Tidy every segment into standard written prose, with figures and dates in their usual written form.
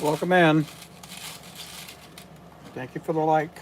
Welcome in. Thank you for the like.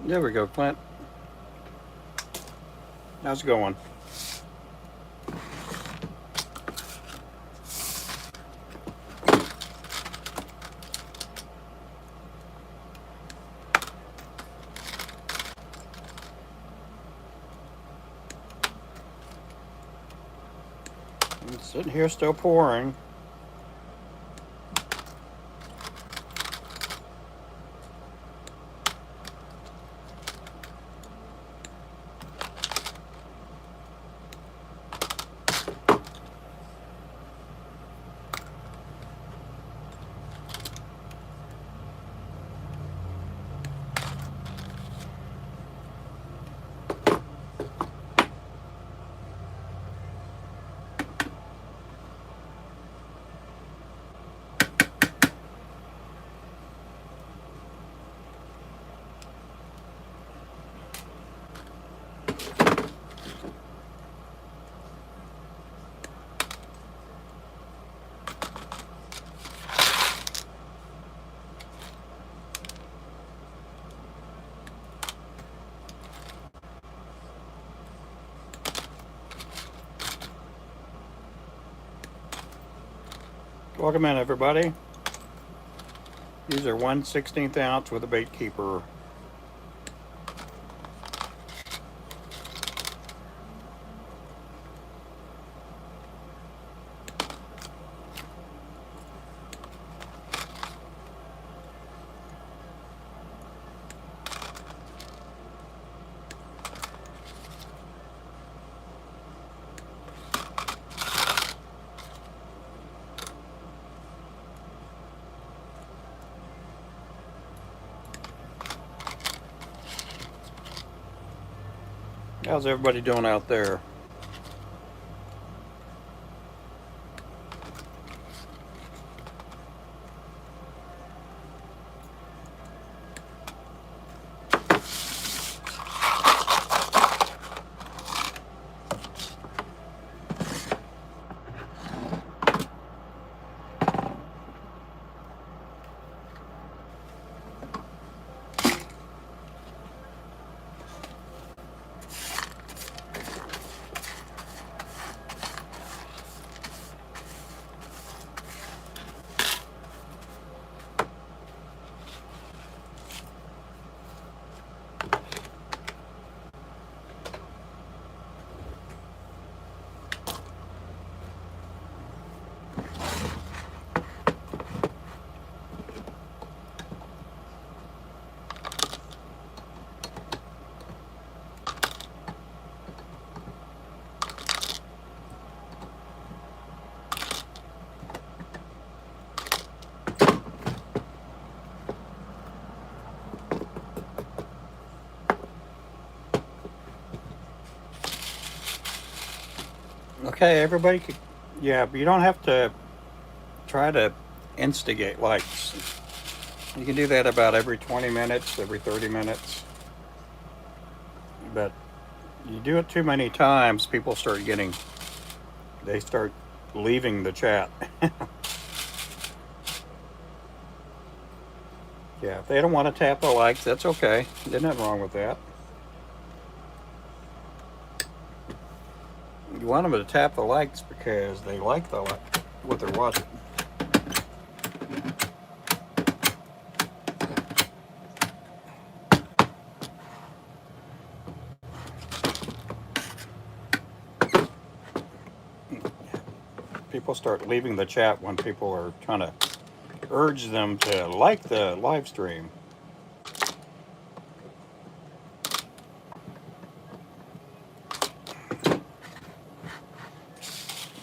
There we go, Clint. How's it going? I'm sitting here still pouring. Welcome in, everybody. These are 1/16 ounce with a bait keeper. How's everybody doing out there? Okay, everybody, yeah, you don't have to try to instigate likes. You can do that about every 20 minutes, every 30 minutes. But you do it too many times, people start getting, they start leaving the chat. Yeah, if they don't want to tap the likes, that's okay. There's nothing wrong with that. You want them to tap the likes because they like what they're watching. People start leaving the chat when people are trying to urge them to like the live stream.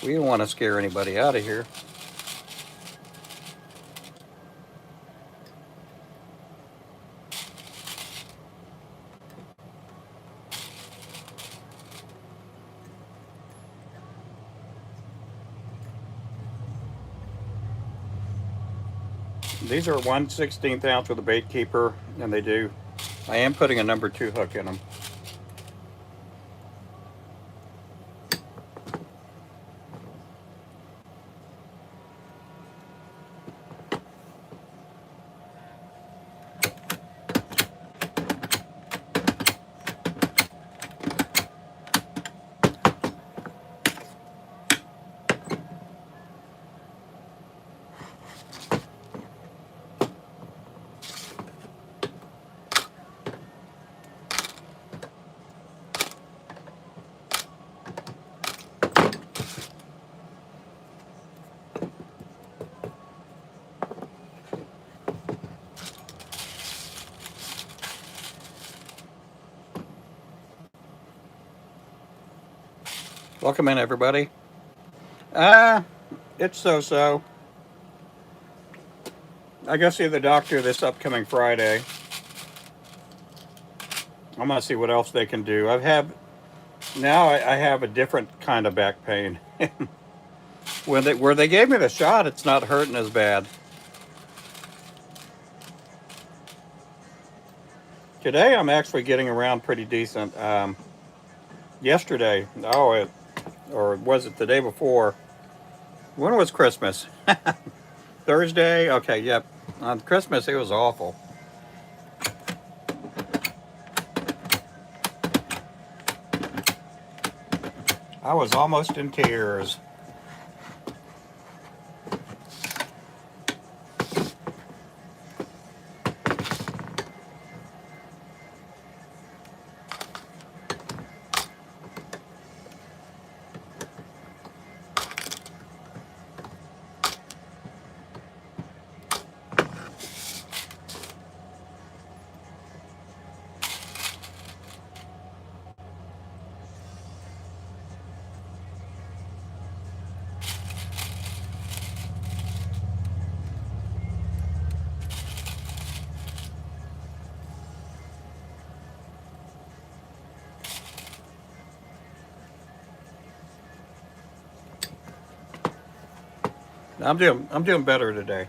We don't want to scare anybody out of here. These are 1/16 ounce with a bait keeper, and they do. I am putting a number 2 hook in them. Welcome in, everybody. Ah, it's so-so. I go see the doctor this upcoming Friday. I'm gonna see what else they can do. I have a different kind of back pain. Where they gave me the shot, it's not hurting as bad. Today I'm actually getting around pretty decent. Yesterday, or was it the day before? When was Christmas? Thursday? Okay, yep. On Christmas, it was awful. I was almost in tears. I'm doing better today.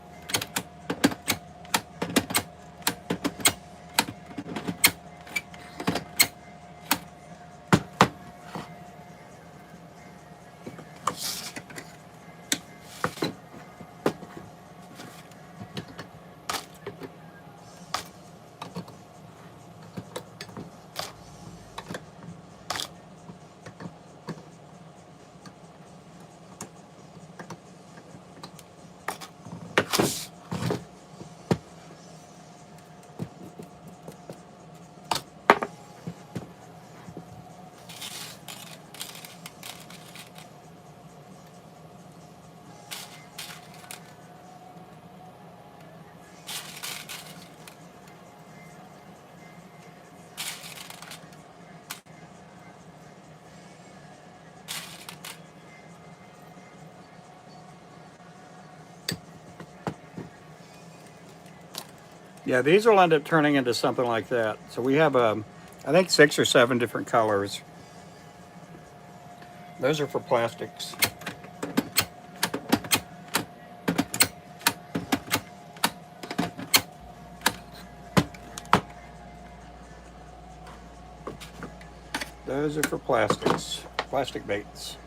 Yeah, these will end up turning into something like that. So we have, I think 6 or 7 different colors. Those are for plastics. Those are for plastics, plastic baits.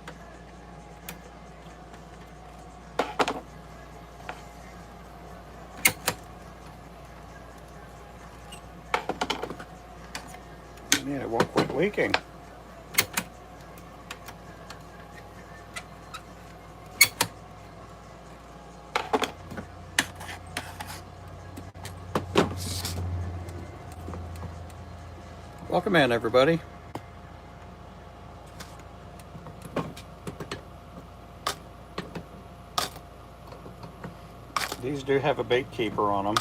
Man, it won't quit leaking. Welcome in, everybody. These do have a bait keeper on them.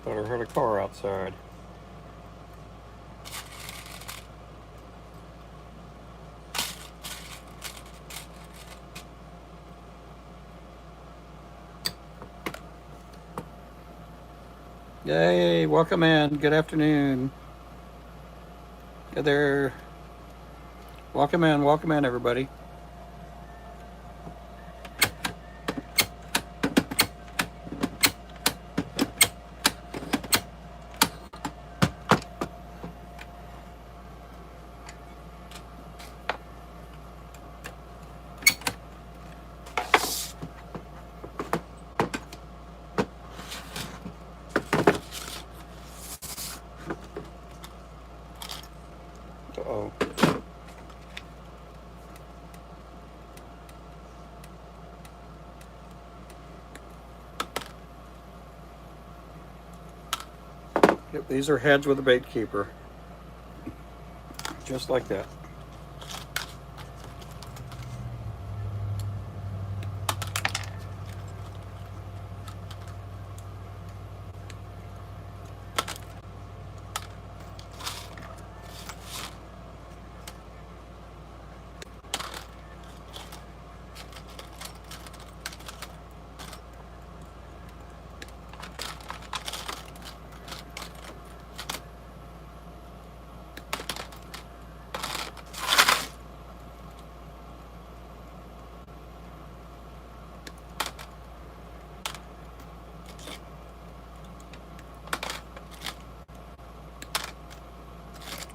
Thought I heard a car outside. Yay, welcome in. Good afternoon. Hey there. Welcome in, everybody. Uh-oh. Yep, these are heads with a bait keeper. Just like that.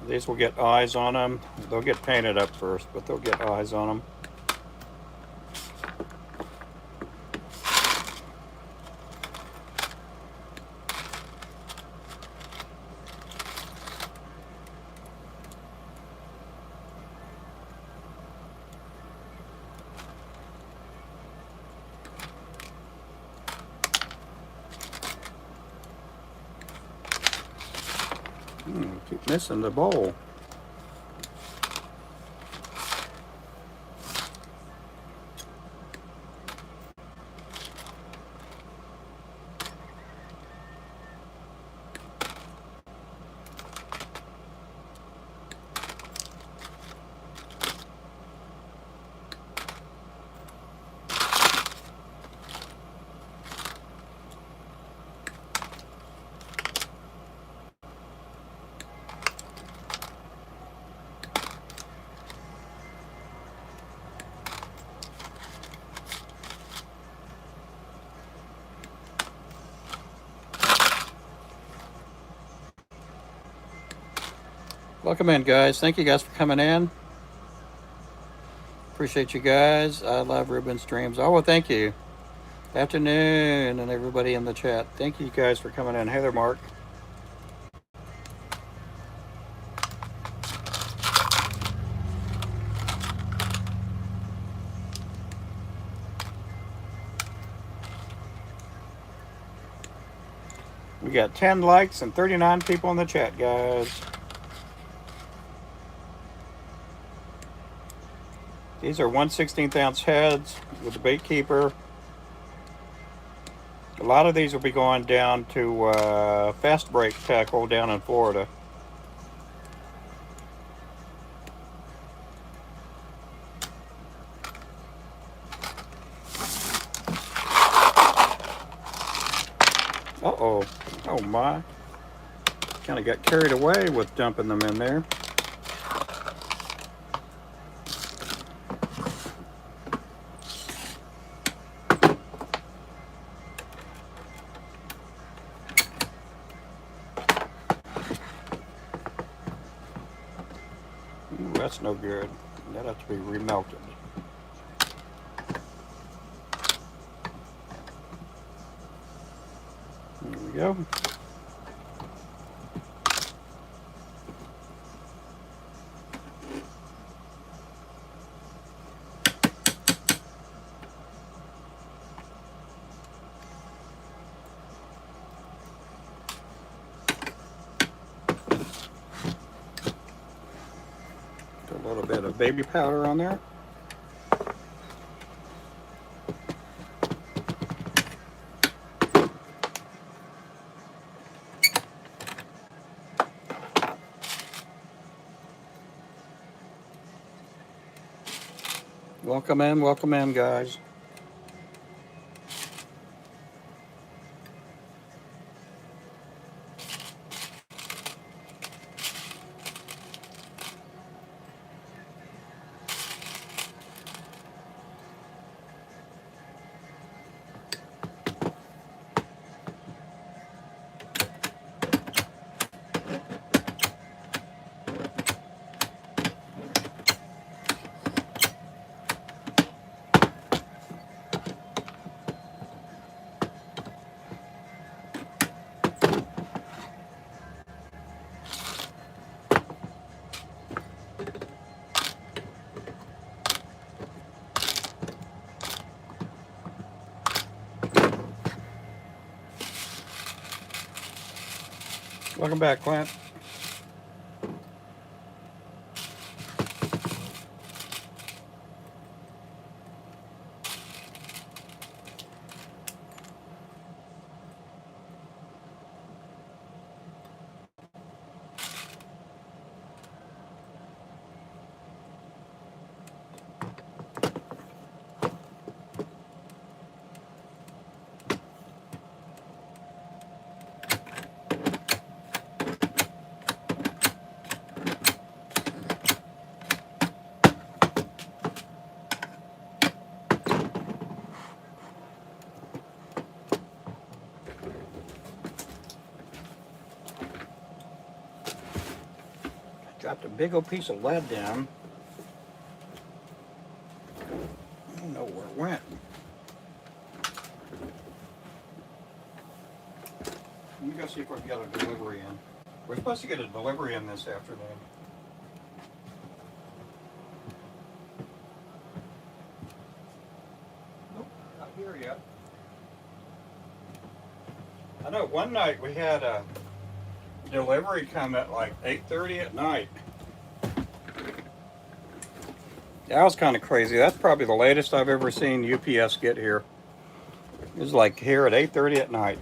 These will get eyes on them. They'll get painted up first, but they'll get eyes on them. Keep missing the bowl. Welcome in, guys. Thank you guys for coming in. Appreciate you guys. I love Ruben streams. Oh, well, thank you. Afternoon, and everybody in the chat. Thank you guys for coming in. Hey there, Mark. We got 10 likes and 39 people in the chat, guys. These are 1/16 ounce heads with the bait keeper. A lot of these will be going down to fast break tackle down in Florida. Uh-oh. Oh my. Kind of got carried away with dumping them in there. Ooh, that's no good. That has to be remelted. There we go. Put a little bit of baby powder on there. Welcome in, guys. Welcome back, Clint. Dropped a big old piece of lead down. I don't know where it went. Let me go see if we can get a delivery in. We're supposed to get a delivery in this afternoon. Nope, not here yet. I know one night we had a delivery come at like 8:30 at night. That was kind of crazy. That's probably the latest I've ever seen UPS get here. It was like here at 8:30 at night.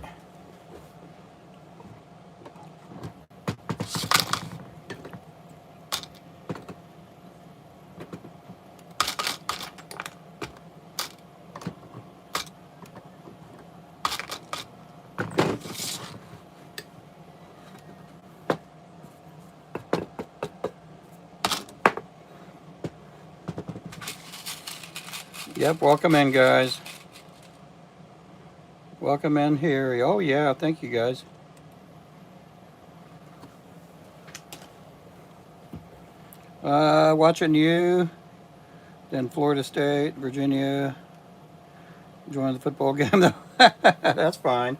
Yep, welcome in, guys. Welcome in here. Oh, yeah, thank you, guys. Watching you, then Florida State, Virginia. Join the football game. That's fine.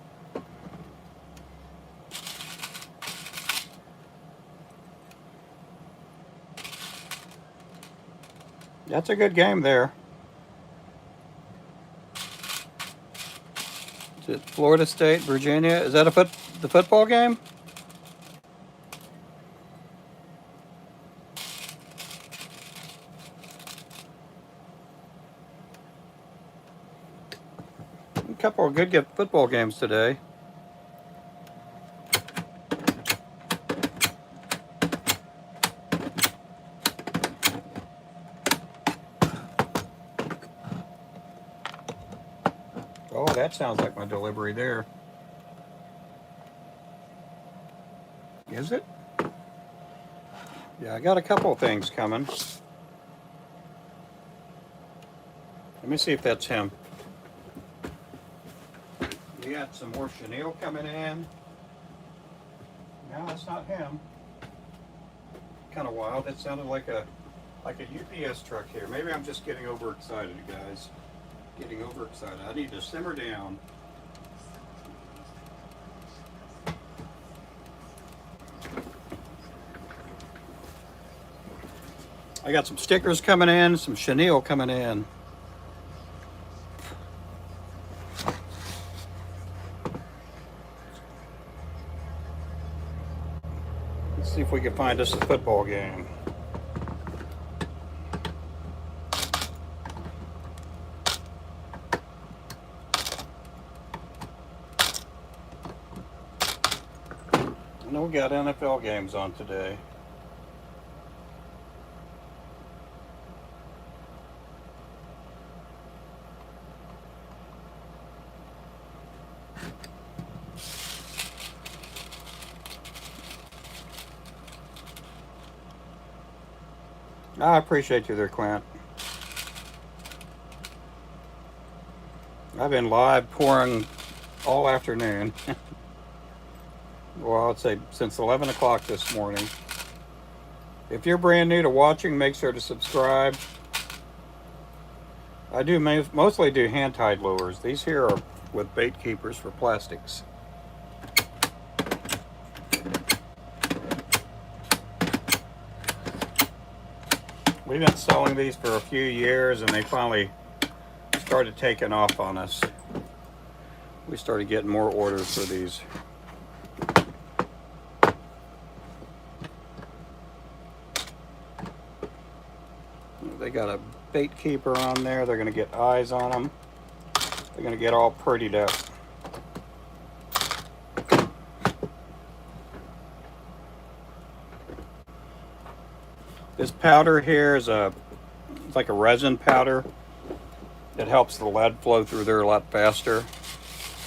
That's a good game there. Is it Florida State, Virginia? Is that the football game? A couple of good football games today. Oh, that sounds like my delivery there. Is it? Yeah, I got a couple of things coming. Let me see if that's him. We got some more chenille coming in. No, that's not him. Kind of wild. That sounded like a UPS truck here. Maybe I'm just getting overexcited, guys. Getting overexcited. I need to simmer down. I got some stickers coming in, some chenille coming in. Let's see if we can find us a football game. I know we got NFL games on today. I appreciate you there, Clint. I've been live pouring all afternoon. Well, I'd say since 11 o'clock this morning. If you're brand new to watching, make sure to subscribe. I do mostly do hand-tied lures. These here are with bait keepers for plastics. We've been selling these for a few years and they finally started taking off on us. We started getting more orders for these. They got a bait keeper on there. They're going to get eyes on them. They're going to get all prettied up. This powder here is it's like a resin powder. It helps the lead flow through there a lot faster.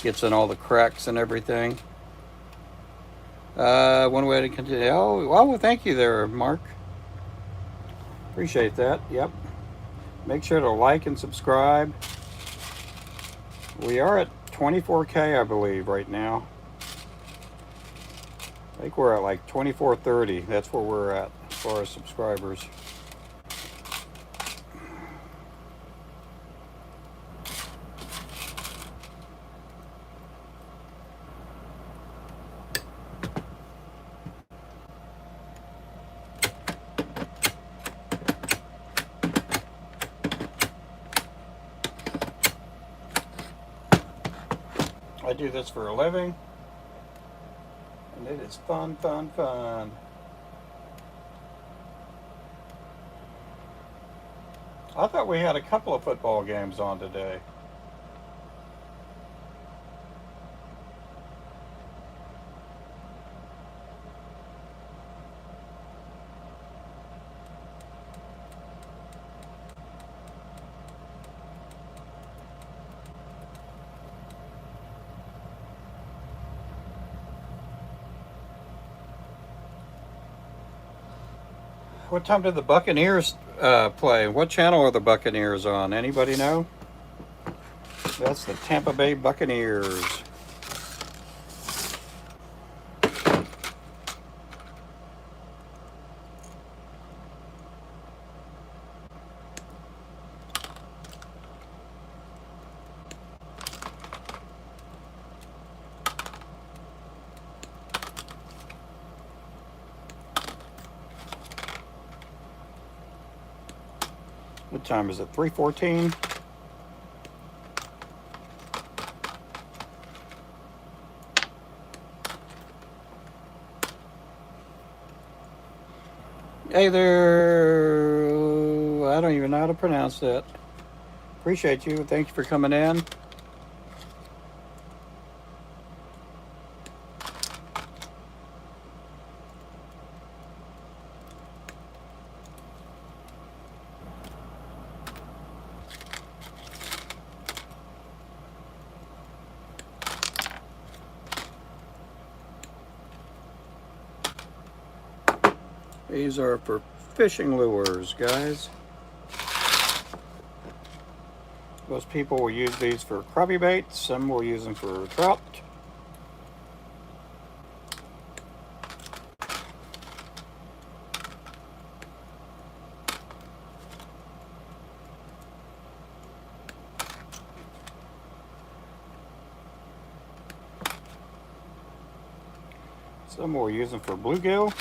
Gets in all the cracks and everything. One way to continue. Oh, well, thank you there, Mark. Appreciate that. Yep. Make sure to like and subscribe. We are at 24K, I believe, right now. I think we're at like 2430. That's where we're at as far as subscribers. I do this for a living, and it is fun, fun, fun. I thought we had a couple of football games on today. What time did the Buccaneers play? What channel are the Buccaneers on? Anybody know? That's the Tampa Bay Buccaneers. What time is it? 3:14? Hey there. I don't even know how to pronounce that. Appreciate you. Thank you for coming in. These are for fishing lures, guys. Most people will use these for crappie baits. Some will use them for trout. Some will use them for bluegill.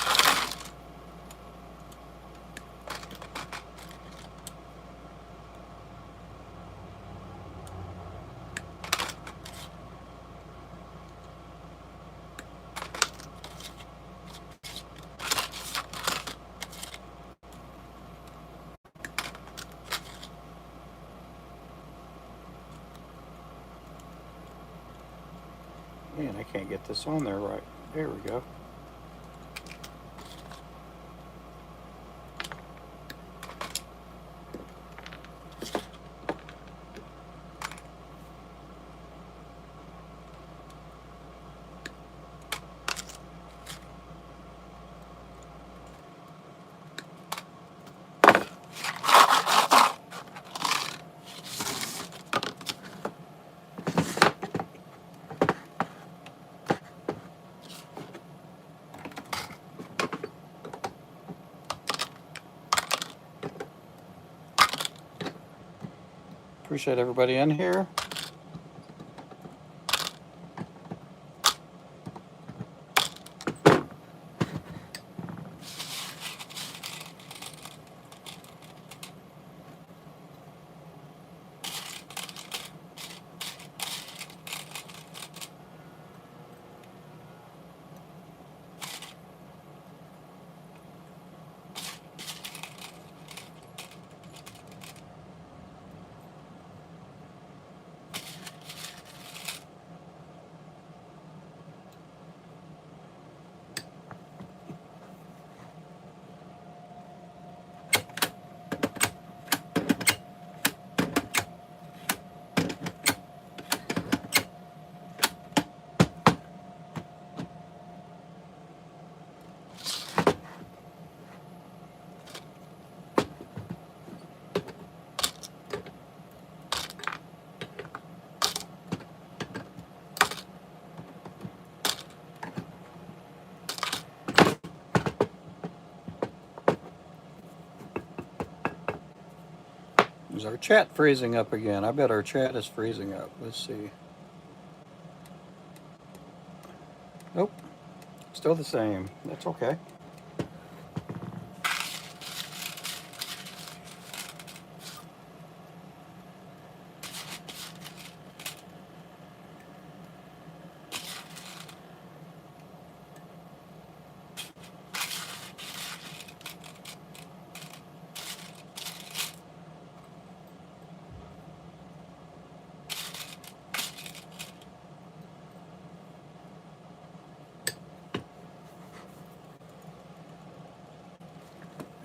Man, I can't get this on there right. There we go. Appreciate everybody in here. Is our chat freezing up again? I bet our chat is freezing up. Let's see. Nope. Still the same. That's okay.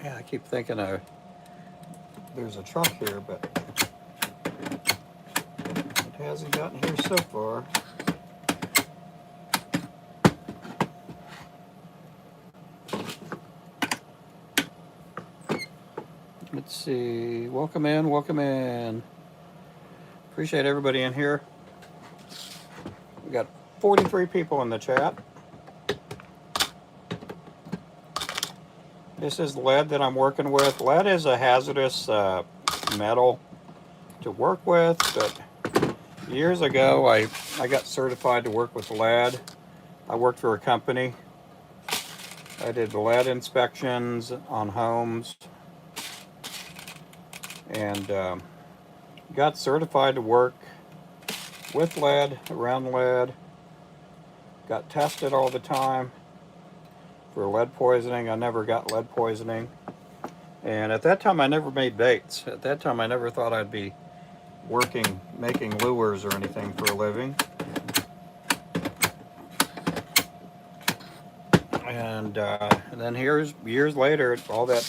Yeah, I keep thinking there's a truck here, but it hasn't gotten here so far. Let's see. Welcome in, welcome in. Appreciate everybody in here. We got 43 people in the chat. This is lead that I'm working with. Lead is a hazardous metal to work with, but years ago I got certified to work with lead. I worked for a company. I did lead inspections on homes and got certified to work with lead, around lead. Got tested all the time for lead poisoning. I never got lead poisoning. And at that time I never made baits. At that time I never thought I'd be working, making lures or anything for a living. And then here's years later, all that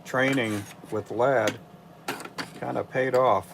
training with lead kind of paid off.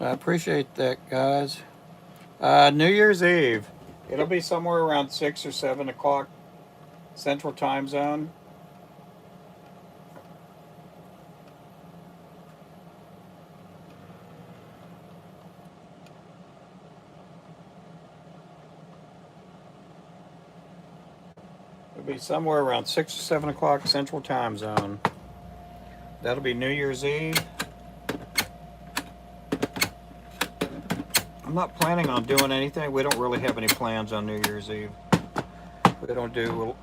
I appreciate that, guys. New Year's Eve. It'll be somewhere around 6 or 7 o'clock Central Time Zone. It'll be somewhere around 6 or 7 o'clock Central Time Zone. That'll be New Year's Eve. I'm not planning on doing anything. We don't really have any plans on New Year's Eve. We don't do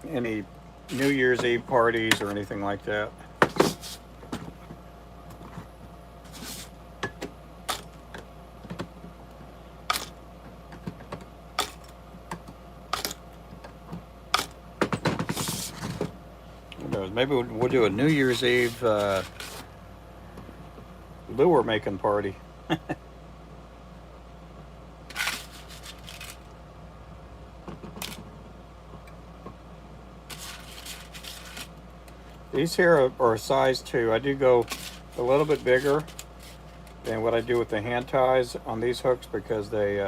any New Year's Eve parties or anything like that. Who knows? Maybe we'll do a New Year's Eve lure making party. These here are size 2. I do go a little bit bigger than what I do with the hand ties on these hooks because they,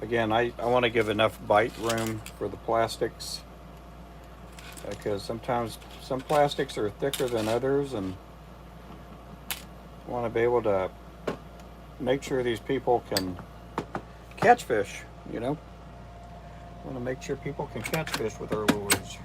again, I want to give enough bite room for the plastics because sometimes some plastics are thicker than others, and I want to be able to make sure these people can catch fish, you know. I want to make sure people can catch fish with our lures.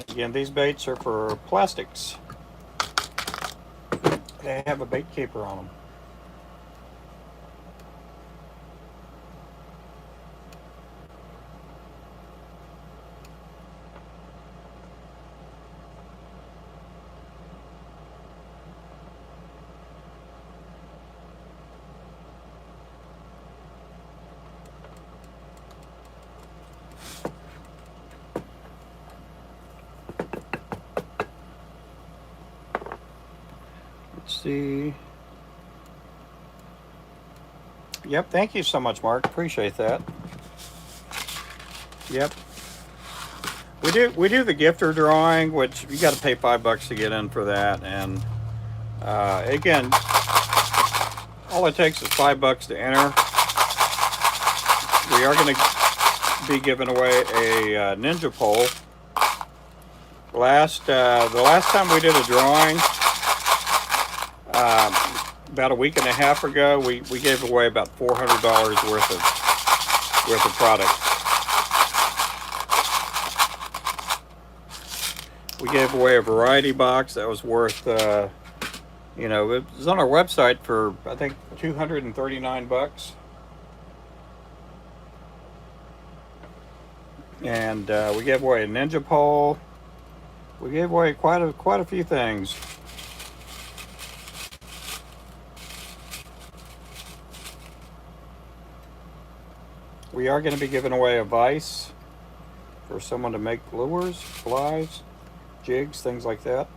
Again, these baits are for plastics. They have a bait keeper on them. See. Yep, thank you so much, Mark. Appreciate that. Yep. We do the gifter drawing, which you got to pay $5 to get in for that, and again, all it takes is $5 to enter. We are going to be giving away a ninja pole. The last time we did a drawing, about a week and a half ago, we gave away about $400 worth of product. We gave away a variety box that was worth, you know, it was on our website for I think $239, and we gave away a ninja pole. We gave away quite a few things. We are going to be giving away a vise for someone to make lures, flies, jigs, things like that.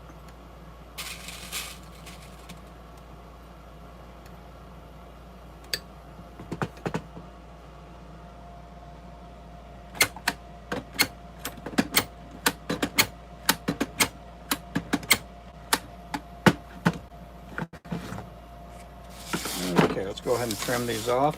Okay, let's go ahead and trim these off.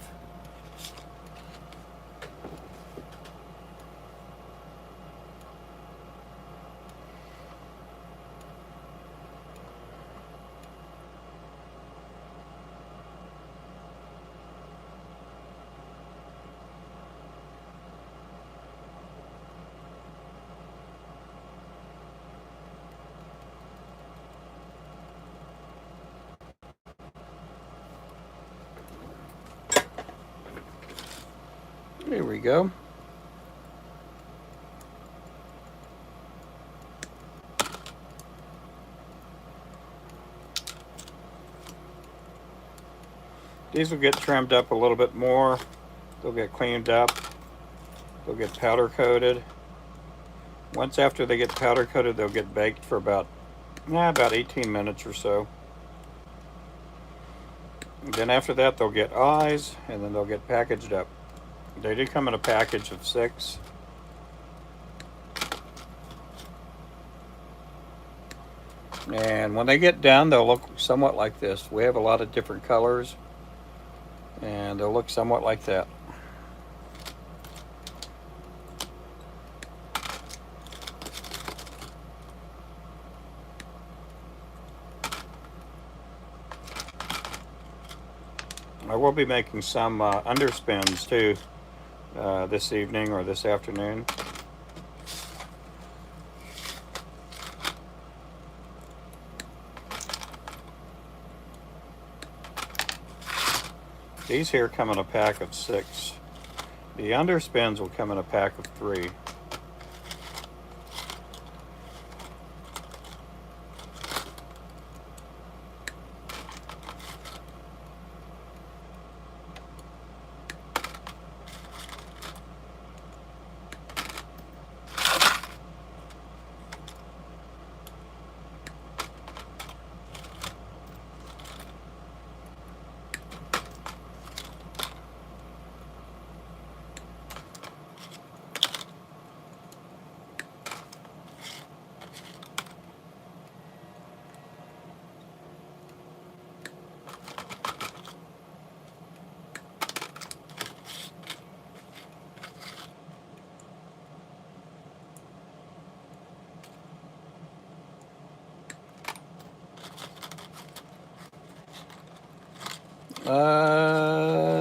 There we go. These will get trimmed up a little bit more. They'll get cleaned up. They'll get powder coated. Once after they get powder coated, they'll get baked for about 18 minutes or so. And then after that, they'll get eyes, and then they'll get packaged up. They do come in a package of 6. And when they get done, they'll look somewhat like this. We have a lot of different colors, and they'll look somewhat like that. I will be making some underspins too this evening or this afternoon. These here come in a pack of 6. The underspins will come in a pack of 3.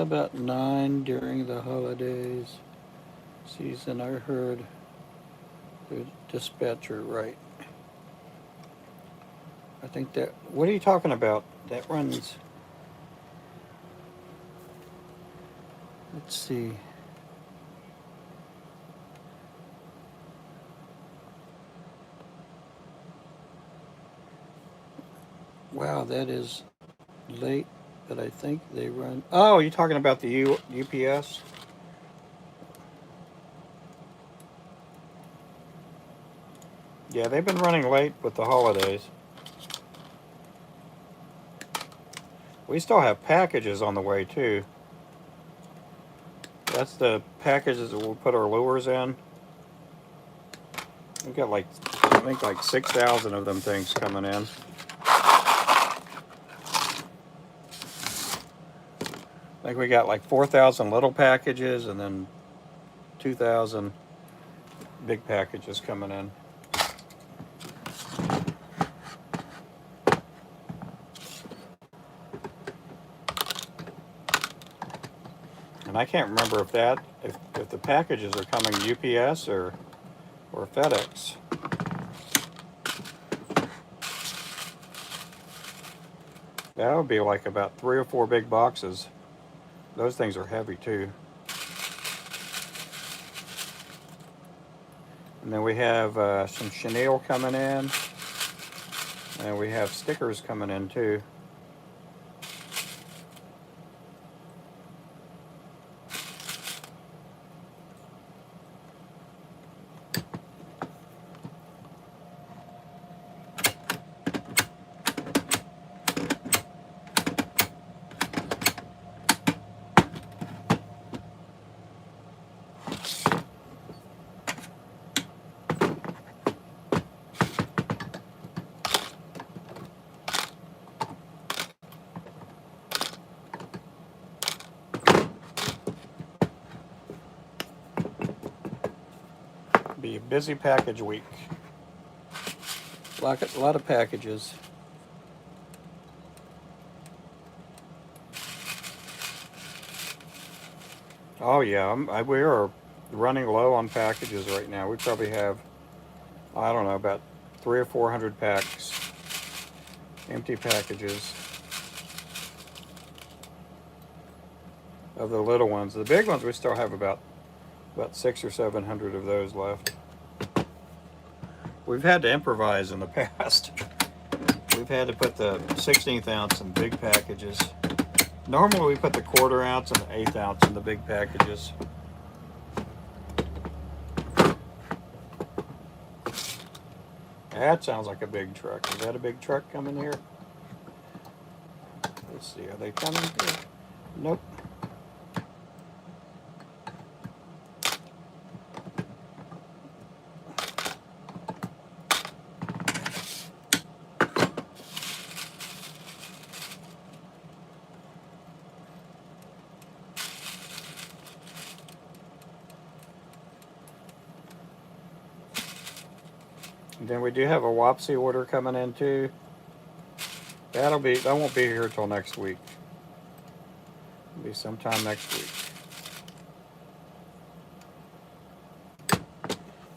About 9 during the holidays season, I heard the dispatcher right. I think that, what are you talking about? That runs, let's see. Wow, that is late. But I think they run. Oh, you're talking about the UPS? Yeah, they've been running late with the holidays. We still have packages on the way too. That's the packages that we'll put our lures in. We've got like, I think like 6,000 of them things coming in. I think we got like 4,000 little packages and then 2,000 big packages coming in. And I can't remember if the packages are coming UPS or FedEx. That would be like about 3 or 4 big boxes. Those things are heavy too. And then we have some chenille coming in. And we have stickers coming in too. Be a busy package week. A lot of packages. Oh yeah, we are running low on packages right now. We probably have, I don't know, about 300 or 400 packs, empty packages of the little ones. The big ones we still have about 600 or 700 of those left. We've had to improvise in the past. We've had to put the 16th ounce in big packages. Normally we put the 1/4 ounce and the 1/8 ounce in the big packages. That sounds like a big truck. Is that a big truck coming here? Let's see, are they coming here? Nope. And then we do have a Wapsi order coming in too. That won't be here till next week. It'll be sometime next week.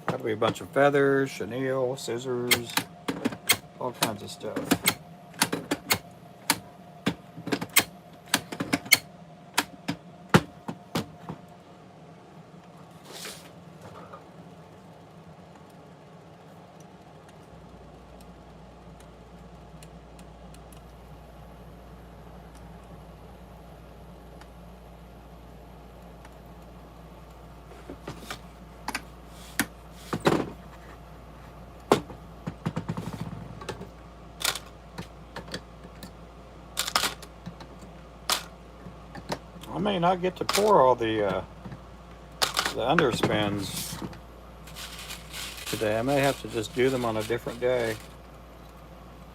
That'll be a bunch of feathers, chenille, scissors, all kinds of stuff. I may not get to pour all the underspins today. I may have to just do them on a different day.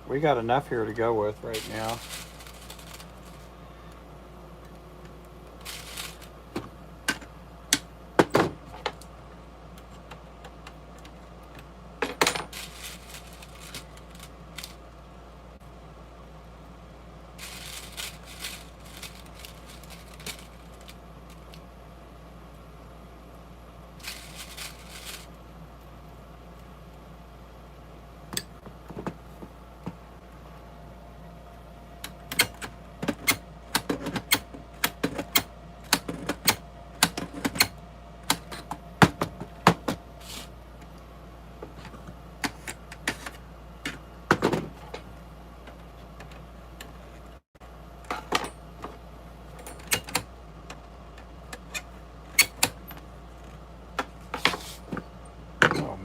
We got enough here to go with right now.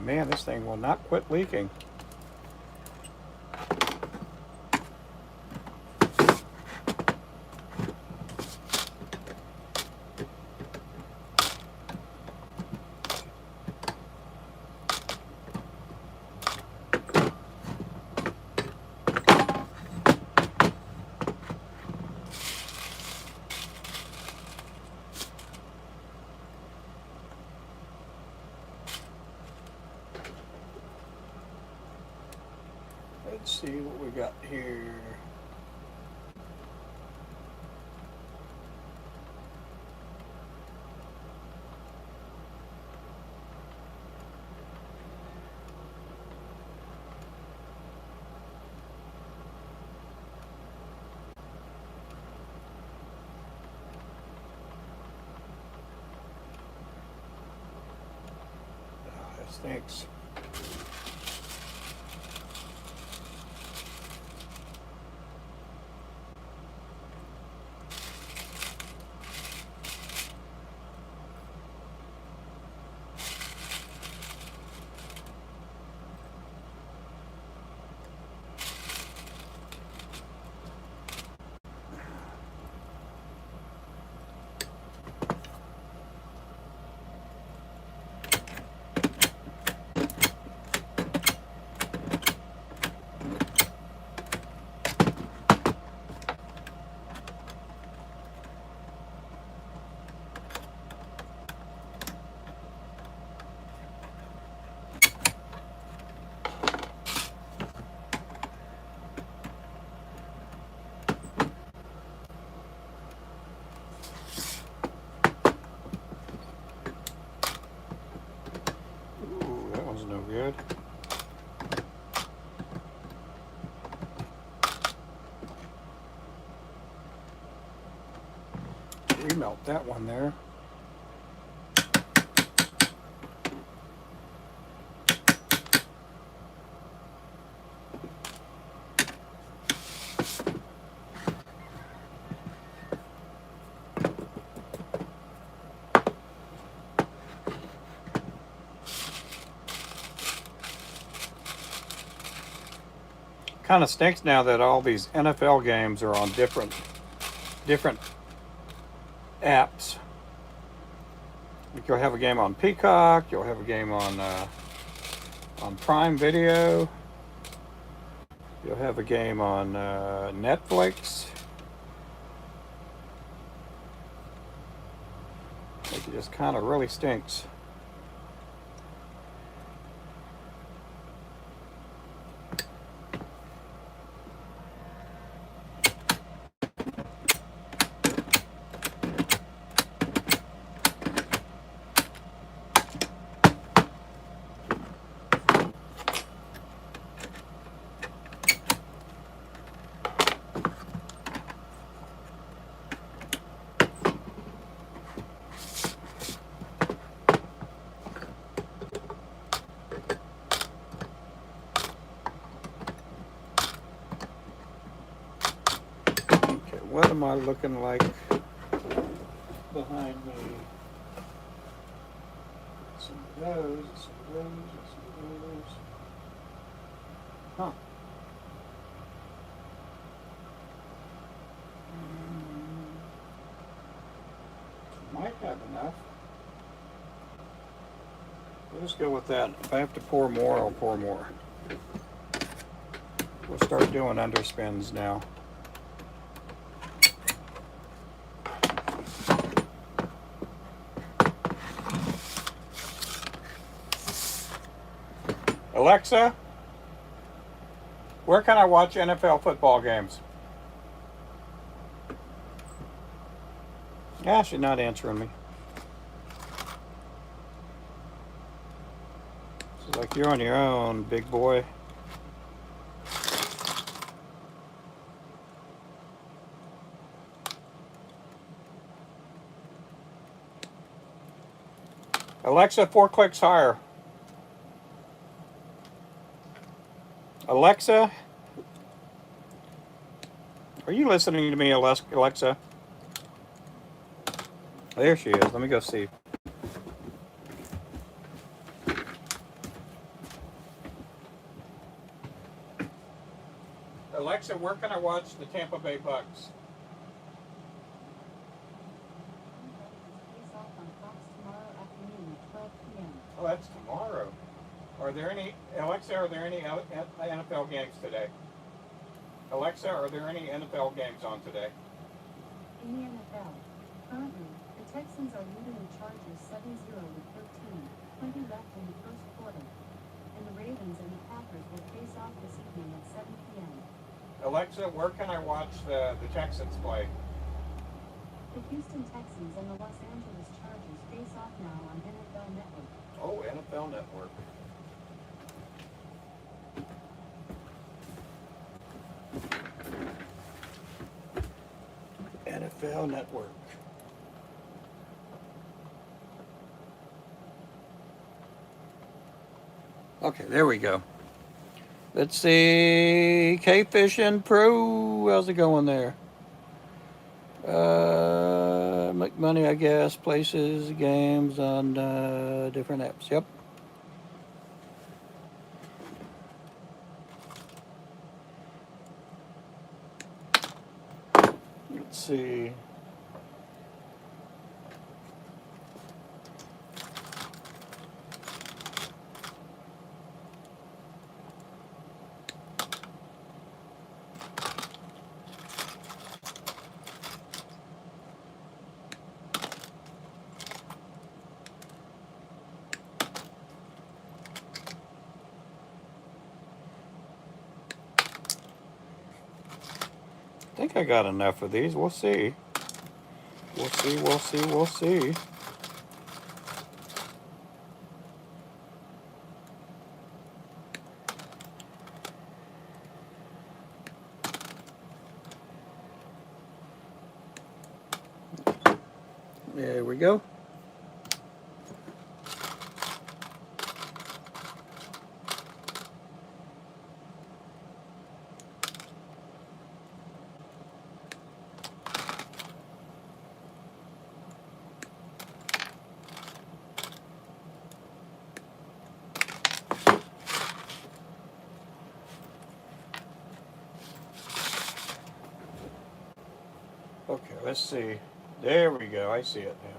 Man, this thing will not quit leaking. Let's see what we got here. Oh, that stinks. Ooh, that one's no good. Remelt that one there. kind of stinks now that all these NFL games are on different apps. Like you'll have a game on Peacock, you'll have a game on Prime Video, you'll have a game on Netflix. Like it just kind of really stinks. What am I looking like behind me? Some of those, some of those, and some of those. Huh. Might have enough. We'll just go with that. If I have to pour more, I'll pour more. We'll start doing underspins now. Alexa, where can I watch NFL football games? Yeah, she's not answering me. She's like, you're on your own, big boy. Alexa, 4 clicks higher. Alexa, are you listening to me, Alexa? There she is. Let me go see. Alexa, where can I watch the Tampa Bay Bucks? Oh, that's tomorrow. Are there any, Alexa, are there any NFL games today? Alexa, are there any NFL games on today? In the NFL, currently, the Texans are leading the Chargers 7-0 with 20 left in the first quarter. And the Ravens and the Packers will face off this evening at 7 p.m. Alexa, where can I watch the Texans play? The Houston Texans and the Los Angeles Chargers face off now on NFL Network. Oh, NFL Network. NFL Network. Okay, there we go. Let's see. K-Fishing Pro. How's it going there? Make money, I guess. Places, games on different apps. Yep. Let's see. I think I got enough of these. We'll see. We'll see, we'll see, we'll see. There we go. let's see. There we go. I see it now.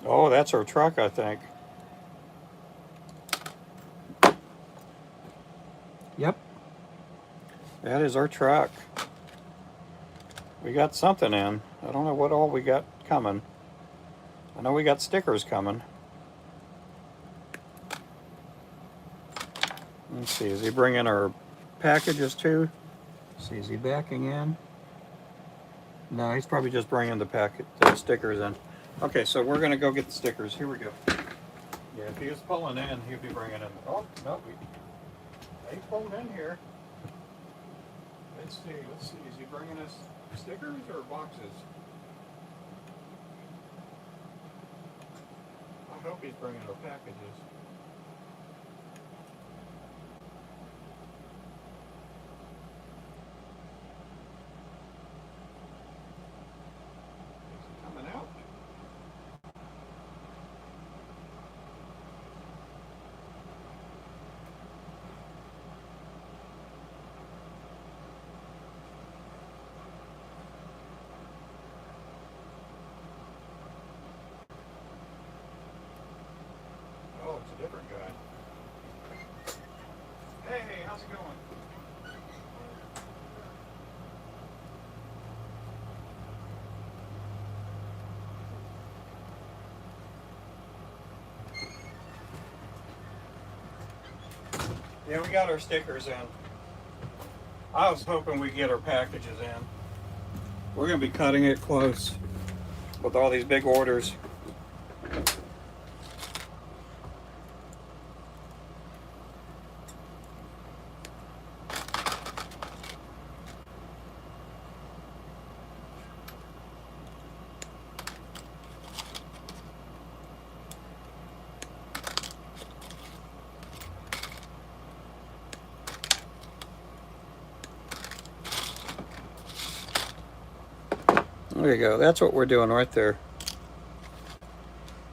Oh, that's our truck, I think. Yep. That is our truck. We got something in. I don't know what all we got coming. I know we got stickers coming. Let's see, is he bringing our packages too? Let's see, is he backing in? No, he's probably just bringing the stickers in. Okay, so we're gonna go get the stickers. Here we go. Yeah, if he was pulling in, he'd be bringing in. Oh no, they pulled in here. Let's see. Is he bringing us stickers or boxes? I hope he's bringing our packages. Is he coming out? Oh, it's a different guy. Hey, how's it going? Yeah, we got our stickers in. I was hoping we'd get our packages in. We're going to be cutting it close with all these big orders. There you go. That's what we're doing right there.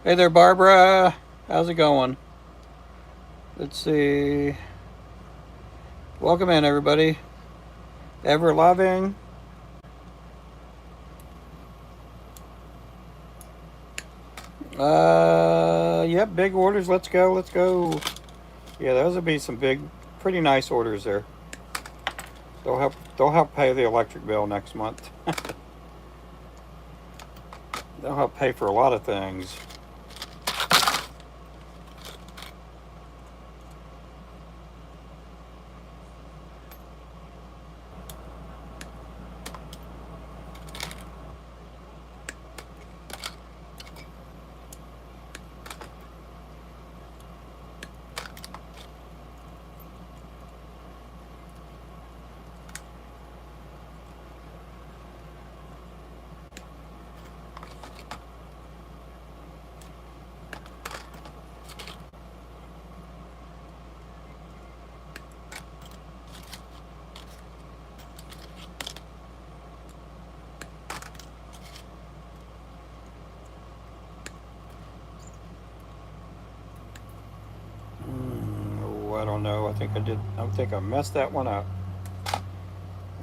Hey there, Barbara. How's it going? Let's see. Welcome in, everybody. Ever loving. Yep, big orders. Let's go. Let's go. Yeah, those would be some big, pretty nice orders there. They'll help pay the electric bill next month. They'll help pay for a lot of things. I don't know. I think I did. I think I messed that one up.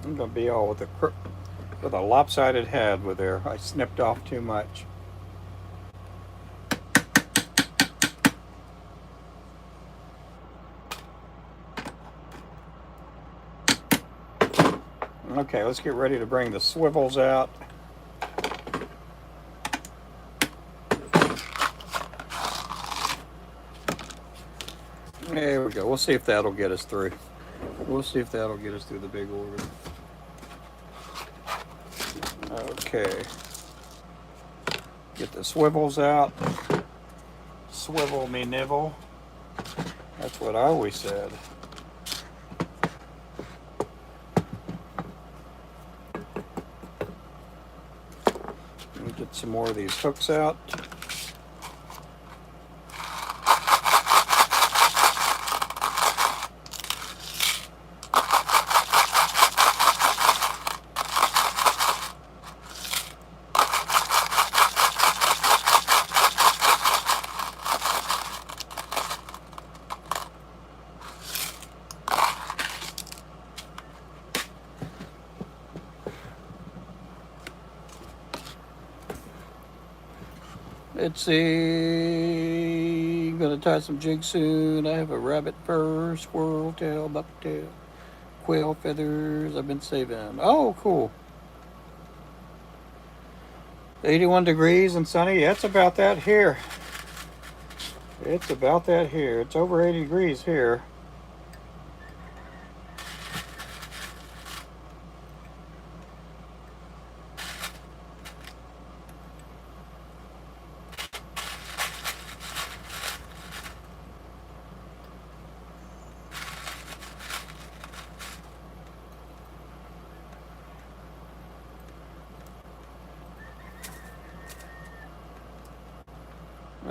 I'm gonna be all with a lopsided head with there. I snipped off too much. Okay, let's get ready to bring the swivels out. There we go. We'll see if that'll get us through. We'll see if that'll get us through the big order. Okay. Get the swivels out. Swivel me nibble. That's what I always said. Let me get some more of these hooks out. Let's see. I'm gonna tie some jigs soon. I have a rabbit fur, squirrel tail, bucktail, quail feathers. I've been saving. Oh, cool. 81 degrees and sunny. Yeah, it's about that here. It's about that here. It's over 80 degrees here.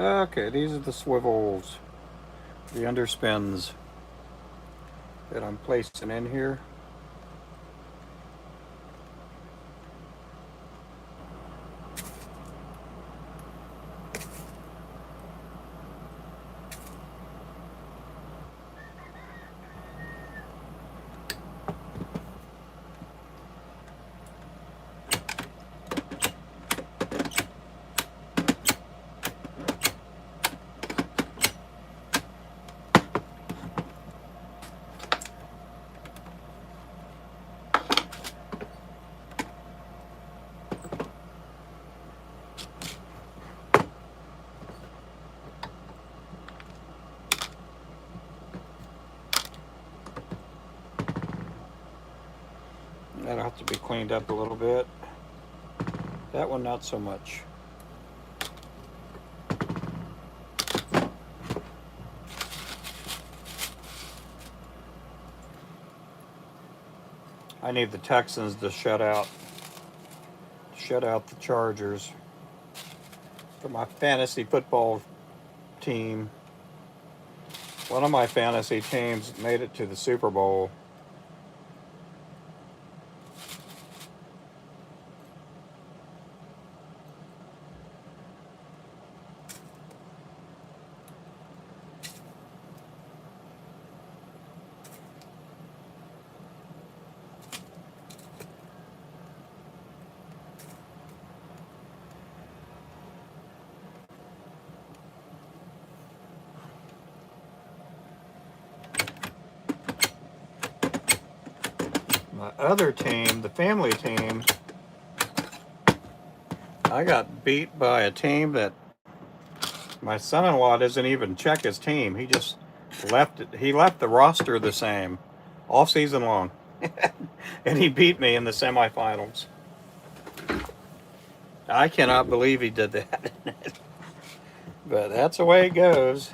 Okay, these are the swivels, the underspins that I'm placing in here. That'll have to be cleaned up a little bit. That one, not so much. I need the Texans to shut out the Chargers for my fantasy football team. One of my fantasy teams made it to the Super Bowl. My other team, the family team, I got beat by a team that my son-in-law doesn't even check his team. He just left it. He left the roster the same all season long. And he beat me in the semifinals. I cannot believe he did that. But that's the way it goes.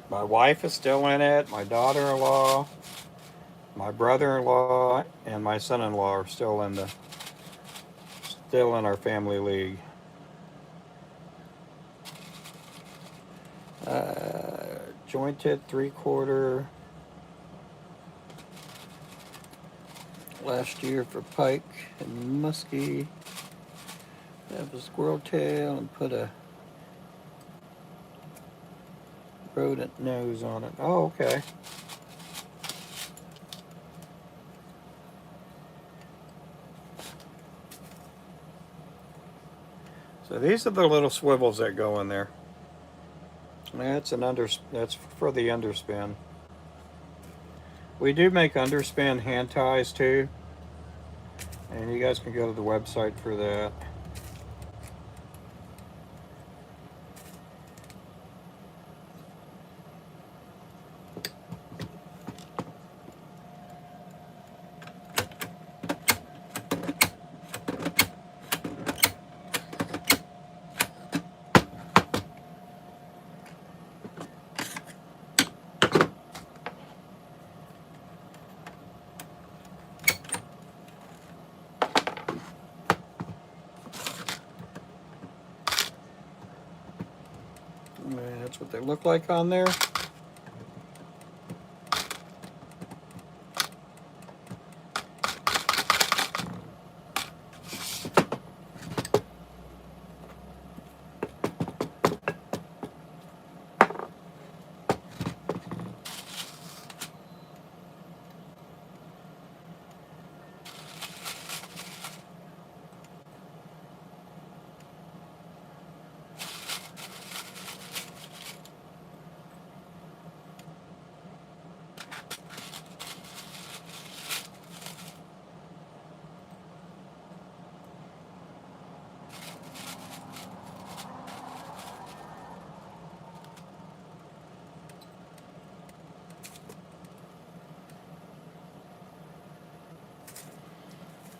My wife is still in it. My daughter-in-law, my brother-in-law, and my son-in-law are still in our family league. Jointed 3/4 last year for pike and muskie. Have a squirrel tail and put a rodent nose on it. Oh, okay. So these are the little swivels that go in there. That's for the underspin. We do make underspin hand ties too, and you guys can go to the website for that. And that's what they look like on there.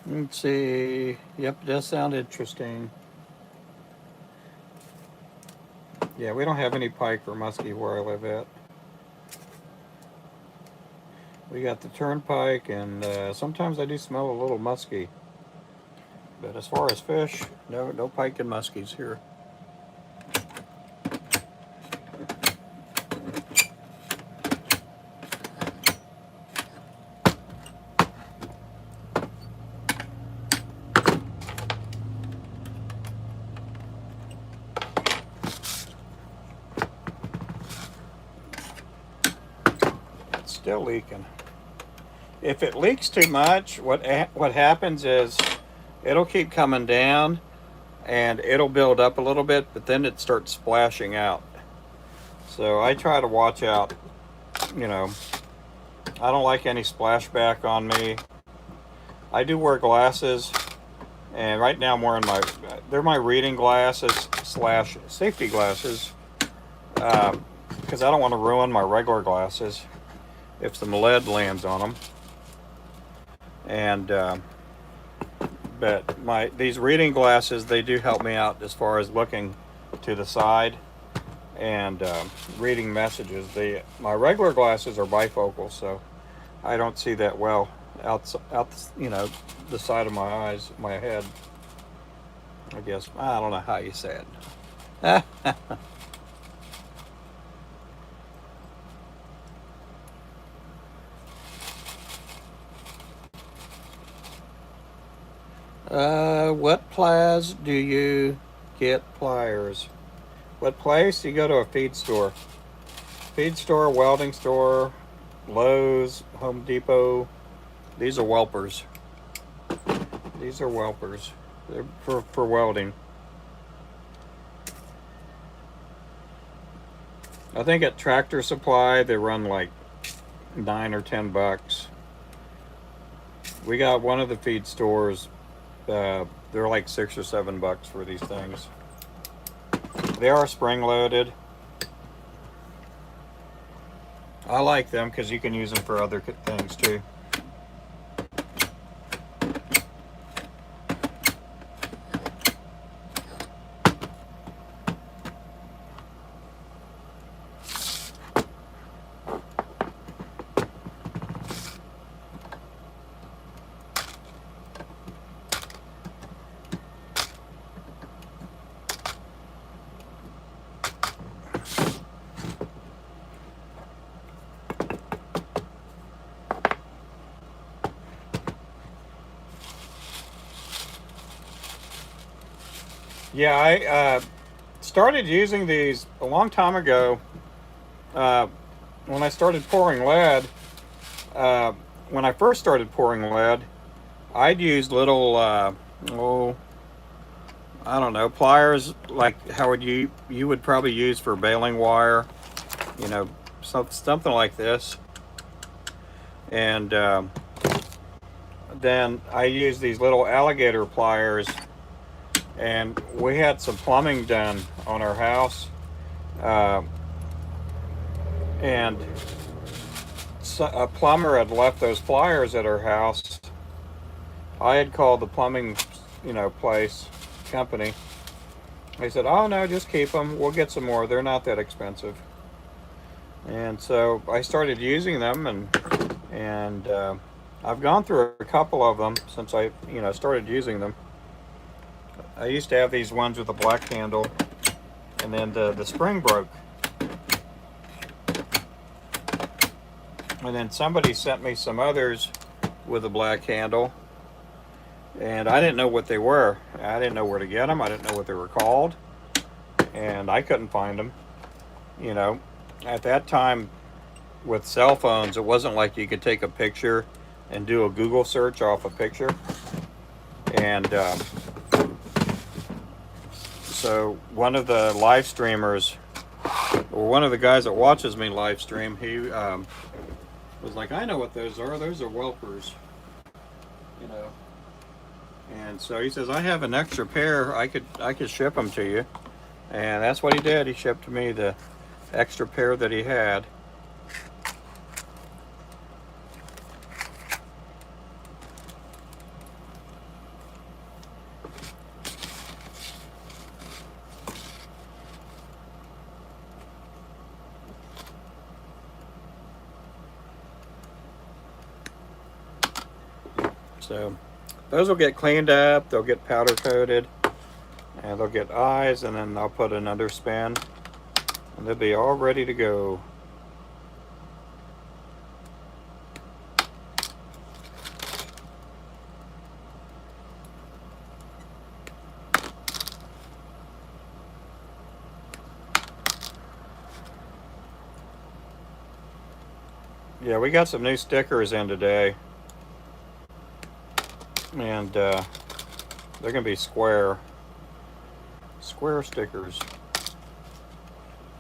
Let's see. Yep, does sound interesting. Yeah, we don't have any pike or muskie where I live at. We got the turnpike, and sometimes I do smell a little muskie. But as far as fish, no pike and muskies here. It's still leaking. If it leaks too much, what happens is it'll keep coming down and it'll build up a little bit, but then it starts splashing out. So I try to watch out, you know. I don't like any splashback on me. I do wear glasses, and right now I'm wearing they're my reading glasses / safety glasses, because I don't want to ruin my regular glasses if some lead lands on them. And but these reading glasses, they do help me out as far as looking to the side and reading messages. My regular glasses are bifocal, so I don't see that well out the side of my eyes, my head. I guess I don't know how you say it. What pliers do you get? Pliers. What place? You go to a feed store. Feed store, welding store, Lowe's, Home Depot. These are whelpers. These are whelpers. They're for welding. I think at Tractor Supply they run like $9 or $10. We got one of the feed stores. They're like $6 or $7 for these things. They are spring loaded. I like them because you can use them for other things too. Yeah, I started using these a long time ago. When I started pouring lead, when I first started pouring lead, I'd use little, I don't know, pliers like how you would probably use for baling wire, something like this. And then I used these little alligator pliers, and we had some plumbing done on our house, and a plumber had left those pliers at our house. I had called the plumbing, place, company. They said, "Oh no, just keep them. We'll get some more. They're not that expensive." And so I started using them, and I've gone through a couple of them since I, started using them. I used to have these ones with a black handle, and then the spring broke. And then somebody sent me some others with a black handle, and I didn't know what they were. I didn't know where to get them. I didn't know what they were called, and I couldn't find them. At that time with cell phones, it wasn't like you could take a picture and do a Google search off a picture. And so one of the live streamers, or one of the guys that watches me live stream, he was like, "I know what those are. Those are whelpers." And so he says, "I have an extra pair. I could ship them to you." And that's what he did. He shipped me the extra pair that he had. So those will get cleaned up, they'll get powder coated, and they'll get eyes, and then I'll put an underspin, and they'll be all ready to go. Yeah, we got some new stickers in today, and they're gonna be square stickers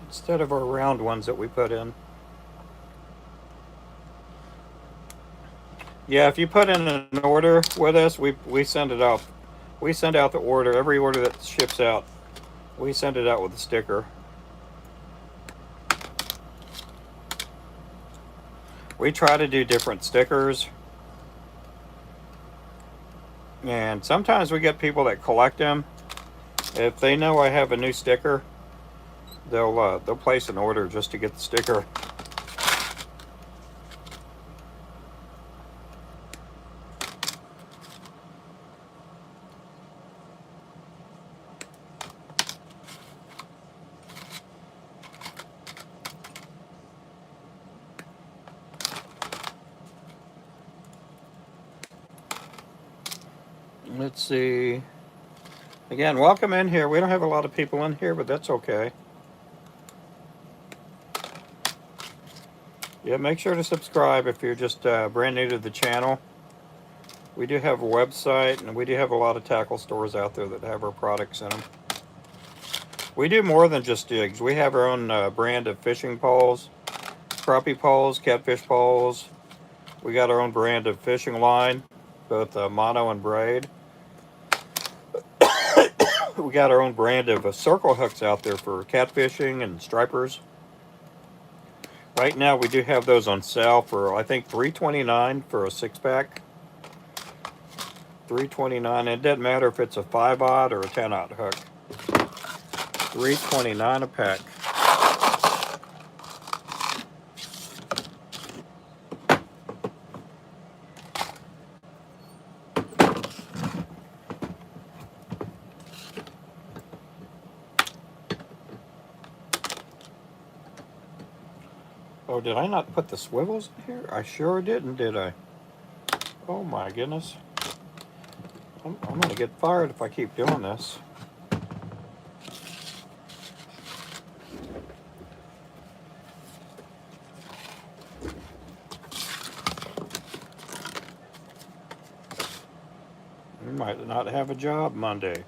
instead of our round ones that we put in. Yeah, if you put in an order with us, we send it out. We send out the order. Every order that ships out, we send it out with a sticker. We try to do different stickers, and sometimes we get people that collect them. If they know I have a new sticker, they'll place an order just to get the sticker. Let's see. Again, welcome in here. We don't have a lot of people in here, but that's okay. Yeah, make sure to subscribe if you're just brand new to the channel. We do have a website, and we do have a lot of tackle stores out there that have our products in them. We do more than just jigs. We have our own brand of fishing poles, crappie poles, catfish poles. We got our own brand of fishing line, both mono and braid. We got our own brand of circle hooks out there for catfishing and stripers. Right now we do have those on sale for, I think, $3.29 for a 6-pack. $3.29. It doesn't matter if it's a 5/0 or a 10/0 hook. $3.29 a pack. Oh, did I not put the swivels in here? I sure didn't, did I? Oh my goodness. I'm going to get fired if I keep doing this. We might not have a job Monday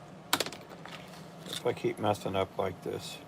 if I keep messing up like this.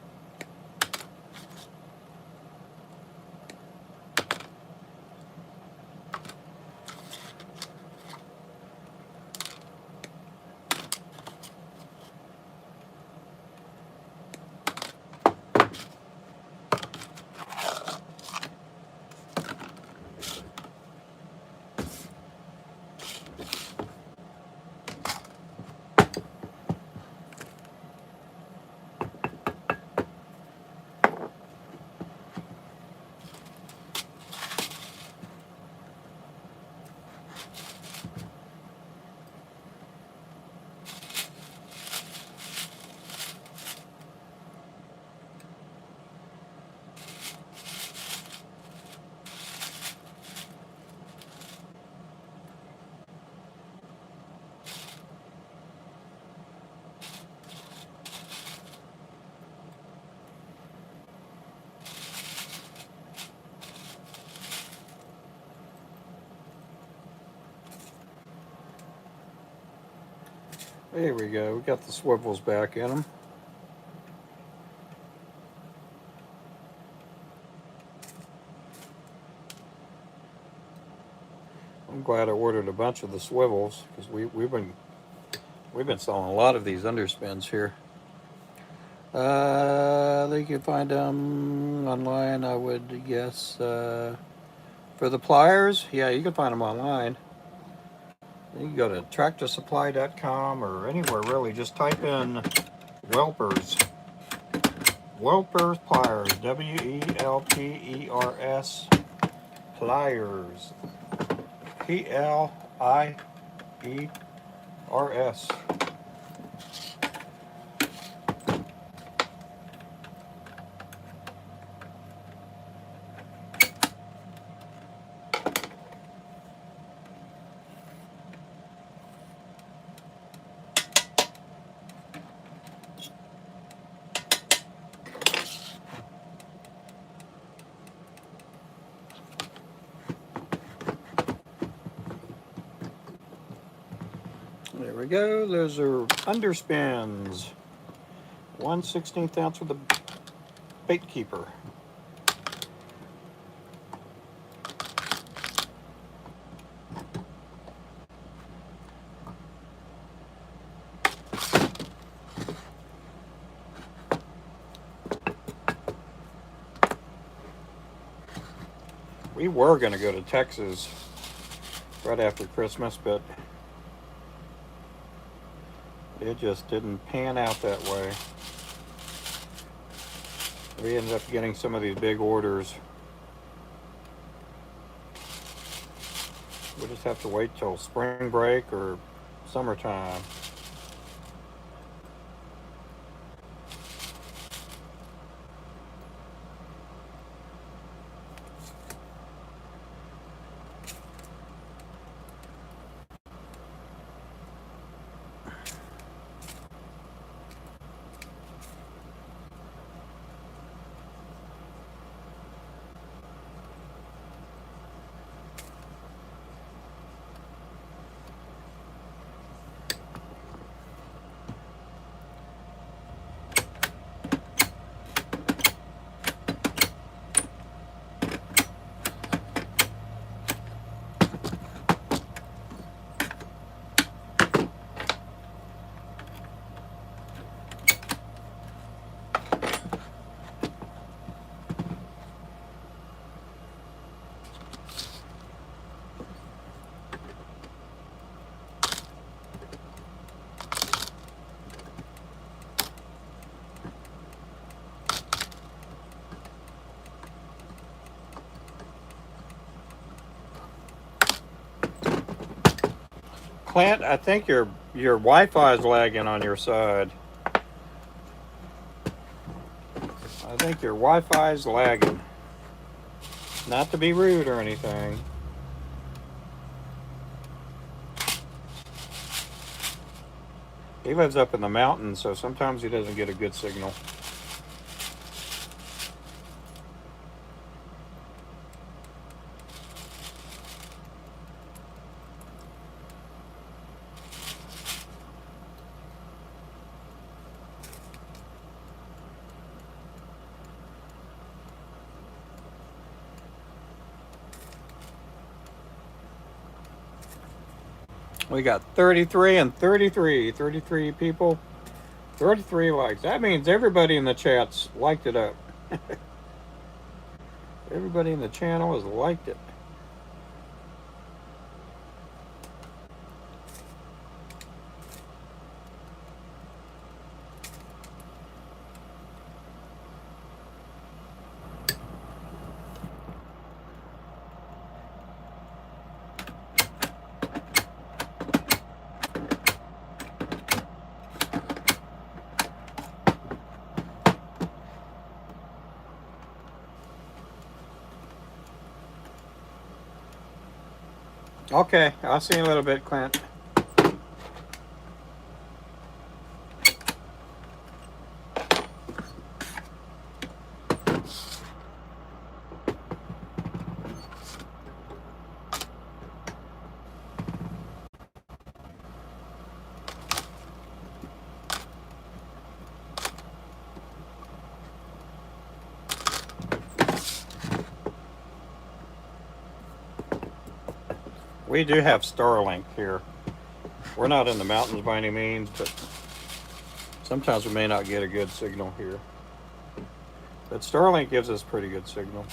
There we go. We got the swivels back in them. I'm glad I ordered a bunch of the swivels because we've been selling a lot of these underspins here. You can find them online, I would guess. For the pliers, yeah, you can find them online. You can go to tractorsupply.com or anywhere really. Just type in Welpers. Welpers pliers. WELPERS pliers. PLIERS. E-R-S. There we go. Those are underspins. 1/16 ounce with a bait keeper. We were going to go to Texas right after Christmas, but it just didn't pan out that way. We ended up getting some of these big orders. We'll just have to wait till spring break or summertime. Clint, I think your Wi-Fi is lagging on your side. I think your Wi-Fi is lagging. Not to be rude or anything. He lives up in the mountains, so sometimes he doesn't get a good signal. We got 33 and 33. 33 people. 33 likes. That means everybody in the chat's liked it up. Everybody in the channel has liked it. Okay, I'll see you in a little bit, Clint. We do have Starlink here. We're not in the mountains by any means, but sometimes we may not get a good signal here. But Starlink gives us pretty good signal.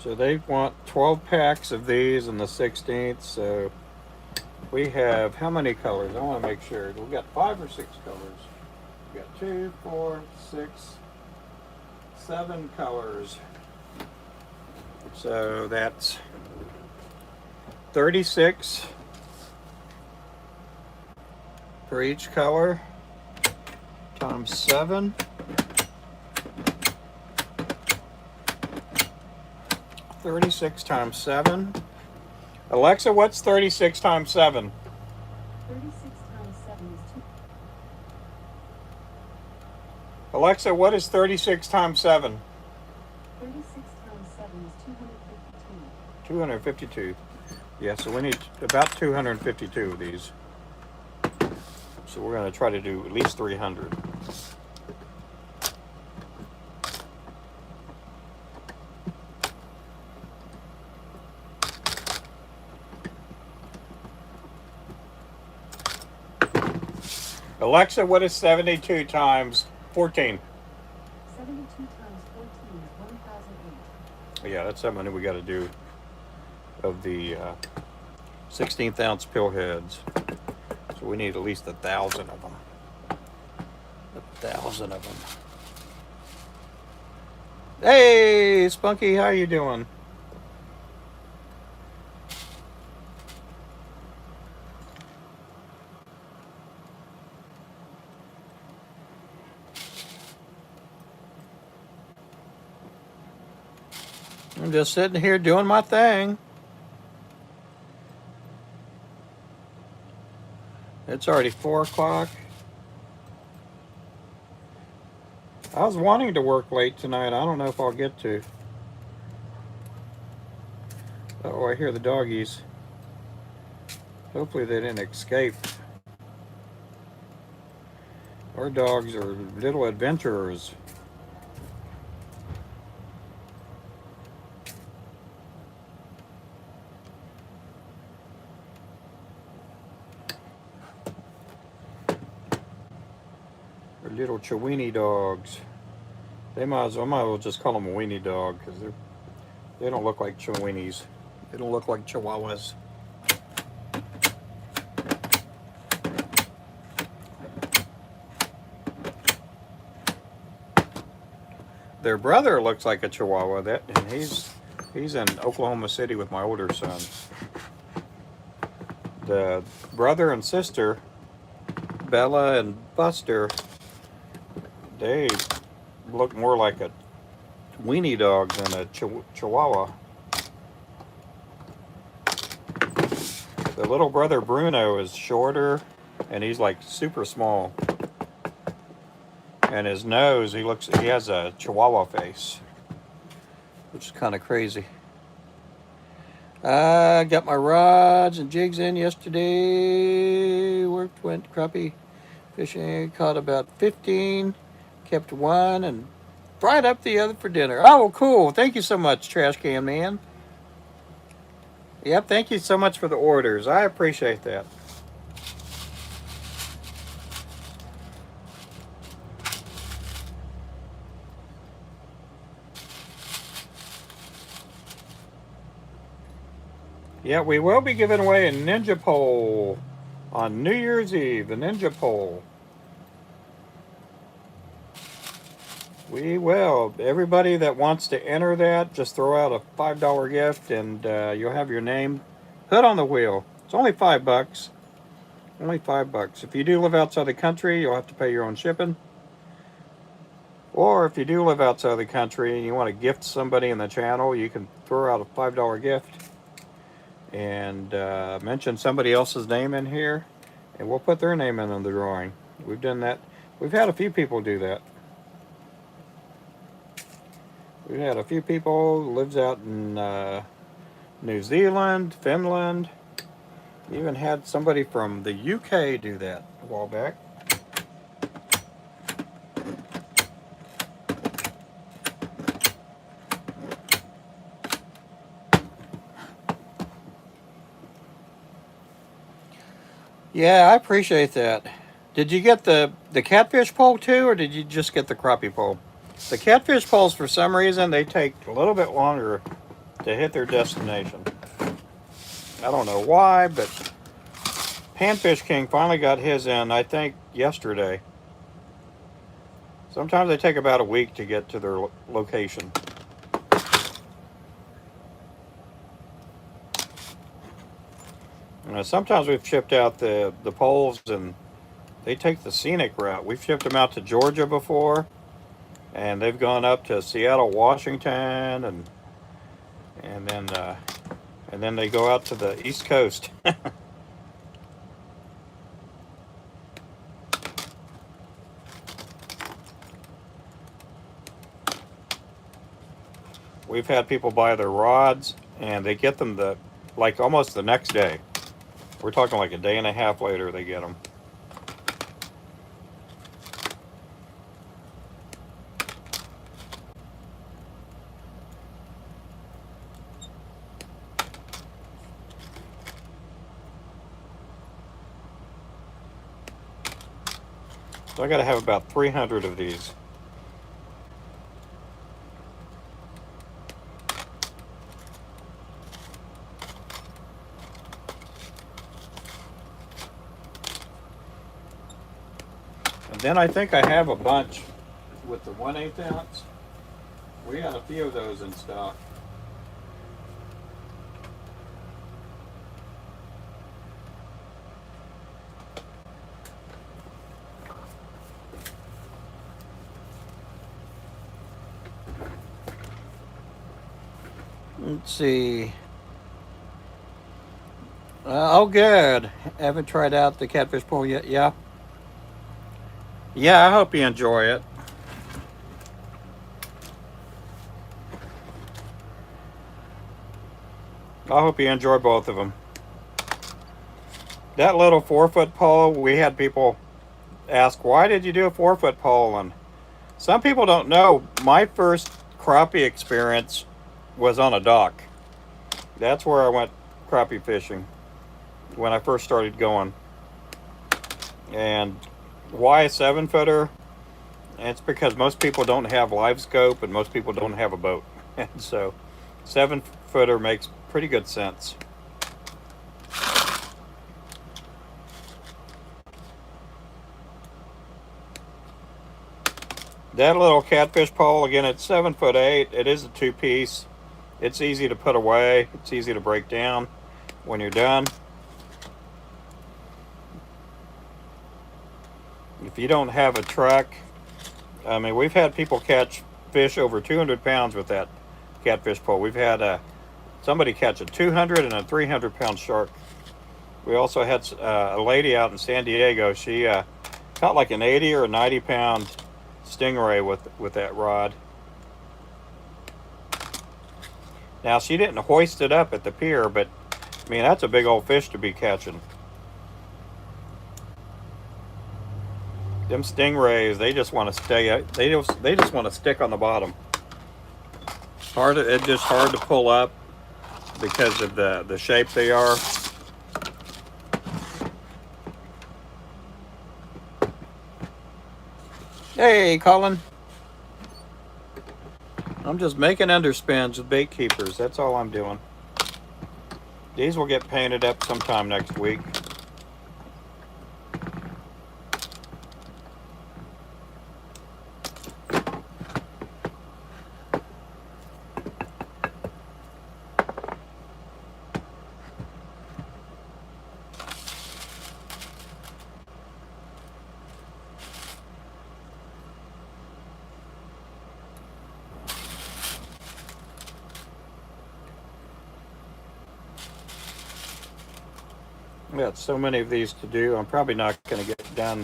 So they want 12 packs of these in the 16th. So we have how many colors? I want to make sure. We've got 5 or 6 colors. We got 2, 4, 6, 7 colors. So that's 36 for each color times 7. 36 times 7. Alexa, what's 36 times 7? 36 times 7 is 2. Alexa, what is 36 times 7? 36 times 7 is 252. 252. Yeah, so we need about 252 of these. So we're going to try to do at least 300. Alexa, what is 72 times 14? 72 times 14 is 1008. Yeah, that's something that we got to do of the 16th ounce pill heads. So we need at least 1,000 of them. 1,000 of them. Hey, Spunky, how you doing? I'm just sitting here doing my thing. It's already 4 o'clock. I was wanting to work late tonight. I don't know if I'll get to. Oh, I hear the doggies. Hopefully they didn't escape. Our dogs are little adventurers. They're little Chiweenie dogs. I might as well just call them a weenie dog because they don't look like Chiweenies. They don't look like Chihuahuas. Their brother looks like a Chihuahua. And he's in Oklahoma City with my older son. The brother and sister, Bella and Buster, they look more like a weenie dog than a Chihuahua. The little brother Bruno is shorter and he's like super small. And his nose, he has a Chihuahua face, which is kind of crazy. I got my rods and jigs in yesterday. Went crappie fishing, caught about 15, kept one, and fried up the other for dinner. Oh, well, cool. Thank you so much, Trash Can Man. Yep, thank you so much for the orders. I appreciate that. Yeah, we will be giving away a Ninja Pole on New Year's Eve, the Ninja Pole. We will. Everybody that wants to enter that, just throw out a $5 gift and you'll have your name put on the wheel. It's only $5. Only $5. If you do live outside the country, you'll have to pay your own shipping. Or if you do live outside the country and you want to gift somebody in the channel, you can throw out a $5 gift and mention somebody else's name in here, and we'll put their name in the drawing. We've done that. We've had a few people do that. We've had a few people who lives out in New Zealand, Finland. Even had somebody from the UK do that a while back. Yeah, I appreciate that. Did you get the catfish pole too, or did you just get the crappie pole? The catfish poles, for some reason, they take a little bit longer to hit their destination. I don't know why, but Panfish King finally got his in, I think, yesterday. Sometimes they take about a week to get to their location. Sometimes we've shipped out the poles and they take the scenic route. We've shipped them out to Georgia before, and they've gone up to Seattle, Washington, and then they go out to the East Coast. We've had people buy their rods and they get them like almost the next day. We're talking like a day and a half later they get them. So I got to have about 300 of these. And then I think I have a bunch with the 1/8 ounce. We got a few of those in stock. Let's see. Oh, good. Haven't tried out the catfish pole yet. Yeah. Yeah, I hope you enjoy it. I hope you enjoy both of them. That little 4-foot pole, we had people ask, why did you do a 4-foot pole? And some people don't know, my first crappie experience was on a dock. That's where I went crappie fishing when I first started going. And why a 7-footer? It's because most people don't have live scope and most people don't have a boat. And so 7-footer makes pretty good sense. That little catfish pole, again, it's 7'8". It is a 2-piece. It's easy to put away. It's easy to break down when you're done. If you don't have a truck, I mean, we've had people catch fish over 200 pounds with that catfish pole. We've had somebody catch a 200 and a 300-pound shark. We also had a lady out in San Diego. She caught like an 80 or a 90-pound stingray with that rod. Now, she didn't hoist it up at the pier, but I mean, that's a big old fish to be catching. Them stingrays, they just want to stay. They just want to stick on the bottom. It's just hard to pull up because of the shape they are. Hey, Colin. I'm just making underspins with bait keepers. That's all I'm doing. These will get painted up sometime next week. We got so many of these to do. I'm probably not going to get done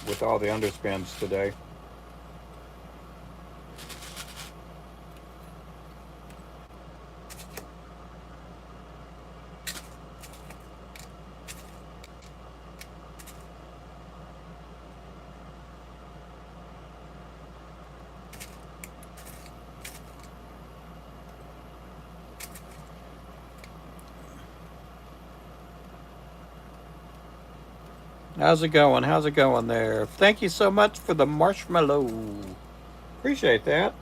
with all the underspins today. How's it going? How's it going there? Thank you so much for the marshmallow. Appreciate that.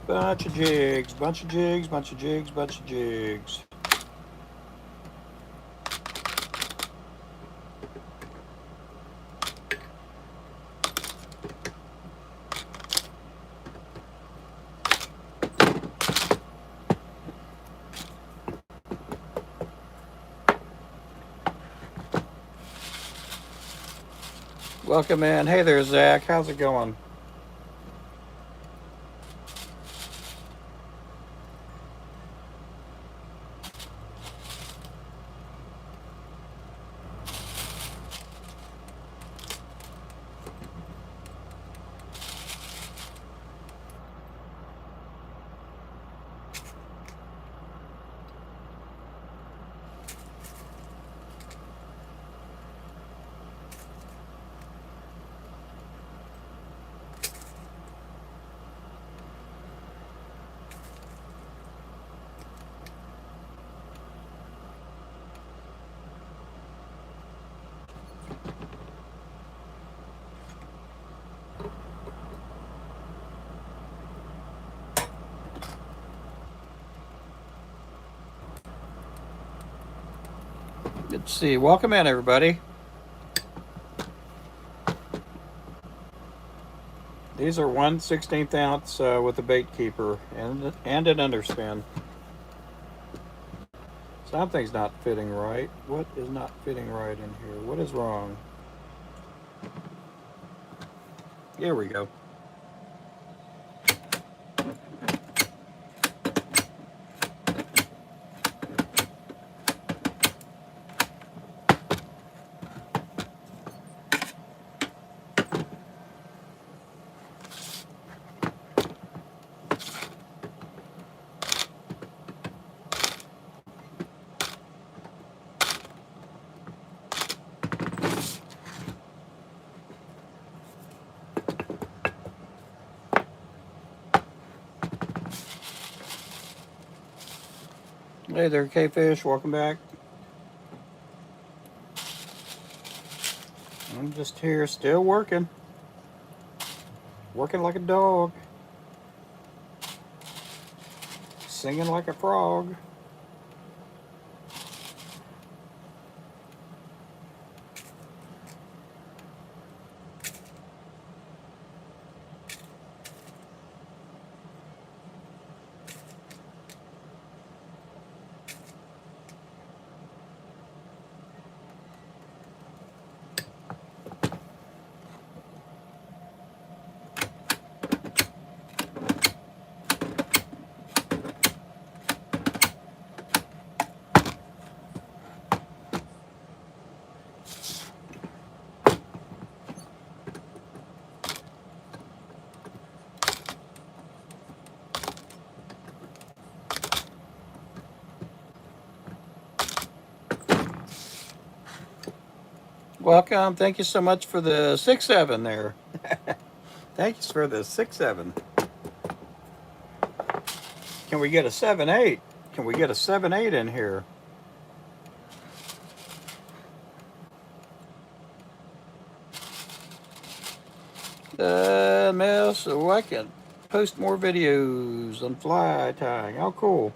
Bunch of jigs, bunch of jigs, bunch of jigs, bunch of jigs. Welcome in. Hey there, Zach. How's it going? Let's see. Welcome in, everybody. These are 1/16 ounce with a bait keeper and an underspin. Something's not fitting right. What is not fitting right in here? What is wrong? Here we go. Hey there, K-Fish. Welcome back. I'm just here, still working. Working like a dog. Singing like a frog. Welcome. Thank you so much for the 6-7 there. Thanks for the 6-7. Can we get a 7-8? Can we get a 7-8 in here? Mel, so I can post more videos on fly tying. Oh, cool.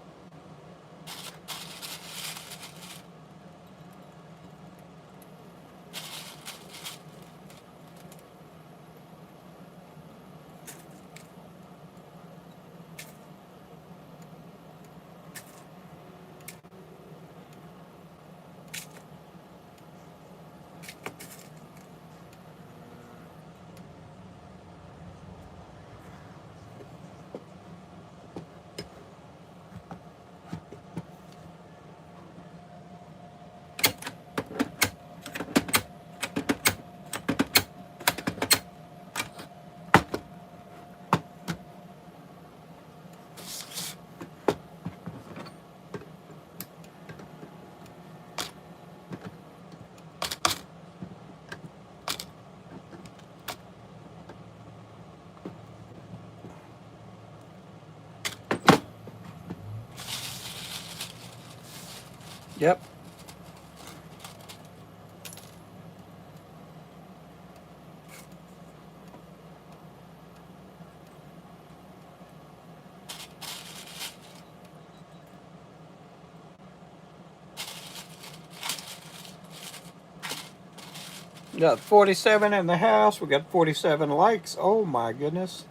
Yep. We got 47 in the house. We got 47 likes. Oh my goodness.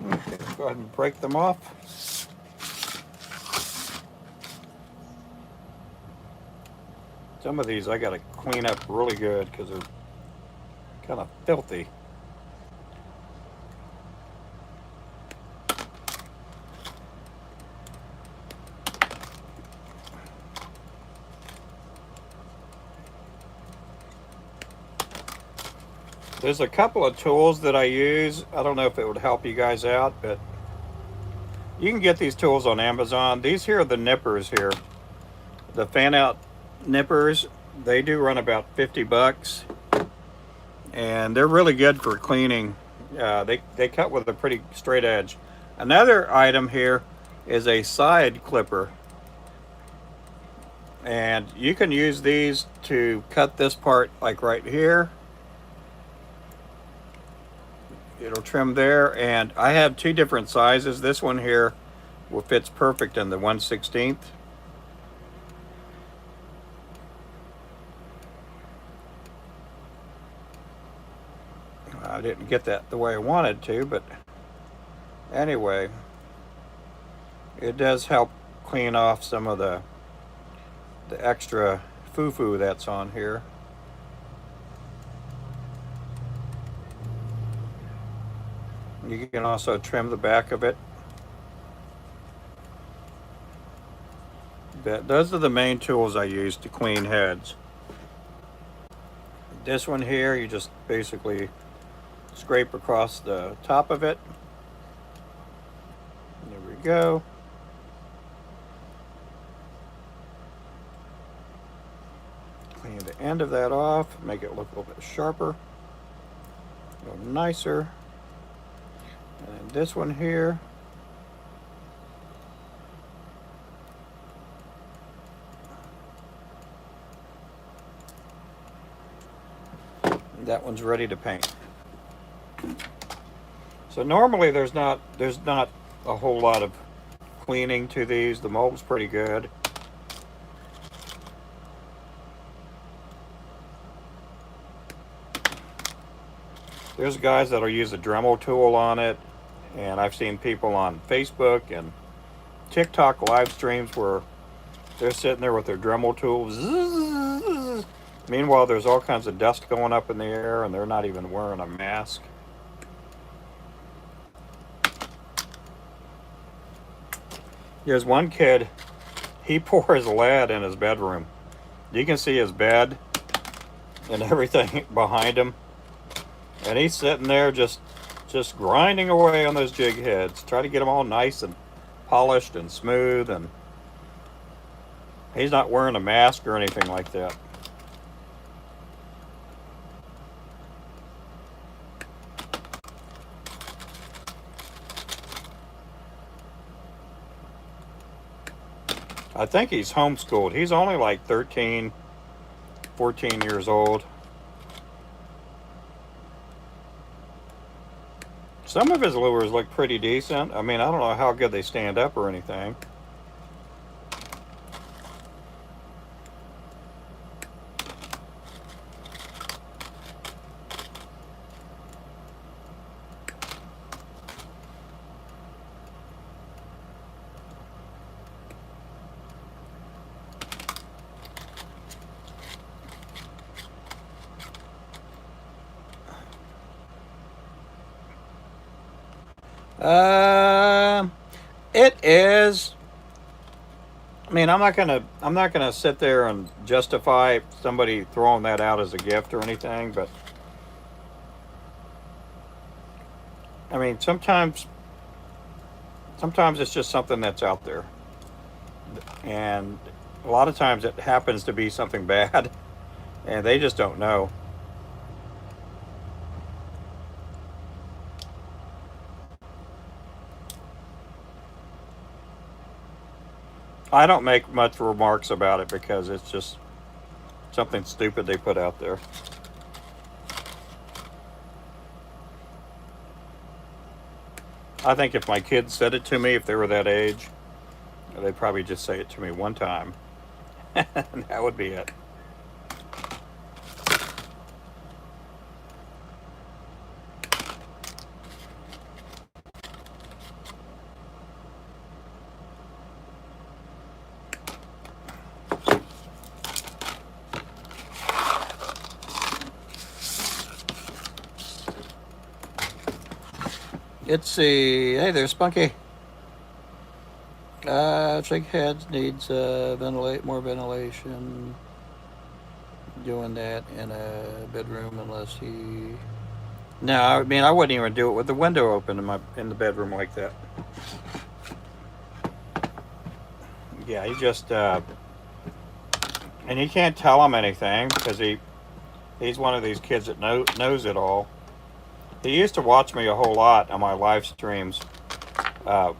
Okay, go ahead and break them off. Some of these I got to clean up really good because they're kind of filthy. There's a couple of tools that I use. I don't know if it would help you guys out, but you can get these tools on Amazon. These here are the nippers here. The fan out nippers. They do run about 50 bucks. And they're really good for cleaning. They cut with a pretty straight edge. Another item here is a side clipper. And you can use these to cut this part like right here. It'll trim there, and I have two different sizes. This one here will fits perfect in the 1/16. I didn't get that the way I wanted to, but anyway, it does help clean off some of the extra foo-foo that's on here. You can also trim the back of it. Those are the main tools I use to clean heads. This one here, you just basically scrape across the top of it. There we go. Clean the end of that off, make it look a little bit sharper, a little nicer. And this one here, that one's ready to paint. So normally there's not a whole lot of cleaning to these. The mold's pretty good. There's guys that'll use a Dremel tool on it, and I've seen people on Facebook and TikTok live streams where they're sitting there with their Dremel tool. Zzz. Meanwhile, there's all kinds of dust going up in the air, and they're not even wearing a mask. There's one kid, he pours lead in his bedroom. You can see his bed and everything behind him. And he's sitting there just grinding away on those jig heads, try to get them all nice and polished and smooth, and he's not wearing a mask or anything like that. I think he's homeschooled. He's only like 13, 14 years old. Some of his lures look pretty decent. I mean, I don't know how good they stand up or anything. It is. I mean, I'm not gonna sit there and justify somebody throwing that out as a gift or anything, but I mean, sometimes it's just something that's out there. And a lot of times it happens to be something bad, and they just don't know. I don't make much remarks about it because it's just something stupid they put out there. I think if my kids said it to me, if they were that age, they'd probably just say it to me one time, and that would be it. Let's see. Hey there, Spunky. Shake heads needs ventilate more ventilation. Doing that in a bedroom unless he. No, I mean I wouldn't even do it with the window open in the bedroom like that. Yeah, he just and you can't tell him anything because he's one of these kids that knows it all. He used to watch me a whole lot on my live streams uh,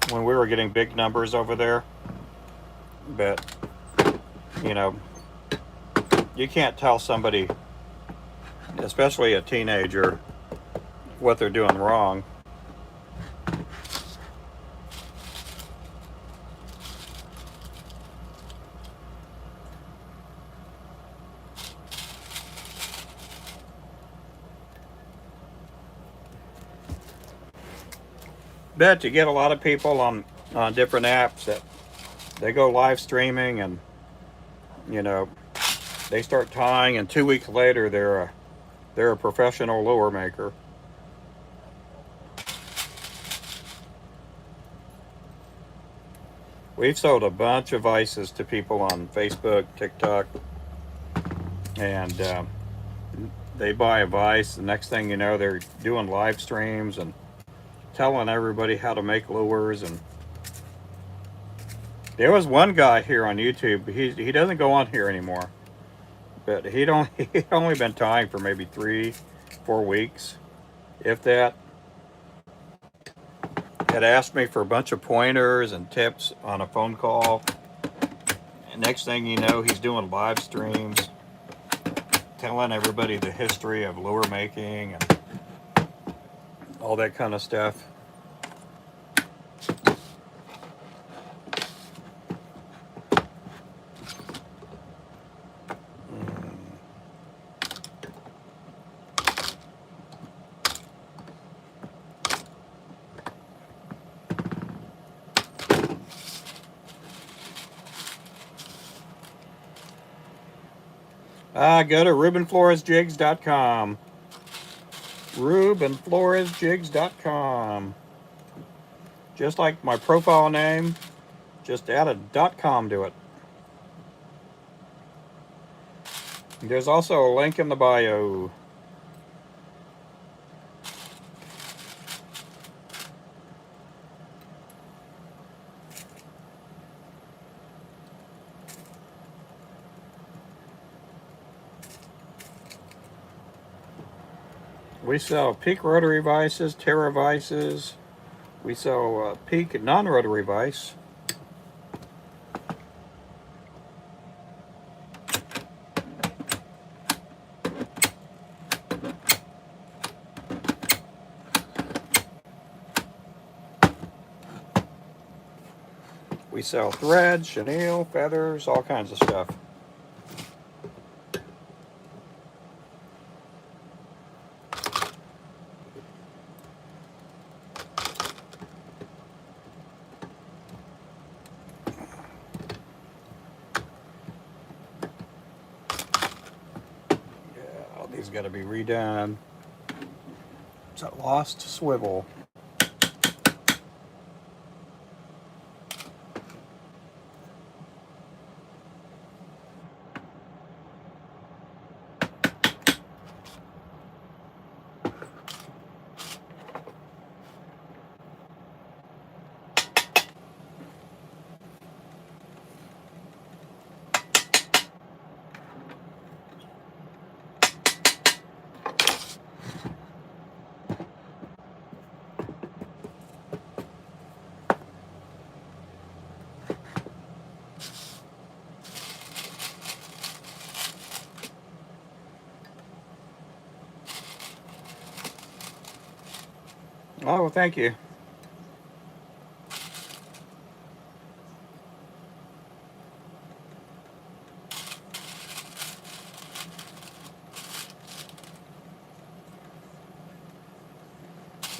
when we were getting big numbers over there. But you know, you can't tell somebody, especially a teenager, what they're doing wrong. But you get a lot of people on different apps that they go live streaming and you know they start tying, and 2 weeks later they're a professional lure maker. We've sold a bunch of vices to people on Facebook, TikTok, and they buy a vice. The next thing you know, they're doing live streams and telling everybody how to make lures. And there was one guy here on YouTube. He doesn't go on here anymore, but he'd only been tying for maybe 3, 4 weeks, if that. Had asked me for a bunch of pointers and tips on a phone call. And next thing you know, he's doing live streams, telling everybody the history of lure making and all that kind of stuff. Go to RubenFloresJigs.com. RubenFloresJigs.com. Just like my profile name, just add a .com to it. There's also a link in the bio. We sell peak rotary vices, Terra vices. We sell peak non-rotary vice. We sell thread, chenille, feathers, all kinds of stuff. Yeah, all these got to be redone. It's a lost swivel. Oh, well, thank you.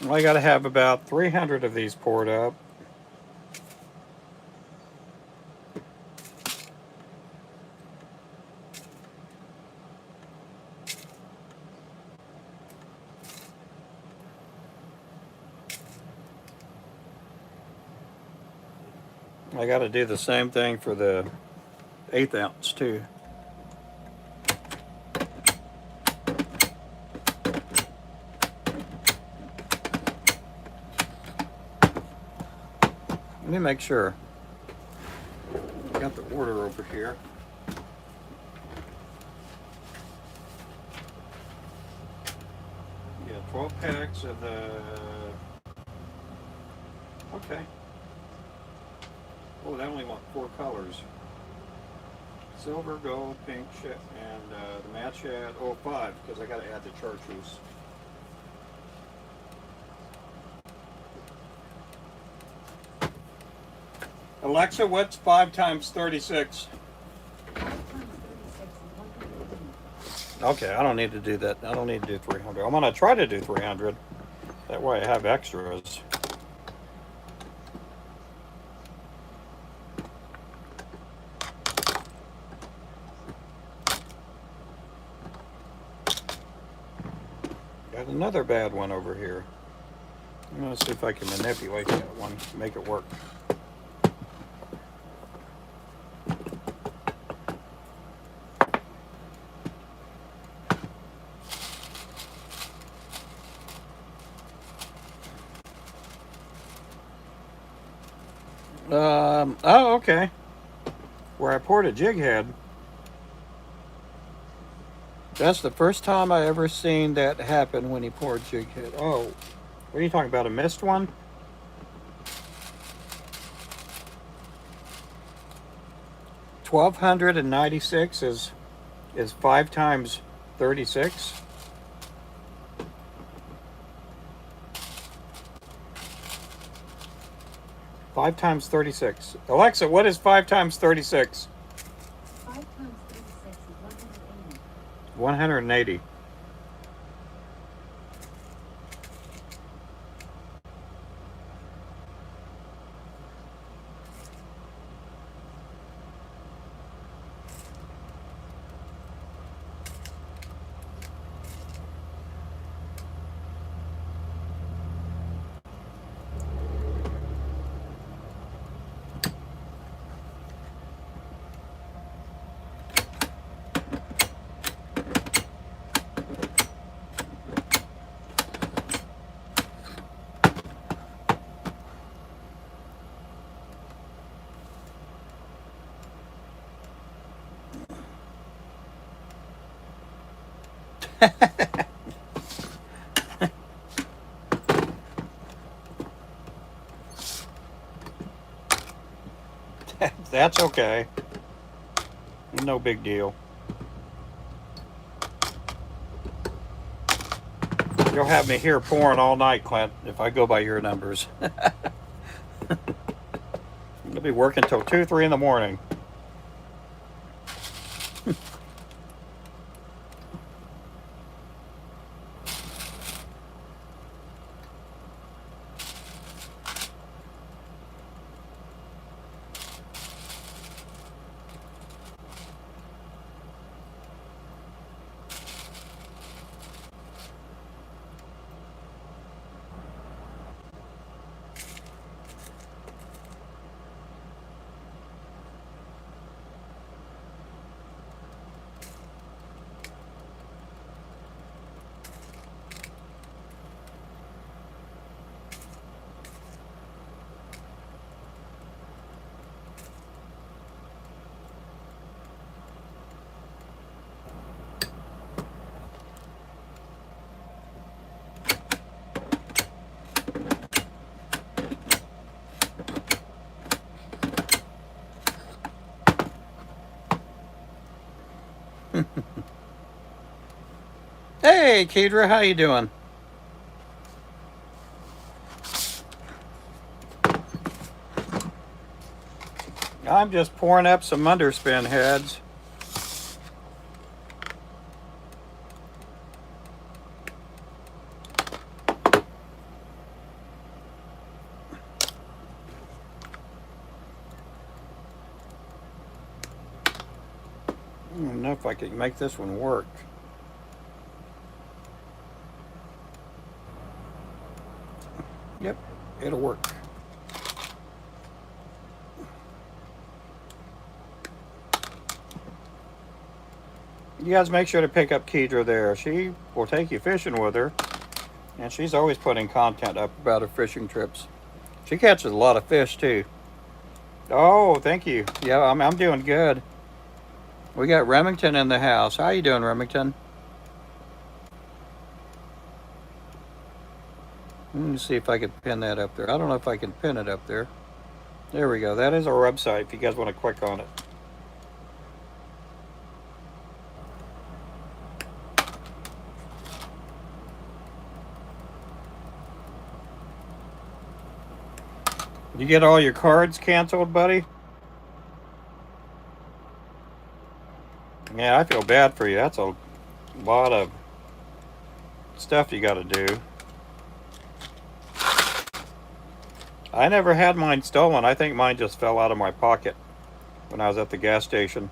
Well, I got to have about 300 of these poured up. I got to do the same thing for the 1/8 ounce too. Let me make sure. Got the order over here. Yeah, 12 packs of the. Okay. Oh, they only want 4 colors: silver, gold, pink, and the match had 5 because I got to add the chartreuse. Alexa, what's 5 times 36? 5 times 36 is 180. Okay, I don't need to do that. I don't need to do 300. I'm gonna try to do 300. That way I have extras. Got another bad one over here. I'm gonna see if I can manipulate that one, make it work. Oh, okay. Where I poured a jig head. That's the first time I ever seen that happen when he poured jig head. Oh, what are you talking about? A missed one? 1296 is 5 times 36. 5 times 36. Alexa, what is 5 times 36? 5 times 36 is 180. 180. That's okay. No big deal. You'll have me here pouring all night, Clint, if I go by your numbers. You'll be working till 2, 3 in the morning. Hey, Kedra, how you doing? I'm just pouring up some underspin heads. I don't know if I can make this one work. Yep, it'll work. You guys make sure to pick up Kedra there. She will take you fishing with her. And she's always putting content up about her fishing trips. She catches a lot of fish too. Oh, thank you. Yeah, I'm doing good. We got Remington in the house. How you doing, Remington? Let me see if I can pin that up there. I don't know if I can pin it up there. There we go. That is our website if you guys want to click on it. You get all your cards canceled, buddy? Yeah, I feel bad for you. That's a lot of stuff you got to do. I never had mine stolen. I think mine just fell out of my pocket when I was at the gas station.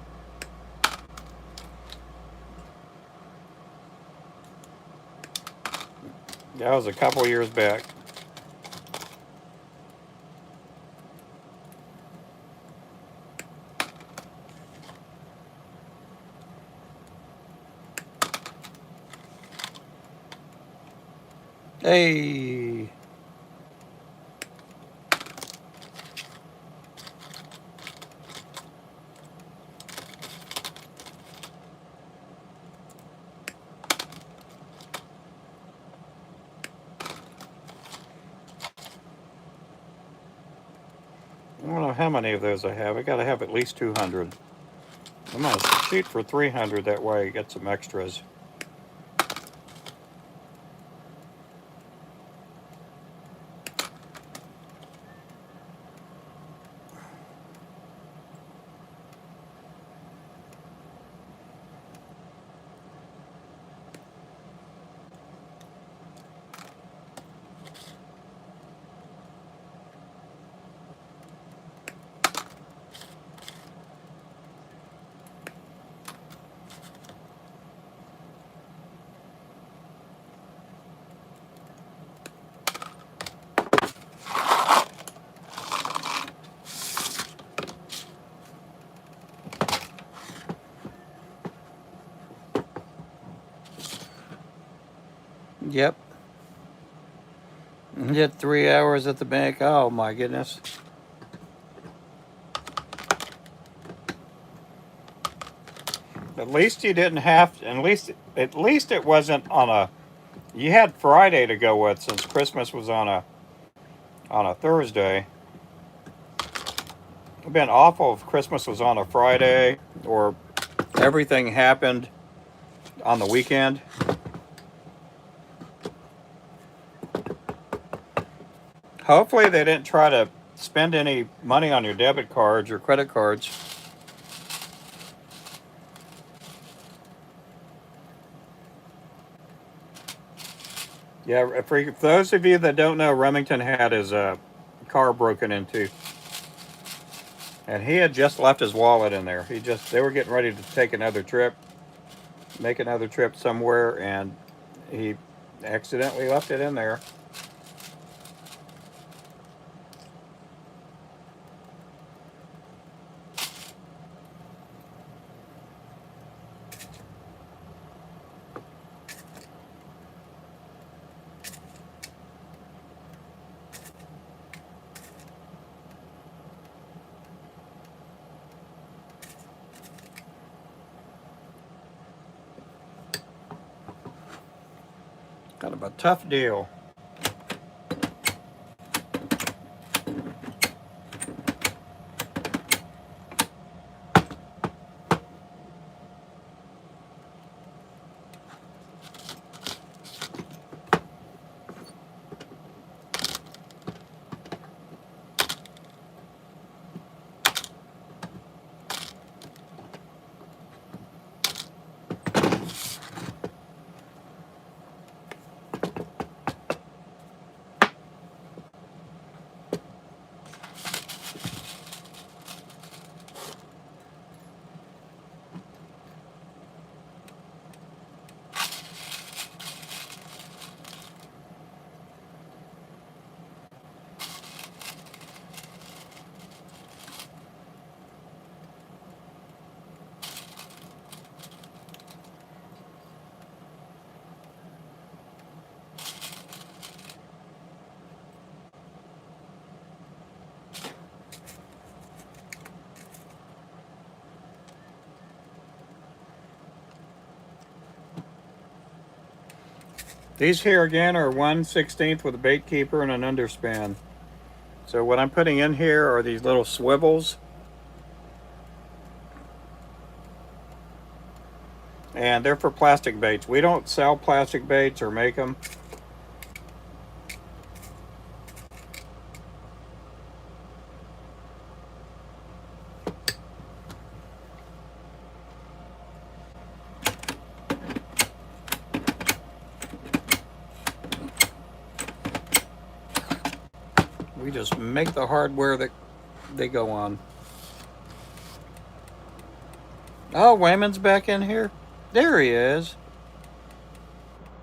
That was a couple years back. Hey. I don't know how many of those I have. I got to have at least 200. I'm going to shoot for 300. That way I get some extras. Yep. Did 3 hours at the bank. Oh my goodness. At least you didn't have to, at least it wasn't on a, you had Friday to go with since Christmas was on a Thursday. It'd been awful if Christmas was on a Friday or everything happened on the weekend. Hopefully they didn't try to spend any money on your debit cards or credit cards. Yeah, for those of you that don't know, Remington had his car broken into. And he had just left his wallet in there. They were getting ready to take another trip, make another trip somewhere, and he accidentally left it in there. Kind of a tough deal. These here again are 1/16 with a bait keeper and an underspan. So what I'm putting in here are these little swivels. And they're for plastic baits. We don't sell plastic baits or make them. We just make the hardware that they go on. Oh, Wayman's back in here. There he is.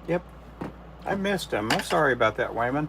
Yep, I missed him. I'm sorry about that, Wayman.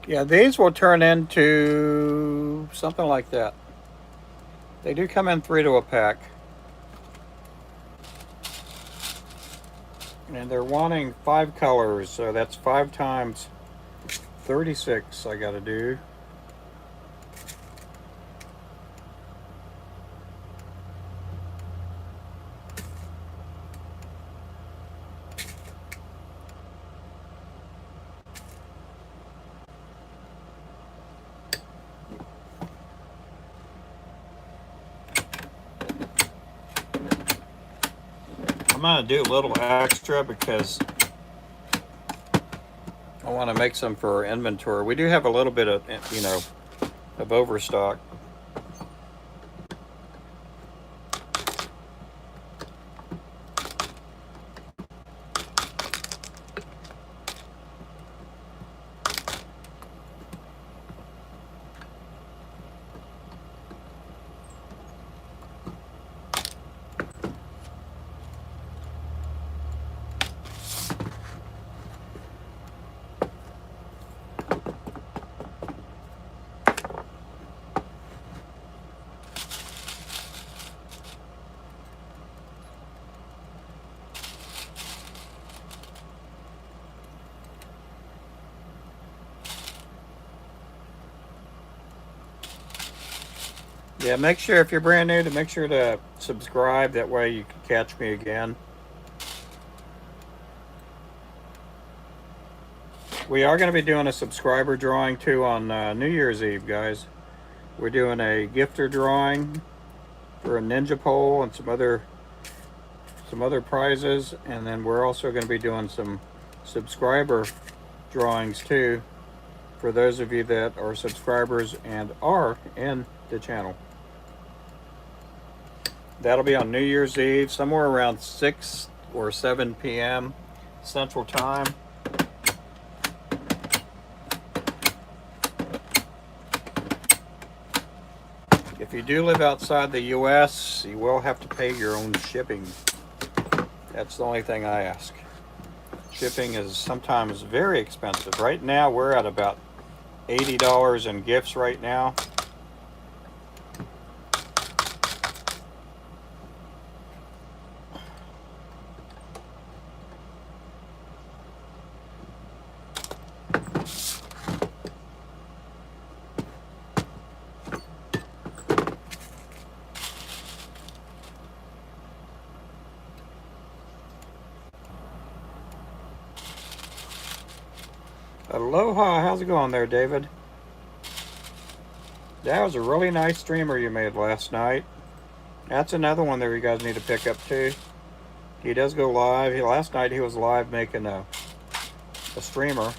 Yeah, these will turn into something like that. They do come in 3 to a pack. And they're wanting 5 colors, so that's 5 times 36 I gotta do. I'm gonna do a little extra because I want to make some for our inventory. We do have a little bit of, of overstock. Yeah, make sure if you're brand new to make sure to subscribe. That way you can catch me again. We are going to be doing a subscriber drawing too on New Year's Eve, guys. We're doing a gifter drawing for a ninja pole and some other prizes, and then we're also going to be doing some subscriber drawings too for those of you that are subscribers and are in the channel. That'll be on New Year's Eve, somewhere around 6 or 7 p.m. Central Time. If you do live outside the U.S., you will have to pay your own shipping. That's the only thing I ask. Shipping is sometimes very expensive. Right now, we're at about $80 in gifts right now. Aloha, how's it going there, David? That was a really nice streamer you made last night. That's another one there you guys need to pick up too. He does go live. Last night he was live making a streamer.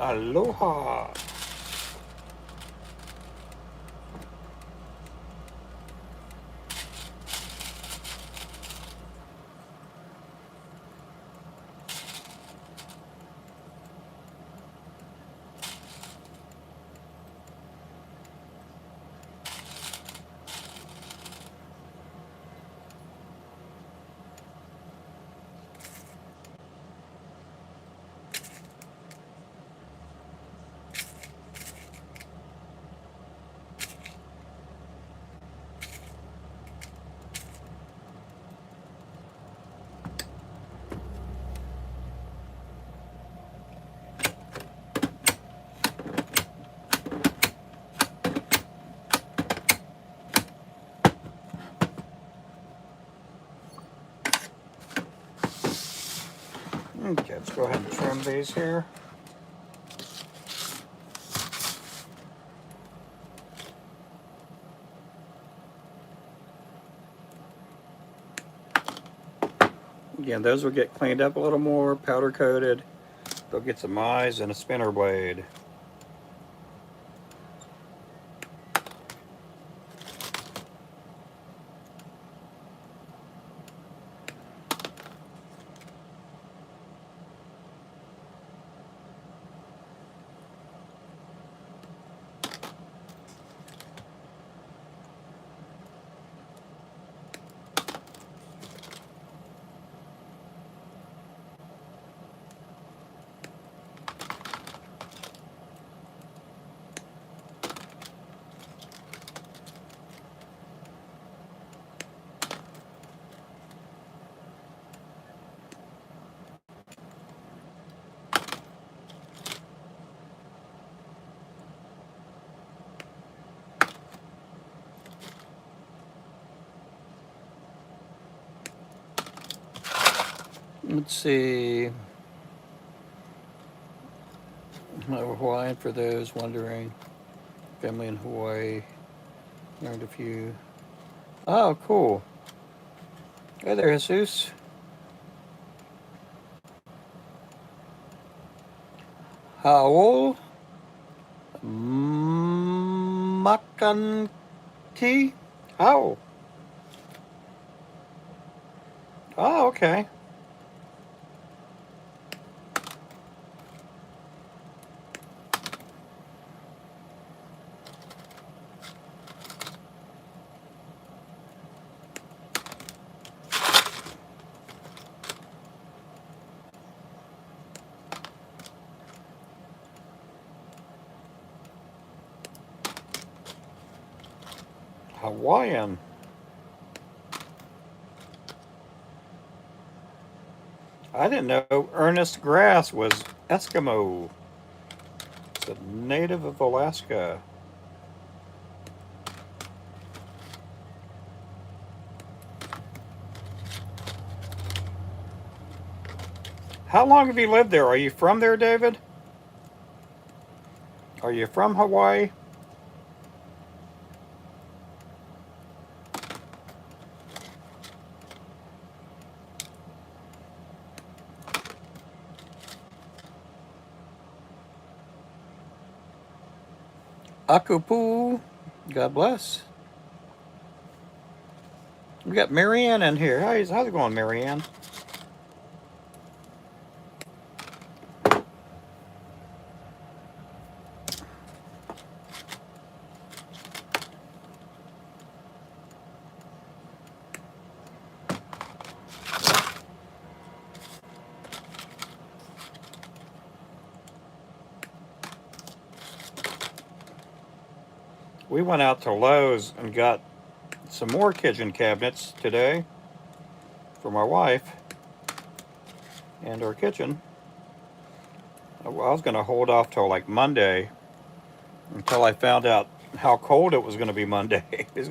Aloha. Okay, let's go ahead and trim these here. Again, those will get cleaned up a little more, powder coated. They'll get some eyes and a spinner blade. Let's see. Hawaiian for those wondering. Family in Hawaii. Learned a few. Oh, cool. Hey there, Jesus. Howell Makanki? How? Oh, okay. Hawaiian. I didn't know Ernest Grass was Eskimo. It's a native of Alaska. How long have you lived there? Are you from there, David? Are you from Hawaii? Akupu. God bless. We got Marianne in here. How's it going, Marianne? We went out to Lowe's and got some more kitchen cabinets today for my wife and our kitchen. I was going to hold off till like Monday until I found out how cold it was going to be Monday. We're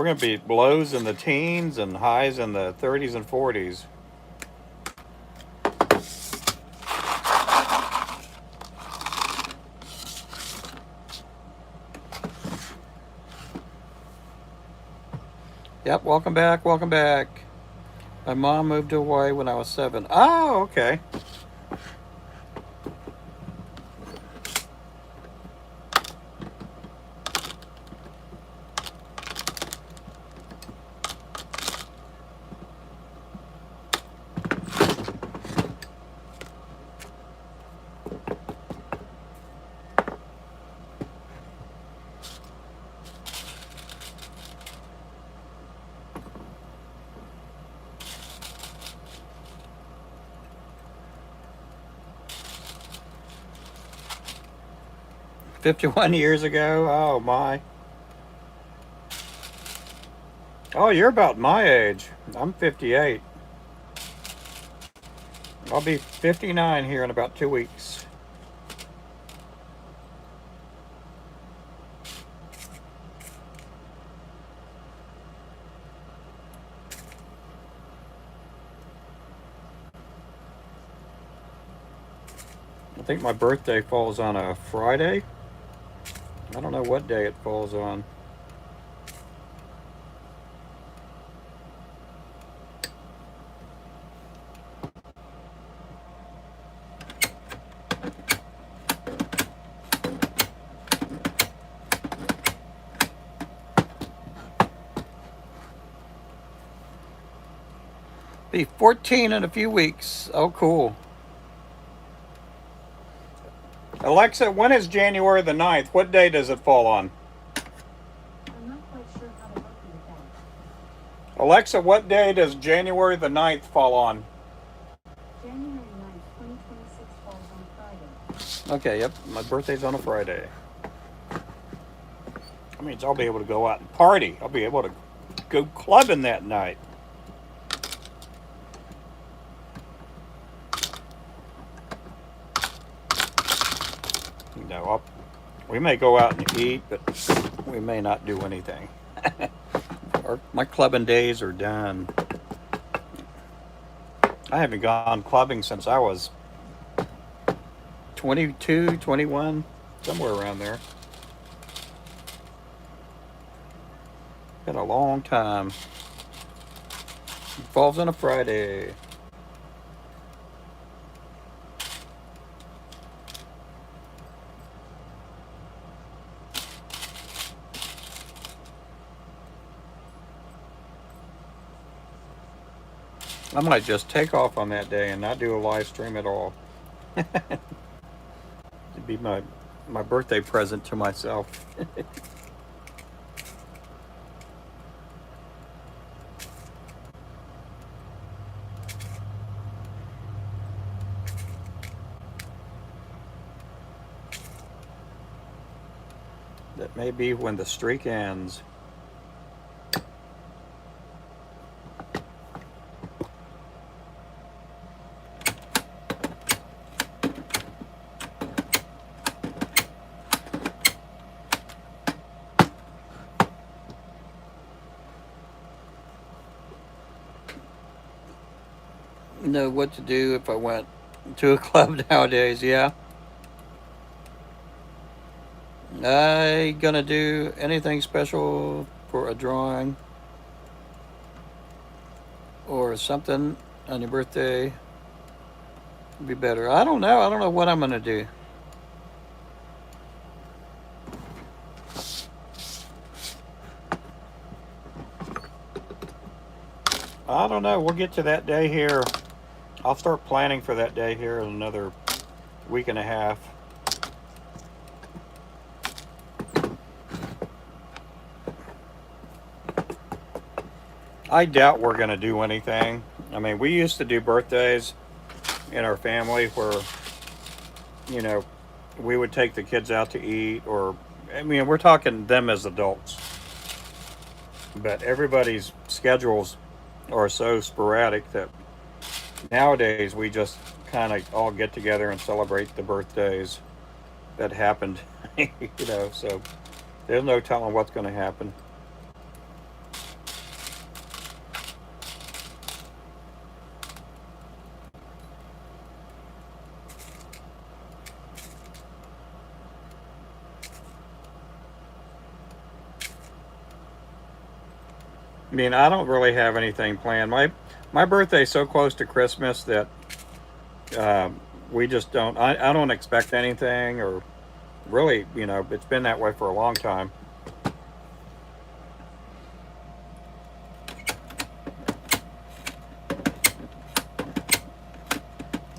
going to be lows in the teens and highs in the 30s and 40s. Yep, welcome back, welcome back. My mom moved to Hawaii when I was 7. Oh, okay. 51 years ago. Oh my. Oh, you're about my age. I'm 58. I'll be 59 here in about 2 weeks. I think my birthday falls on a Friday. I don't know what day it falls on. Be 14 in a few weeks. Oh, cool. Alexa, when is January the 9th? What day does it fall on? I'm not quite sure how to help you with that. Alexa, what day does January the 9th fall on? January 9th, 2026 falls on Friday. Okay, yep. My birthday's on a Friday. That means I'll be able to go out and party. I'll be able to go clubbing that night. We may go out and eat, but we may not do anything. My clubbing days are done. I haven't gone clubbing since I was 22, 21, somewhere around there. Been a long time. It falls on a Friday. I might just take off on that day and not do a live stream at all. It'd be my birthday present to myself. That may be when the streak ends. Know what to do if I went to a club nowadays, yeah. I gonna do anything special for a drawing or something on your birthday? Be better. I don't know. I don't know what I'm gonna do. I don't know. We'll get to that day here. I'll start planning for that day here in another week and a half. I doubt we're going to do anything. I mean, we used to do birthdays in our family where, you know, we would take the kids out to eat, or, I mean, we're talking them as adults. But everybody's schedules are so sporadic that nowadays we just kind of all get together and celebrate the birthdays that happened, so there's no telling what's going to happen. I mean, I don't really have anything planned. My birthday's so close to Christmas that we just don't. I don't expect anything, or really, it's been that way for a long time.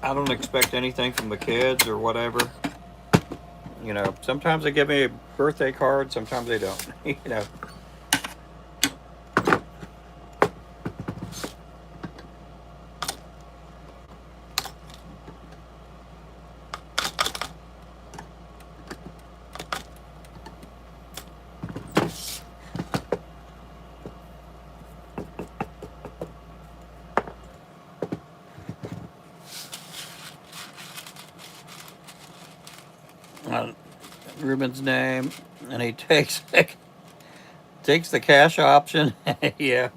I don't expect anything from the kids or whatever. Sometimes they give me a birthday card, sometimes they don't. Ruben's name, and he takes takes the cash option. Yeah.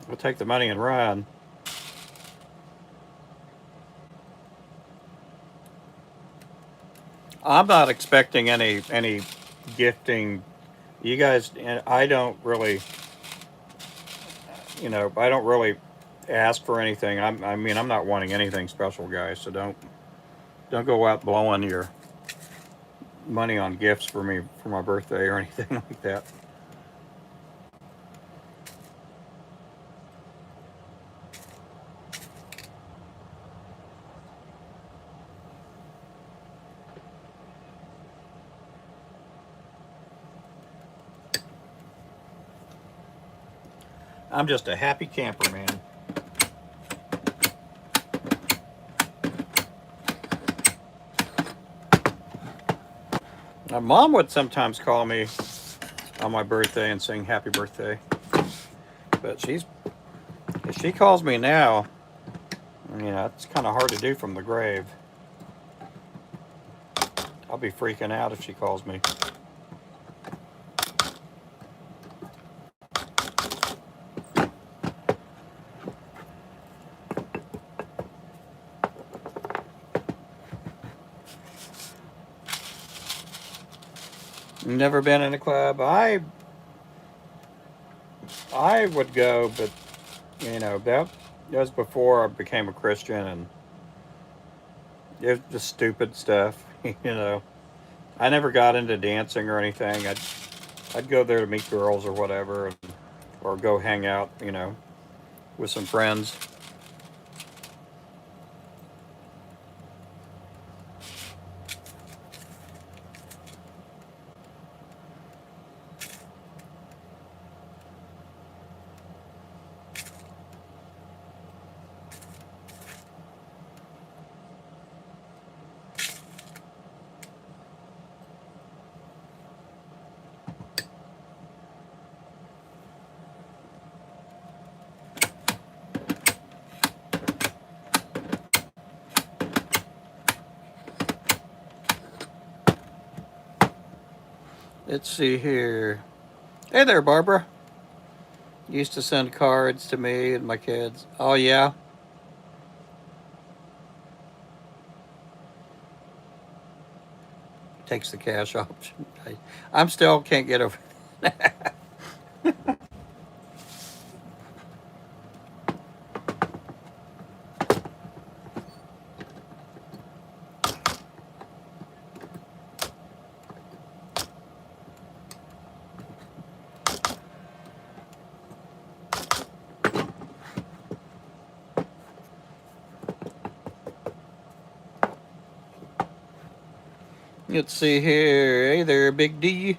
We'll take the money and run. I'm not expecting any gifting. You guys, I don't really, I don't really ask for anything. I mean, I'm not wanting anything special, guys. So don't go out blowing your money on gifts for me for my birthday or anything like that. I'm just a happy camper, man. My mom would sometimes call me on my birthday and sing happy birthday. But if she calls me now, it's kind of hard to do from the grave. I'll be freaking out if she calls me. Never been in a club. I would go, but that was before I became a Christian, and it was just stupid stuff. I never got into dancing or anything. I'd go there to meet girls or whatever, or go hang out, with some friends. Let's see here. Hey there, Barbara. Used to send cards to me and my kids. Oh yeah, takes the cash option. I'm still can't get over. Let's see here. Hey there, Big D.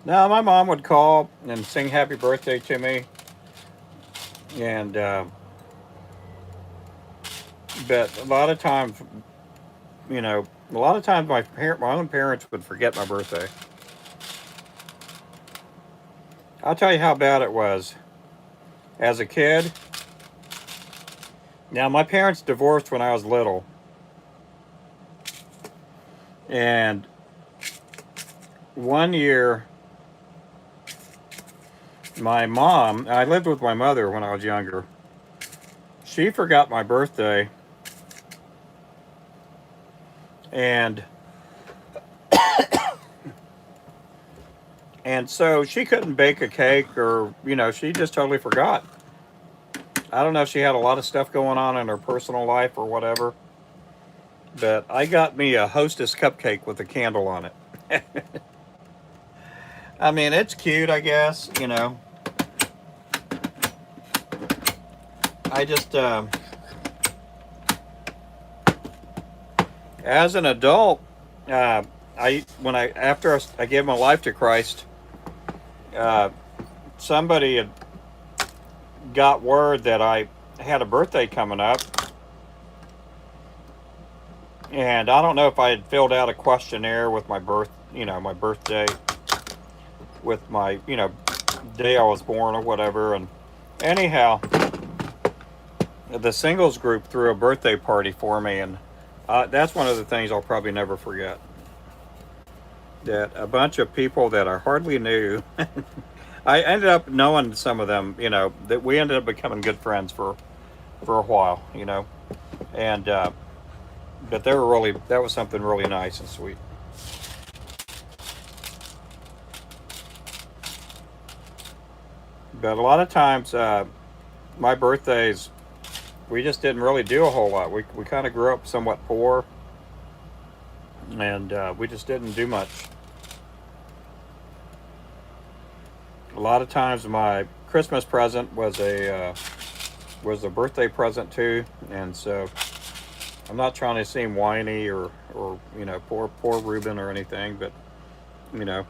Now, my mom would call and sing happy birthday to me. And, but a lot of times my own parents would forget my birthday. I'll tell you how bad it was. As a kid, now my parents divorced when I was little. And one year, I lived with my mother when I was younger. She forgot my birthday. And so she couldn't bake a cake, or she just totally forgot. I don't know if she had a lot of stuff going on in her personal life or whatever, but I got me a Hostess cupcake with a candle on it. I mean, it's cute, I guess. I just as an adult, after I gave my life to Christ, somebody had got word that I had a birthday coming up, and I don't know if I had filled out a questionnaire with my birthday, with my day I was born or whatever. And anyhow, the singles group threw a birthday party for me, and that's one of the things I'll probably never forget. That a bunch of people that I hardly knew, I ended up knowing some of them. That we ended up becoming good friends for a while. And but they were really that was something really nice and sweet. But a lot of times, my birthdays, we just didn't really do a whole lot. We kind of grew up somewhat poor, and we just didn't do much. A lot of times, my Christmas present was a birthday present too, and so I'm not trying to seem whiny or poor Ruben or anything, but you know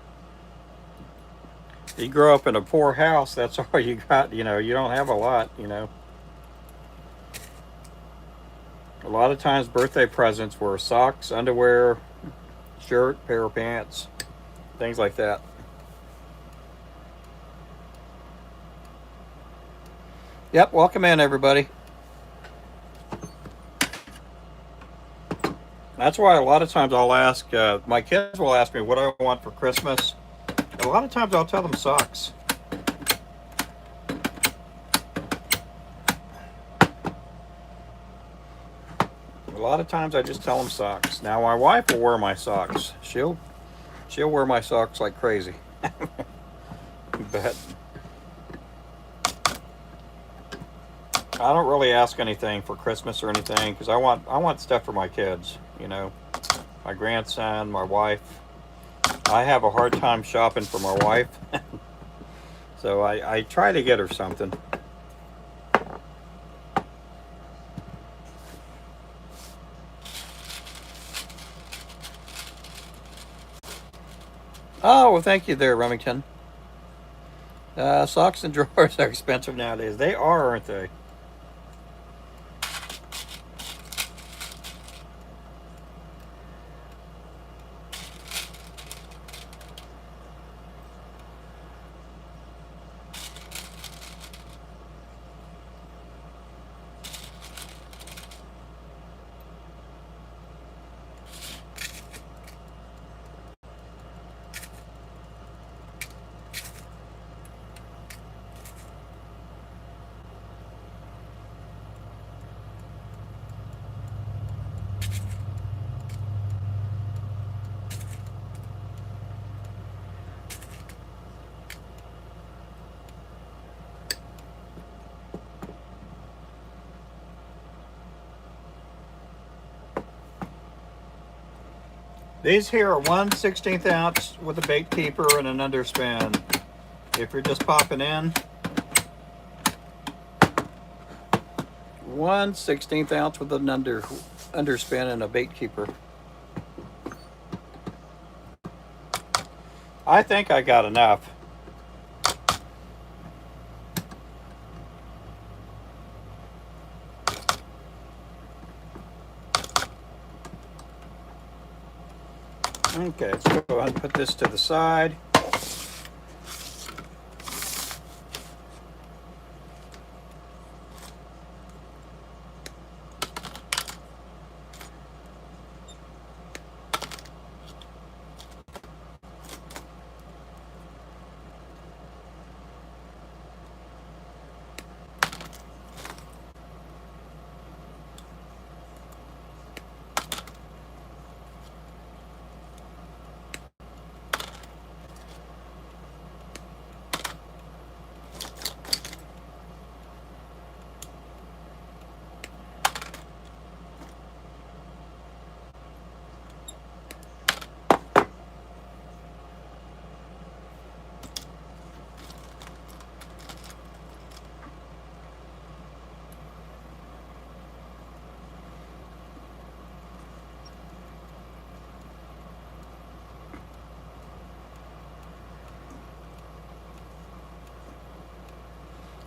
you grow up in a poor house. That's all you got. You don't have a lot. A lot of times birthday presents were socks, underwear, shirt, pair of pants, things like that. Yep, welcome in everybody. That's why a lot of times I'll ask, my kids will ask me what I want for Christmas. A lot of times I'll tell them socks. A lot of times I just tell them socks. Now my wife will wear my socks. She'll wear my socks like crazy. But I don't really ask anything for Christmas or anything because I want stuff for my kids. My grandson, my wife. I have a hard time shopping for my wife, so I try to get her something. Oh, well, thank you there, Remington. Socks and drawers are expensive nowadays. They are, aren't they? These here are 1/16 ounce with a bait keeper and an underspin. If you're just popping in, 1/16 ounce with an underspin and a bait keeper. I think I got enough. Okay, let's go ahead and put this to the side.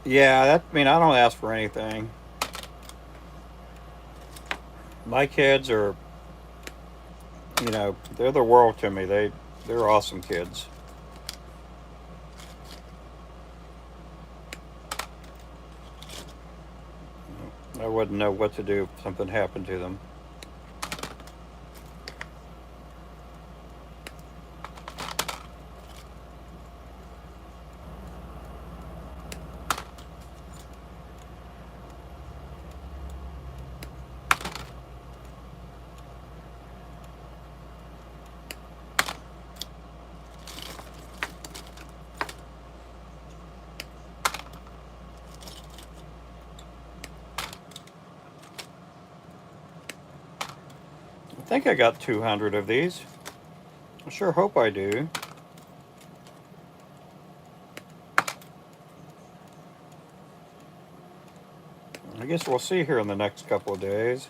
Yeah, I don't ask for anything. My kids are, they're the world to me. They're awesome kids. I wouldn't know what to do if something happened to them. I think I got 200 of these. I sure hope I do. I guess we'll see here in the next couple of days.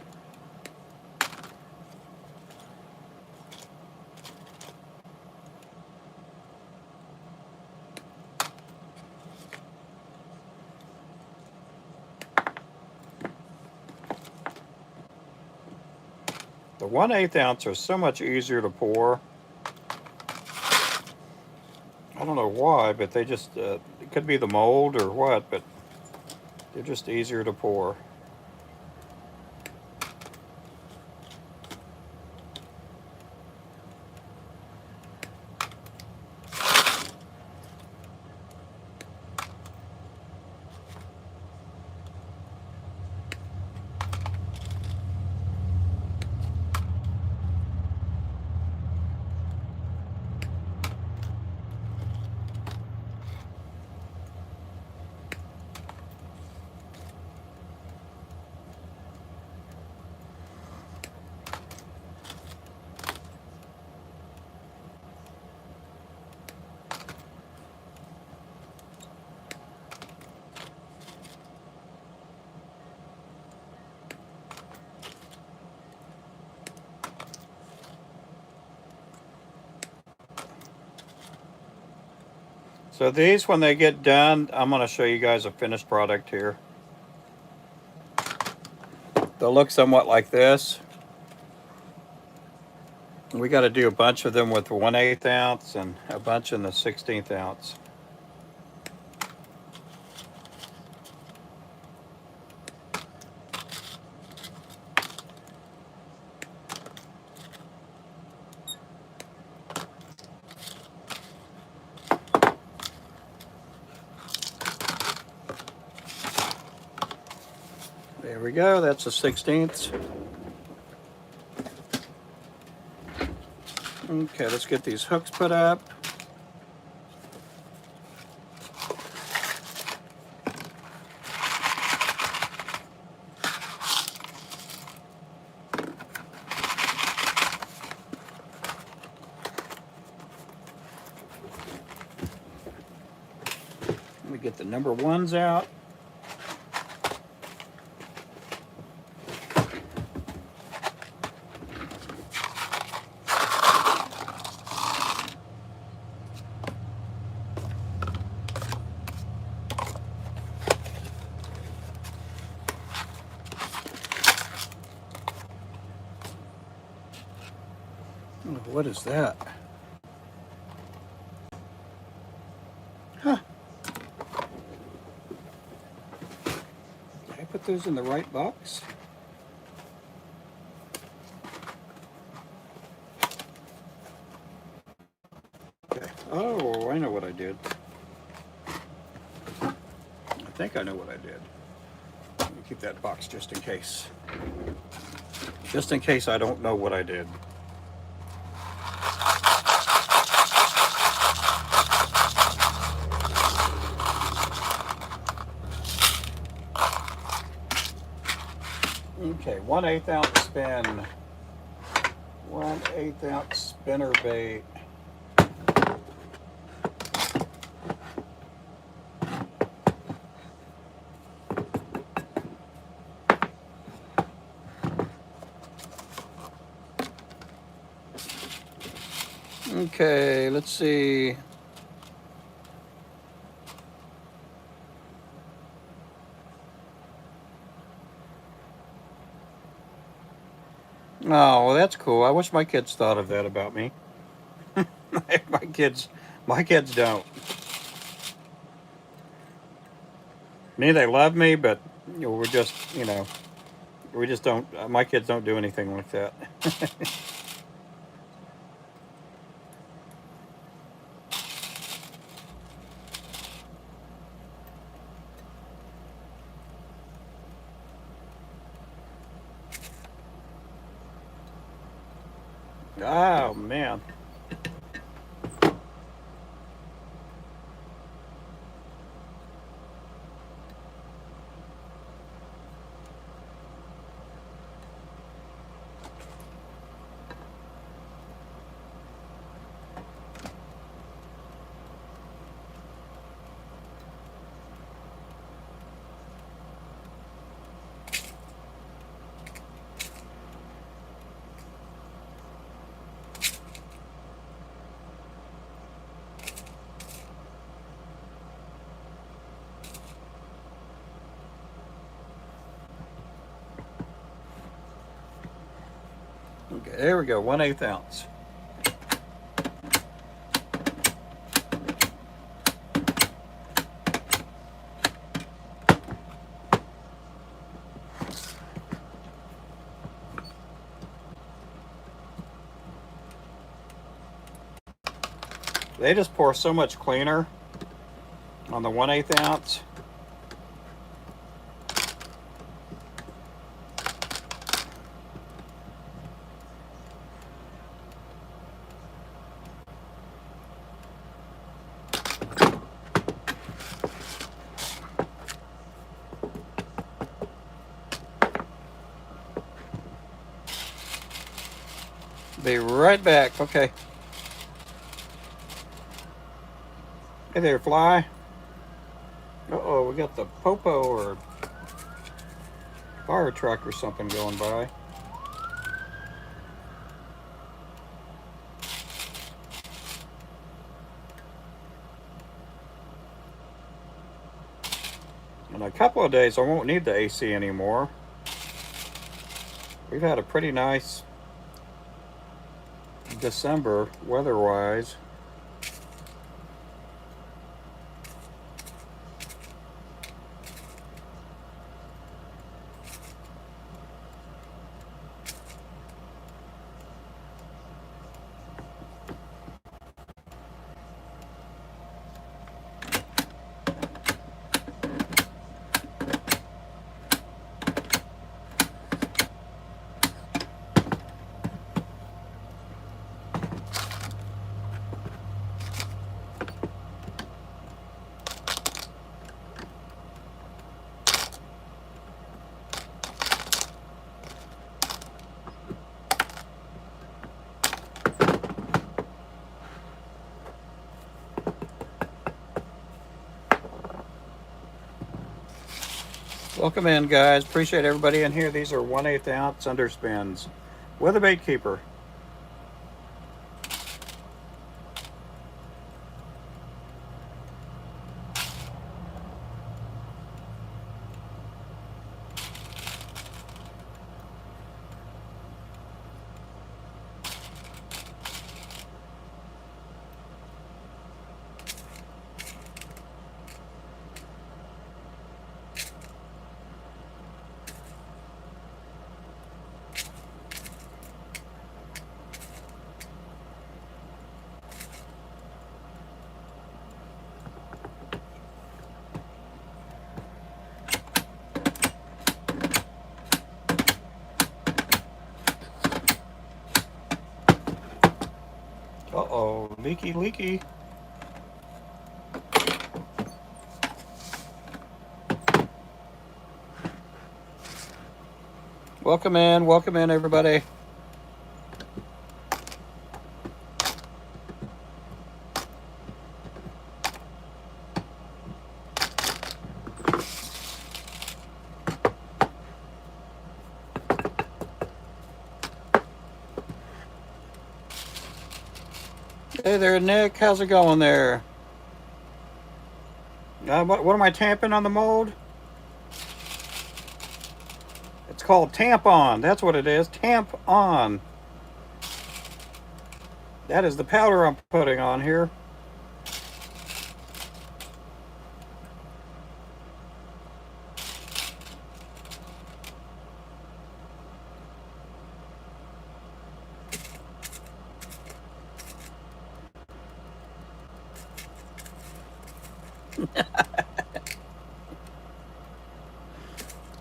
The 1/8 ounce are so much easier to pour. I don't know why, but they just, it could be the mold or what, but they're just easier to pour. So these, when they get done, I'm going to show you guys a finished product here. They'll look somewhat like this. We got to do a bunch of them with 1/8 ounce and a bunch in the 16th ounce. There we go, that's the 16th. Okay, let's get these hooks put up. Let me get the number ones out. What is that? Huh. Did I put those in the right box? Okay. Oh, I know what I did. I think I know what I did. Let me keep that box just in case. Just in case I don't know what I did. Okay, 1/8 ounce spin. 1/8 ounce spinner bait. Okay, let's see. Oh, well, that's cool. I wish my kids thought of that about me. my kids don't. Me, they love me, but we're just, we just don't. My kids don't do anything like that. Oh man. Okay, there we go. 1/8 ounce. They just pour so much cleaner on the 1/8 ounce. Be right back. Okay. Hey there, fly. Uh-oh, we got the popo or fire truck or something going by. In a couple of days, I won't need the AC anymore. We've had a pretty nice December weather-wise. Welcome in, guys. Appreciate everybody in here. These are 1/8 ounce underspins with a bait keeper. Uh-oh, leaky, leaky. Welcome in, everybody. Hey there, Nick. How's it going there? What am I tamping on the mold? It's called tampon. That's what it is. Tamp on. That is the powder I'm putting on here.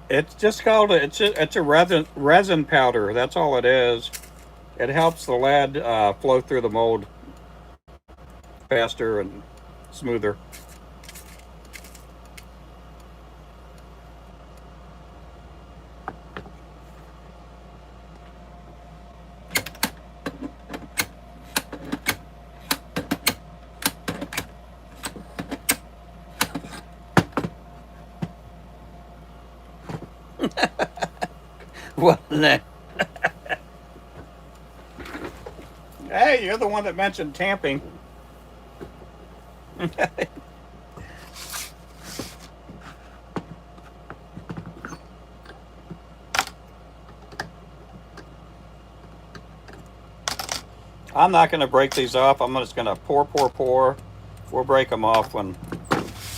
It's just called it's a resin powder. That's all it is. It helps the lead flow through the mold faster and smoother. Well, hey, you're the one that mentioned tamping. I'm not going to break these off. I'm just going to pour, pour, pour. We'll break them off when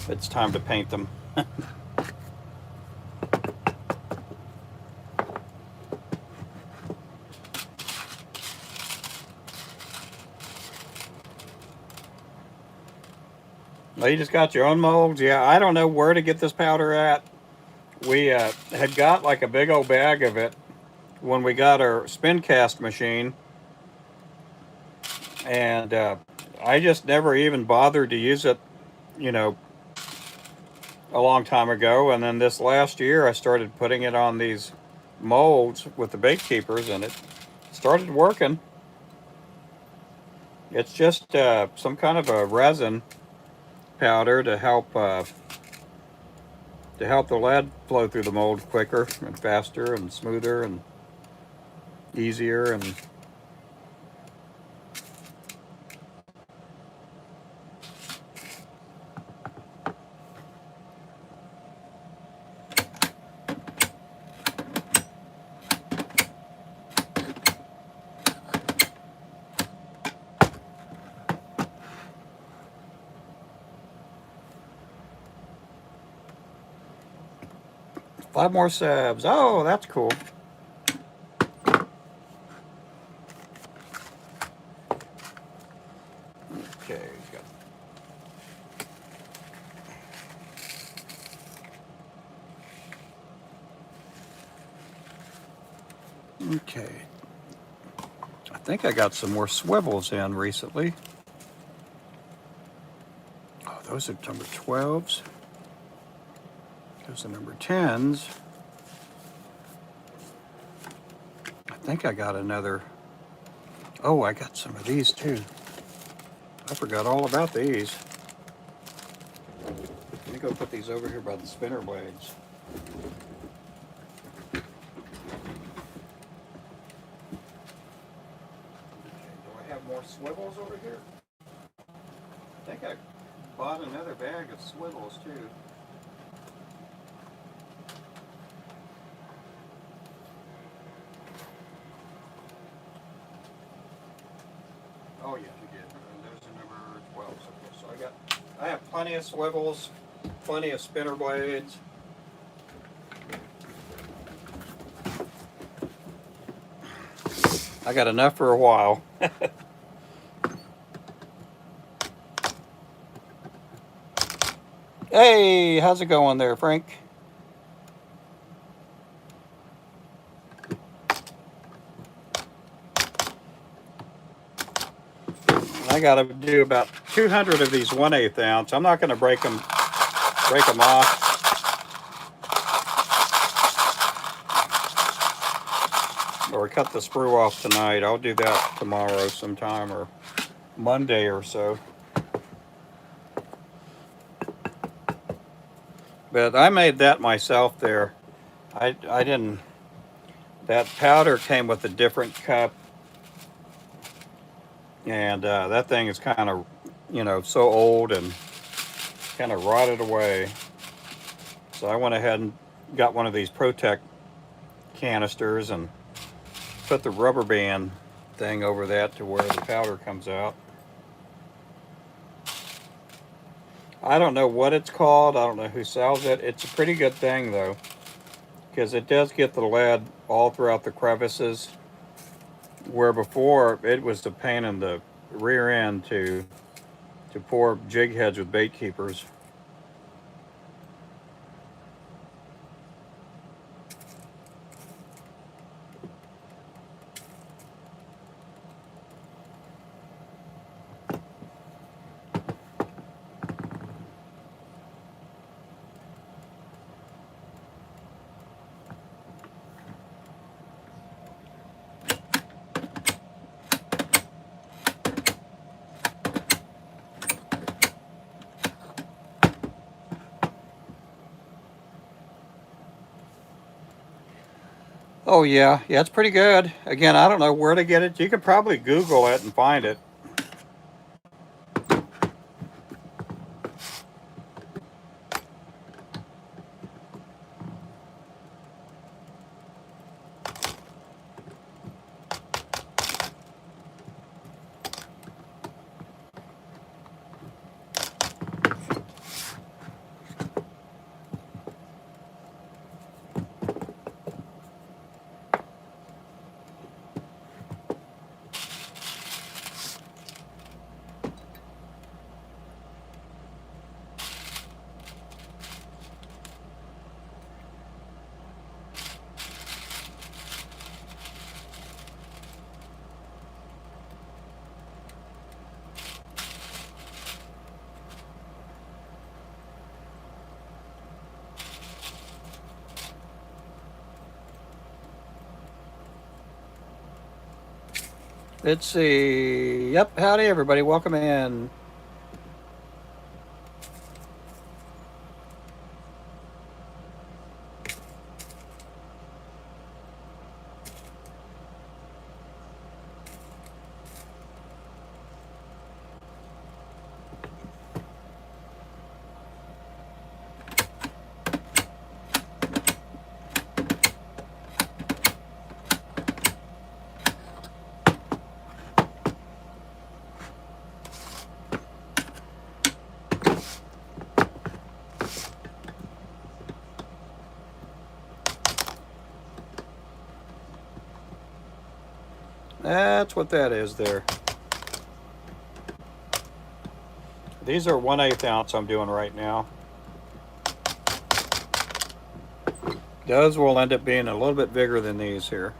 it's time to paint them. Well, you just got your own molds? Yeah, I don't know where to get this powder at. We had got like a big old bag of it when we got our spin cast machine, and I just never even bothered to use it, you know, a long time ago. And then this last year, I started putting it on these molds with the bait keepers, and it started working. It's just some kind of a resin powder to help the lead flow through the mold quicker and faster and smoother and easier. And 5 more sabs. Oh, that's cool. Okay, got okay. I think I got some more swivels in recently. Oh, those are number 12s. Those are number 10s. I think I got another. Oh, I got some of these too. I forgot all about these. Let me go put these over here by the spinner blades. Okay, do I have more swivels over here? I think I bought another bag of swivels too. Oh yeah, you did. And those are number 12. Okay, so I have plenty of swivels, plenty of spinner blades. I got enough for a while. Hey, how's it going there, Frank? I got to do about 200 of these 1/8 ounce. I'm not going to break them off. Or cut the sprue off tonight. I'll do that tomorrow sometime or Monday or so. But I made that myself there. I didn't. That powder came with a different cup, and that thing is kind of, so old and kind of rotted away. So I went ahead and got one of these Protect canisters and put the rubber band thing over that to where the powder comes out. I don't know what it's called. I don't know who sells it. It's a pretty good thing though, because it does get the lead all throughout the crevices, where before it was the pain in the rear end to pour jig heads with bait keepers. Oh yeah, yeah, it's pretty good. Again, I don't know where to get it. You could probably Google it and find it. Let's see. Yep, howdy everybody. Welcome in. That's what that is there. These are 1/8 ounce I'm doing right now. Those will end up being a little bit bigger than these here.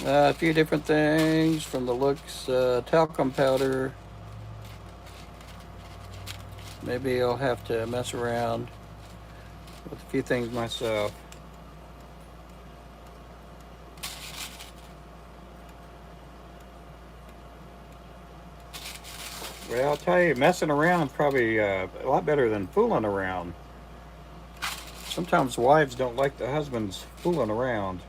A few different things from the looks. Talcum powder. Maybe I'll have to mess around with a few things myself. Well, I'll tell you, messing around is probably a lot better than fooling around. Sometimes wives don't like the husbands fooling around.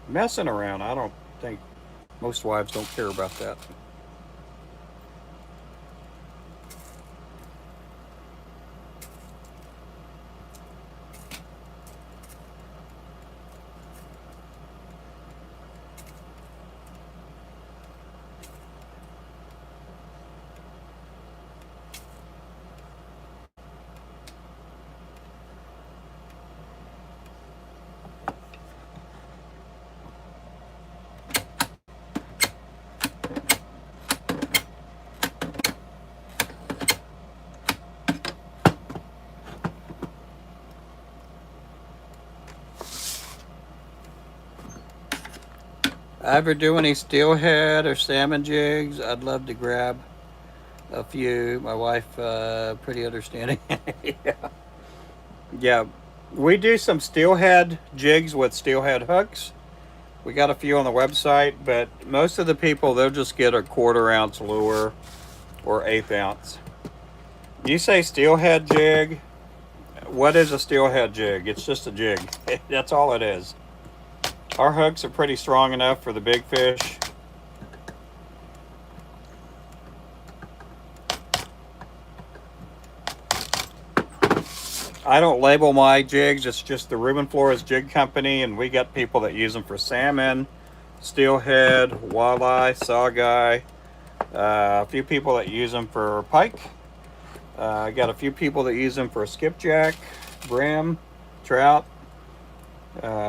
Messing around, I don't think most wives don't care about that. Ever do any steelhead or salmon jigs? I'd love to grab a few. My wife, pretty understanding. Yeah. Yeah, we do some steelhead jigs with steelhead hooks. We got a few on the website, but most of the people they'll just get a 1/4 ounce lure or 1/8 ounce. You say steelhead jig? What is a steelhead jig? It's just a jig. That's all it is. Our hooks are pretty strong enough for the big fish. I don't label my jigs. It's just the Ruben Flores Jig Company, and we got people that use them for salmon, steelhead, walleye, saugeye. A few people that use them for pike. I got a few people that use them for skipjack, brim, trout,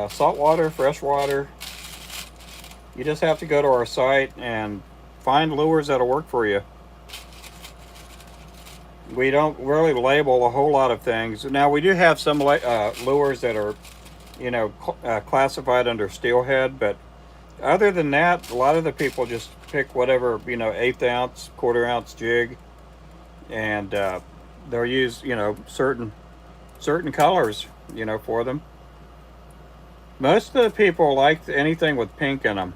saltwater, freshwater. You just have to go to our site and find lures that'll work for you. We don't really label a whole lot of things. Now we do have some lures that are, classified under steelhead, but other than that, a lot of the people just pick whatever 1/8 ounce, 1/4 ounce jig, and they'll use certain certain colors, for them. Most of the people like anything with pink in them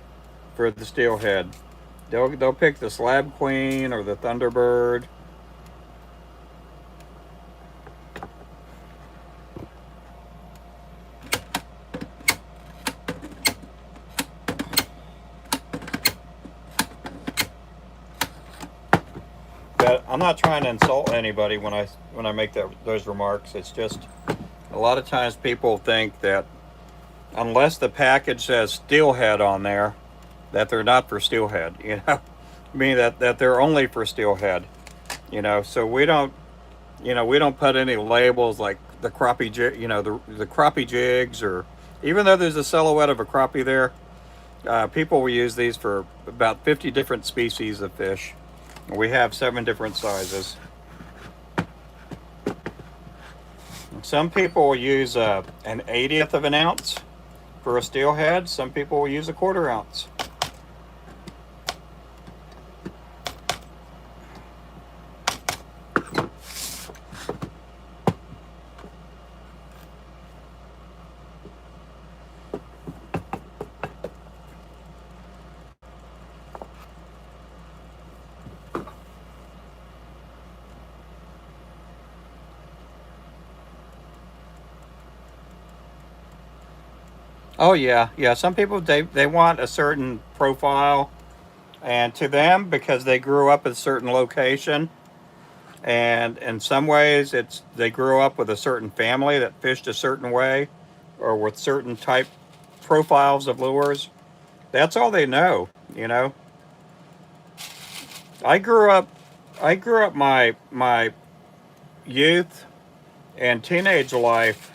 for the steelhead. They'll pick the Slab Queen or the Thunderbird. But I'm not trying to insult anybody when I make those remarks. It's just a lot of times people think that unless the package says steelhead on there, that they're not for steelhead. I mean that they're only for steelhead. So we don't put any labels like the crappie jig, the crappie jigs, or even though there's a silhouette of a crappie there, people will use these for about 50 different species of fish. We have 7 different sizes. Some people will use an 80th of an ounce for a steelhead. Some people will use a 1/4 ounce. Oh yeah. Some people they want a certain profile, and to them, because they grew up at a certain location, and in some ways it's they grew up with a certain family that fished a certain way, or with certain type profiles of lures. That's all they know. I grew up I grew up my youth and teenage life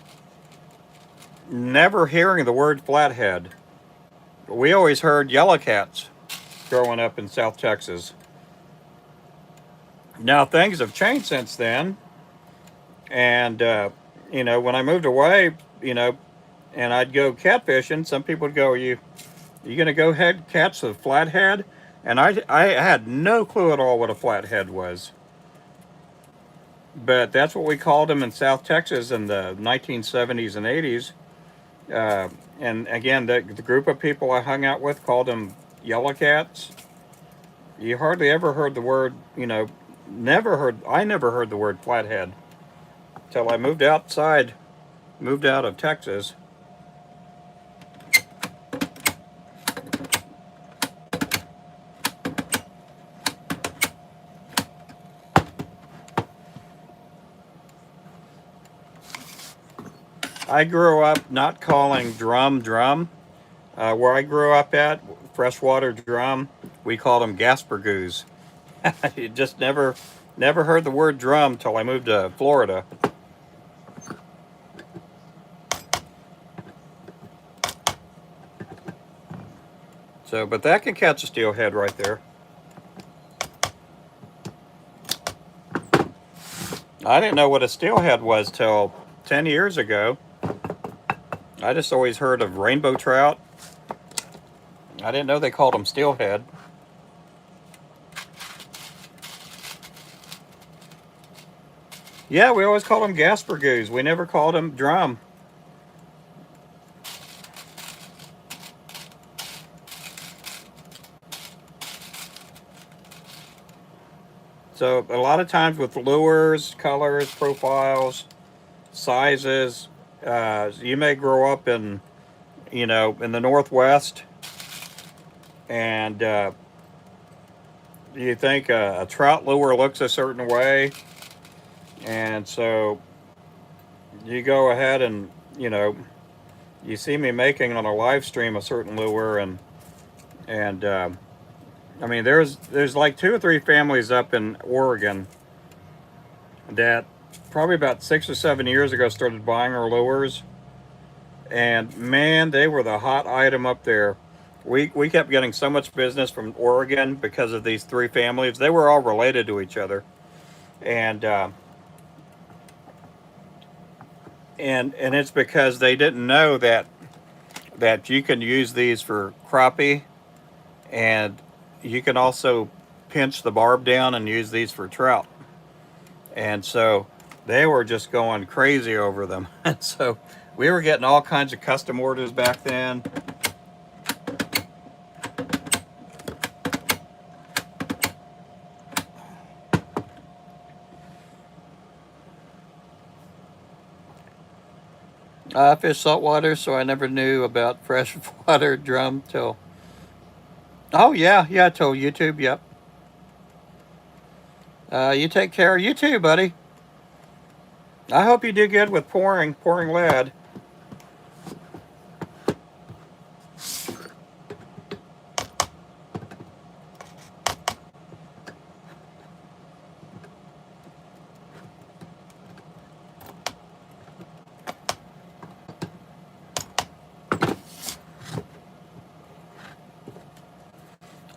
never hearing the word flathead. We always heard yellow cats growing up in South Texas. Now things have changed since then, and when I moved away, and I'd go catfishing, some people would go, "You gonna go head catch the flathead?" And I had no clue at all what a flathead was, but that's what we called them in South Texas in the 1970s and 80s. Uh, and again, the group of people I hung out with called them yellow cats. You hardly ever heard the word, I never heard the word flathead till I moved out of Texas. I grew up not calling drum. Where I grew up at, freshwater drum, we called them gaspergoos. You just never heard the word drum till I moved to Florida. So, but that can catch a steelhead right there. I didn't know what a steelhead was till 10 years ago. I just always heard of rainbow trout. I didn't know they called them steelhead. Yeah, we always called them gaspergoos. We never called them drum. So a lot of times with lures, colors, profiles, sizes, you may grow up in the Northwest, and you think a trout lure looks a certain way, and so you go ahead and you see me making on a live stream a certain lure, and I mean there's like 2 or 3 families up in Oregon that probably about 6 or 7 years ago started buying our lures, and man, they were the hot item up there. We kept getting so much business from Oregon because of these 3 families. They were all related to each other, and and it's because they didn't know that you can use these for crappie, and you can also pinch the barb down and use these for trout. And so they were just going crazy over them. And so we were getting all kinds of custom orders back then. I fish saltwater, so I never knew about freshwater drum till. Oh yeah, yeah, till YouTube. Yep. You take care. You too, buddy. I hope you do good with pouring lead.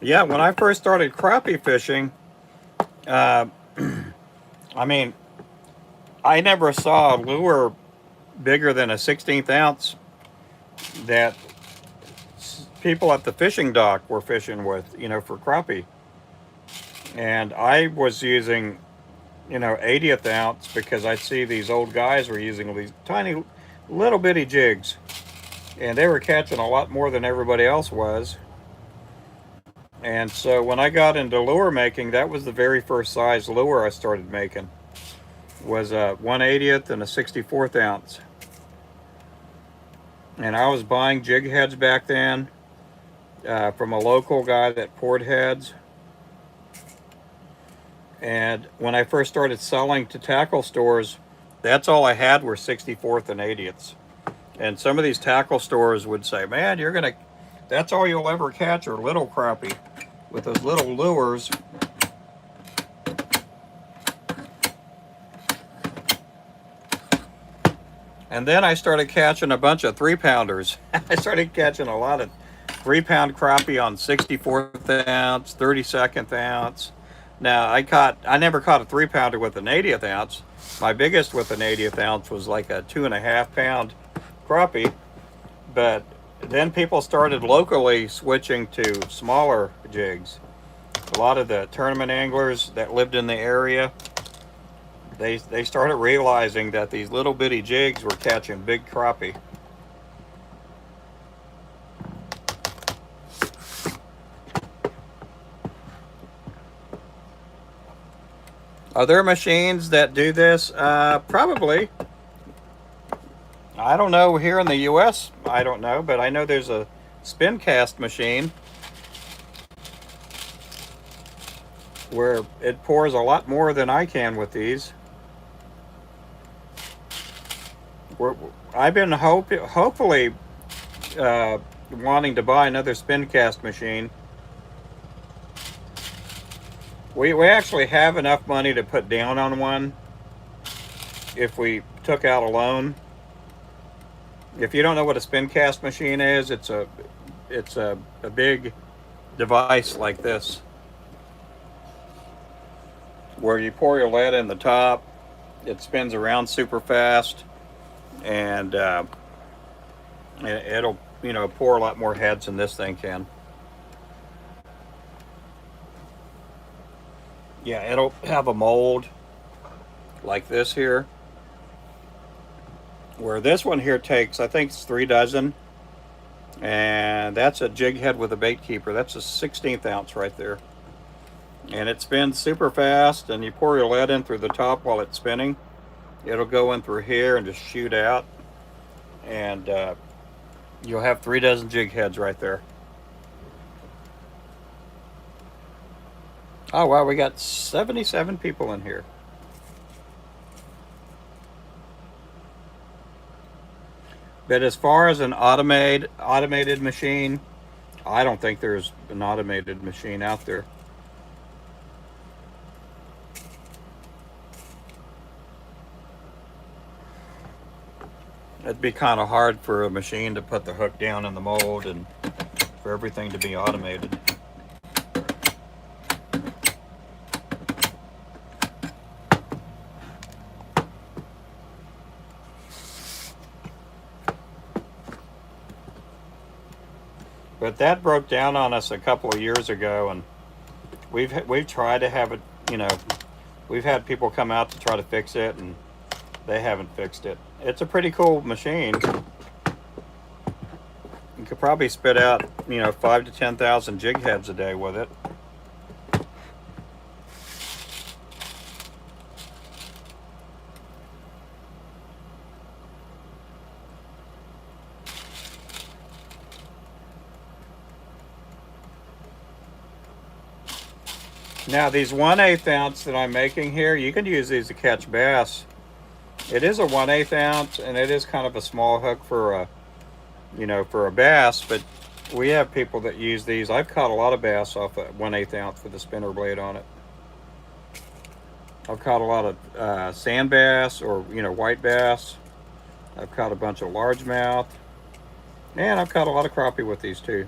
Yeah, when I first started crappie fishing, uh, I mean, I never saw a lure bigger than a 16th ounce that people at the fishing dock were fishing with, for crappie. And I was using, 80th ounce because I see these old guys were using these tiny little bitty jigs. And they were catching a lot more than everybody else was. And so when I got into lure making, that was the very first size lure I started making. Was a 1/80th and a 64th ounce. And I was buying jig heads back then from a local guy that poured heads. And when I first started selling to tackle stores, that's all I had were 64th and 80ths. And some of these tackle stores would say, man, that's all you'll ever catch are little crappie with those little lures. And then I started catching a bunch of 3-pounders. I started catching a lot of 3-pound crappie on 64th ounce, 32nd ounce. Now I never caught a 3-pounder with an 80th ounce. My biggest with an 80th ounce was like a 2.5-pound crappie. But then people started locally switching to smaller jigs. A lot of the tournament anglers that lived in the area, they started realizing that these little bitty jigs were catching big crappie. Are there machines that do this? Probably. I don't know here in the US, I don't know, but I know there's a spin cast machine where it pours a lot more than I can with these. I've been hopefully wanting to buy another spin cast machine. We actually have enough money to put down on one if we took out a loan. If you don't know what a spin cast machine is, it's a big device like this where you pour your lead in the top, it spins around super fast, and it'll pour a lot more heads than this thing can. Yeah, it'll have a mold like this here, where this one here takes, I think it's 3 dozen, and that's a jig head with a bait keeper. That's a 16th ounce right there. And it spins super fast, and you pour your lead in through the top while it's spinning. It'll go in through here and just shoot out, and you'll have 3 dozen jig heads right there. Oh wow, we got 77 people in here. But as far as an automated machine, I don't think there's an automated machine out there. It'd be kind of hard for a machine to put the hook down in the mold and for everything to be automated. But that broke down on us a couple of years ago, and we've tried to have it. We've had people come out to try to fix it, and They haven't fixed it. It's a pretty cool machine. You could probably spit out, 5 to 10,000 jig heads a day with it. Now these 1/8 ounce that I'm making here, you can use these to catch bass. It is a 1/8 ounce, and it is kind of a small hook for a bass, but we have people that use these. I've caught a lot of bass off a 1/8 ounce with a spinner blade on it. I've caught a lot of sand bass or white bass. I've caught a bunch of largemouth, and I've caught a lot of crappie with these too.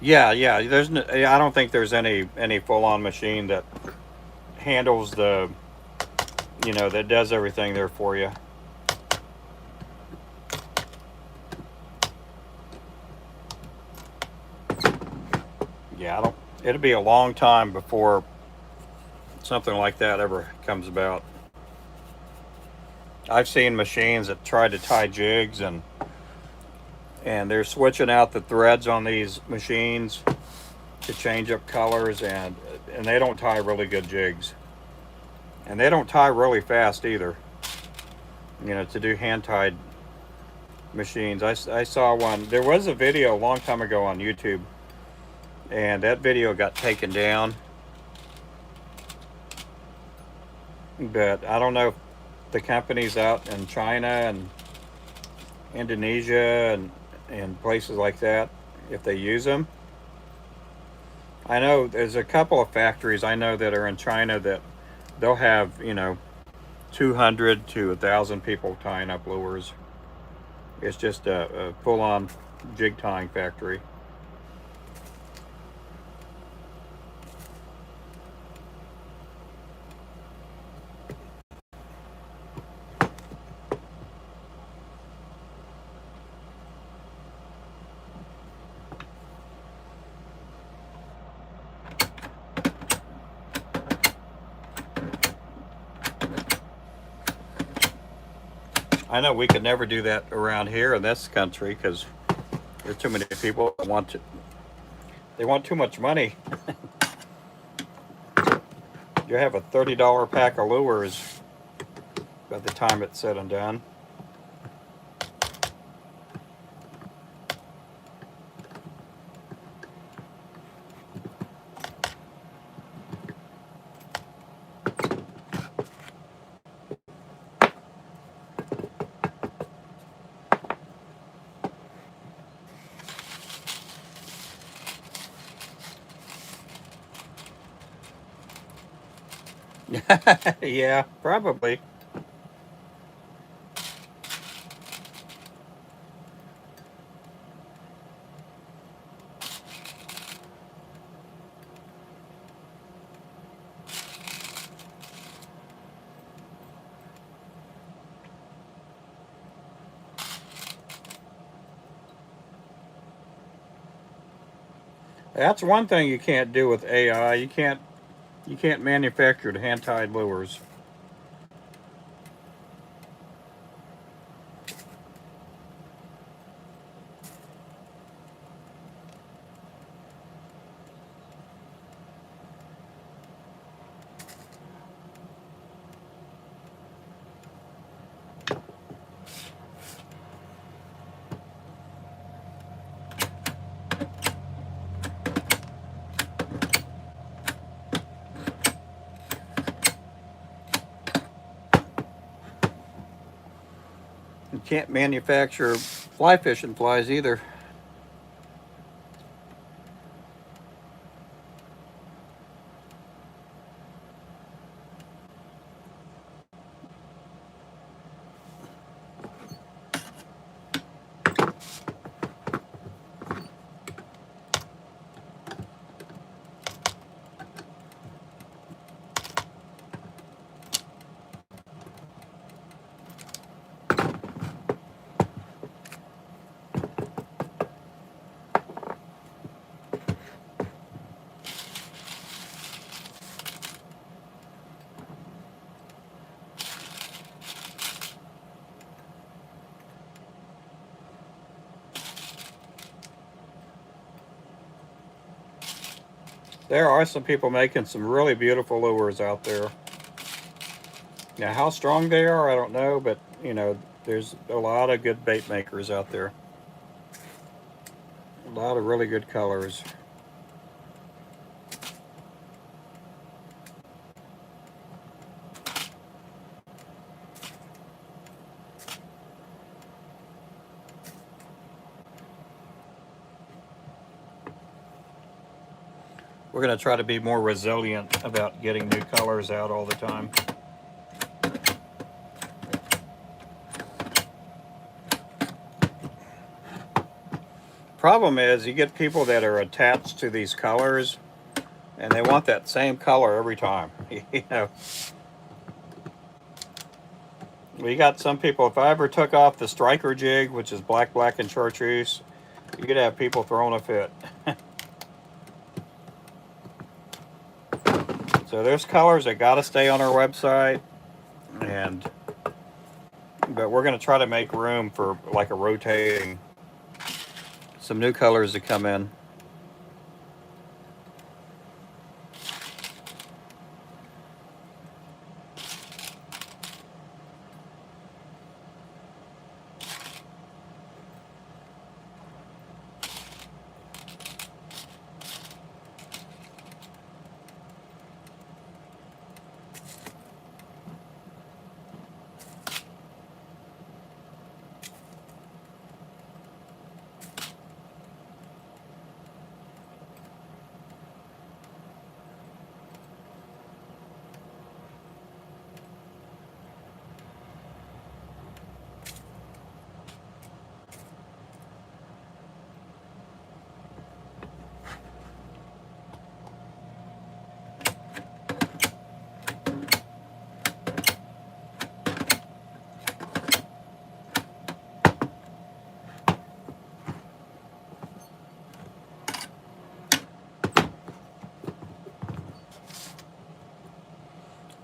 Yeah. I don't think there's any full-on machine that handles that does everything there for you. Yeah, I don't. It'll be a long time before something like that ever comes about. I've seen machines that try to tie jigs and they're switching out the threads on these machines to change up colors and they don't tie really good jigs. And they don't tie really fast either. To do hand tied machines. I saw one. There was a video a long time ago on YouTube, and that video got taken down. But I don't know if the companies out in China and Indonesia and places like that, if they use them. I know there's a couple of factories I know that are in China that they'll have 200 to 1,000 people tying up lures. It's just a full-on jig tying factory. I know we could never do that around here in this country because there's too many people that want to. They want too much money. You have a $30 pack of lures by the time it's said and done. Yeah, probably. That's one thing you can't do with AI. You can't manufacture hand tied lures. You can't manufacture fly fishing flies either. There are some people making some really beautiful lures out there. Now, how strong they are, I don't know, but you know, there's a lot of good bait makers out there. A lot of really good colors. We're going to try to be more resilient about getting new colors out all the time. Problem is, you get people that are attached to these colors and they want that same color every time. You know, we got some people, if I ever took off the striker jig, which is black, black, and chartreuse, you could have people throwing a fit. So there's colors that got to stay on our website, but we're going to try to make room for like a rotating, some new colors to come in.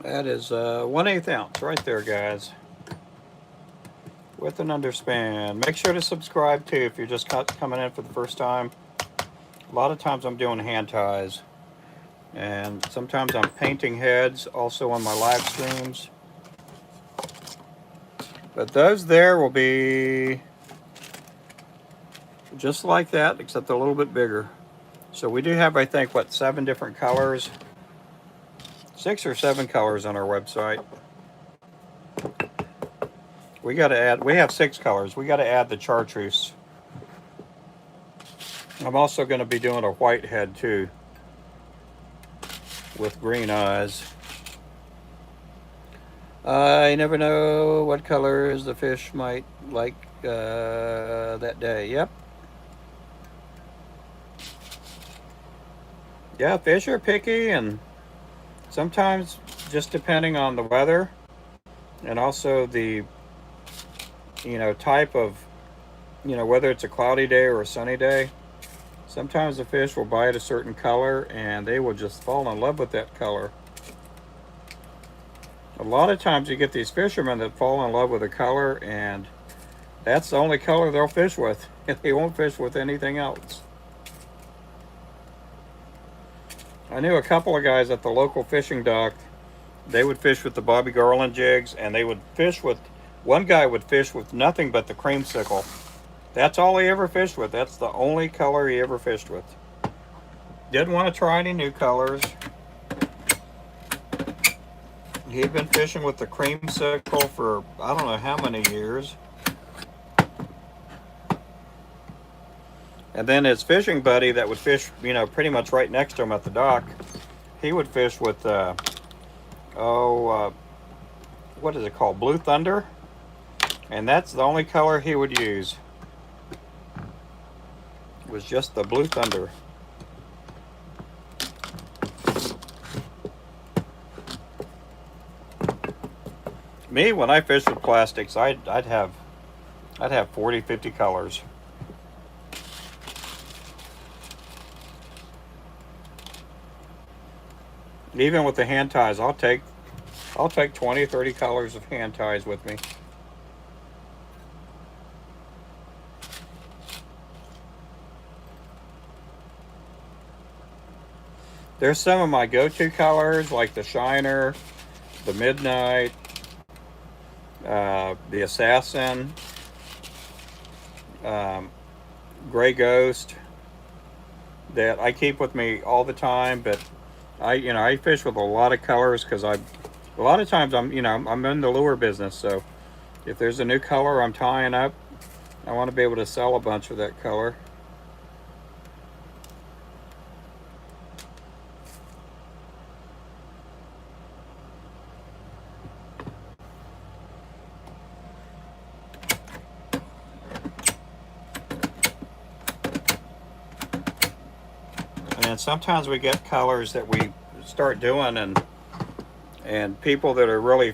That is 1/8 ounce right there, guys, with an underspan. Make sure to subscribe too if you're just coming in for the first time. A lot of times I'm doing hand ties, and sometimes I'm painting heads also on my live streams. But those there will be just like that, except a little bit bigger. So we do have, I think, what, 7 different colors? 6 or 7 colors on our website. We got to add, we have 6 colors. We got to add the chartreuse. I'm also going to be doing a white head too, with green eyes. I never know what colors the fish might like that day. Yep. Yeah, fish are picky, and sometimes just depending on the weather and also the, you know, type of, you know, whether it's a cloudy day or a sunny day, sometimes the fish will bite a certain color and they will just fall in love with that color. A lot of times you get these fishermen that fall in love with a color and that's the only color they'll fish with. They won't fish with anything else. I knew a couple of guys at the local fishing dock. They would fish with the Bobby Garland jigs, and they would fish with, one guy would fish with nothing but the creamsicle. That's all he ever fished with. That's the only color he ever fished with. Didn't want to try any new colors. He'd been fishing with the creamsicle for I don't know how many years. And then his fishing buddy that would fish, you know, pretty much right next to him at the dock, he would fish with, what is it called? Blue Thunder. And that's the only color he would use. It was just the Blue Thunder. Me, when I fish with plastics, I'd have 40, 50 colors. Even with the hand ties, I'll take 20, 30 colors of hand ties with me. There's some of my go-to colors like the Shiner, the Midnight, the Assassin, um, Gray Ghost that I keep with me all the time. But I fish with a lot of colors because a lot of times I'm in the lure business. So if there's a new color I'm tying up, I want to be able to sell a bunch of that color. And then sometimes we get colors that we start doing, and people that are really,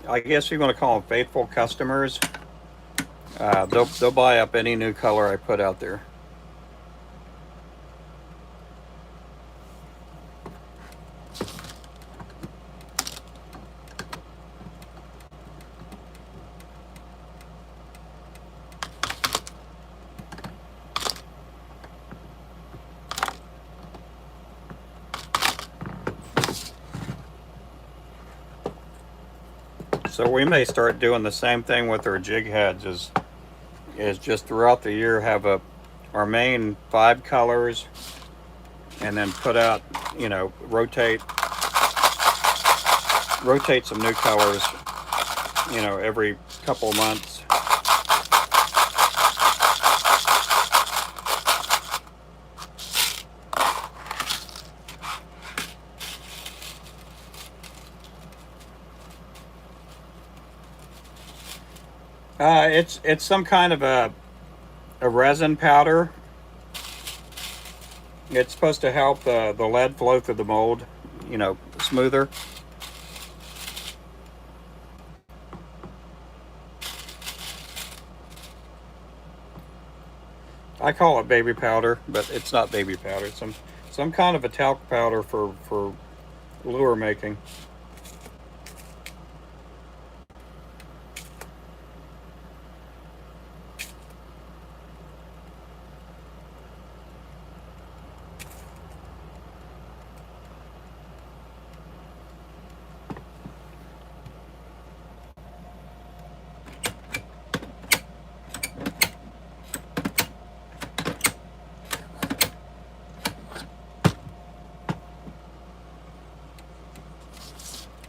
I guess you're going to call them faithful customers, they'll buy up any new color I put out there. So we may start doing the same thing with our jig heads. Is just throughout the year have our main 5 colors, and then put out, rotate some new colors, every couple of months. It's some kind of a resin powder. It's supposed to help the lead flow through the mold, smoother. I call it baby powder, but it's not baby powder. It's some kind of a talc powder for lure making.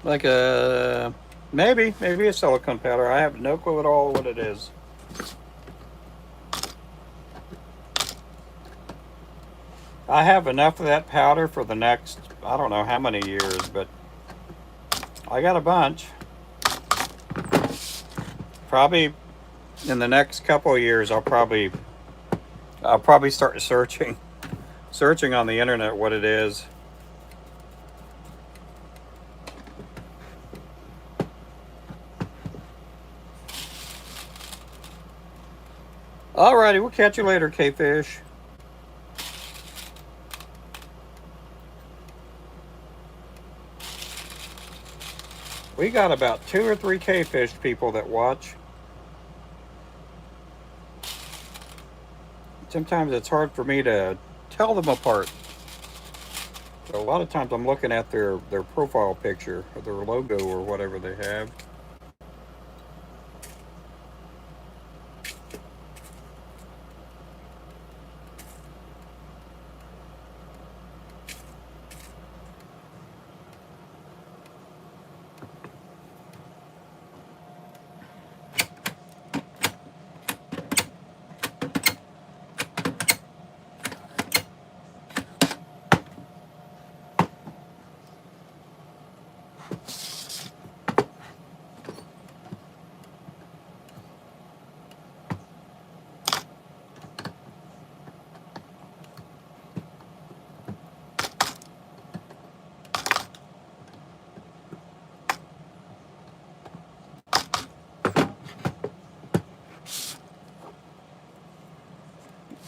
Like maybe a silicone powder. I have no clue at all what it is. I have enough of that powder for the next, I don't know how many years, but I got a bunch. Probably in the next couple of years, I'll probably start searching on the internet what it is. Alrighty, we'll catch you later, K-Fish. We got about 2 or 3 K-Fish people that watch. Sometimes it's hard for me to tell them apart. So a lot of times I'm looking at their profile picture or their logo or whatever they have.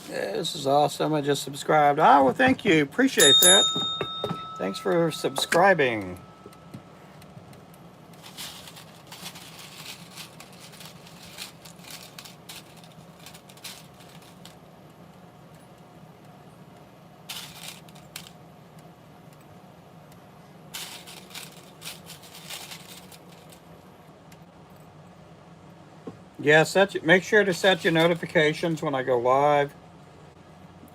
Yeah, this is awesome. I just subscribed. Ah, well, thank you. Appreciate that. Thanks for subscribing. Yeah, make sure to set your notifications when I go live.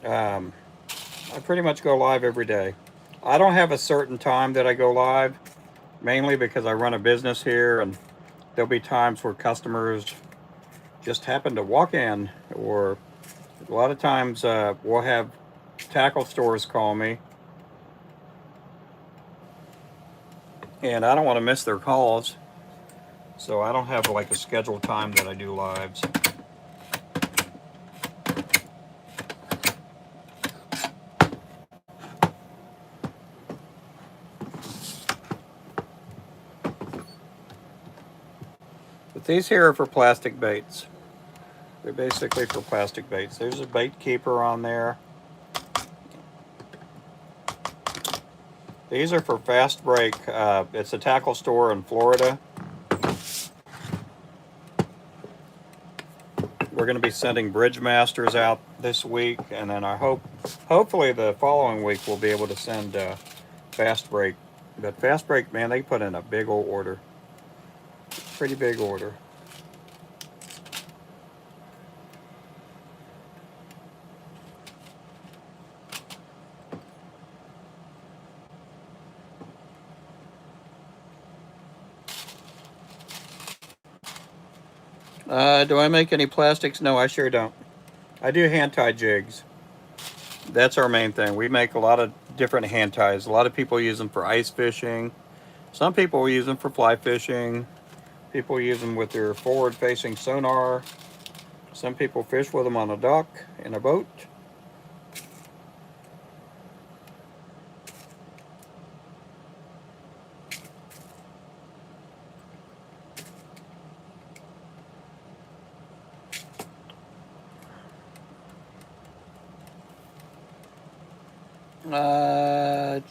Um, I pretty much go live every day. I don't have a certain time that I go live, mainly because I run a business here, and there'll be times where customers just happen to walk in, or a lot of times we'll have tackle stores call me, and I don't want to miss their calls, so I don't have like a scheduled time that I do lives. But these here are for plastic baits. They're basically for plastic baits. There's a bait keeper on there. These are for Fast Break. It's a tackle store in Florida. We're going to be sending Bridge Masters out this week, and then hopefully the following week we'll be able to send Fast Break. But Fast Break, man, they put in a big old order. Pretty big order. Do I make any plastics? No, I sure don't. I do hand tie jigs. That's our main thing. We make a lot of different hand ties. A lot of people use them for ice fishing. Some people use them for fly fishing. People use them with their forward-facing sonar. Some people fish with them on a dock, in a boat.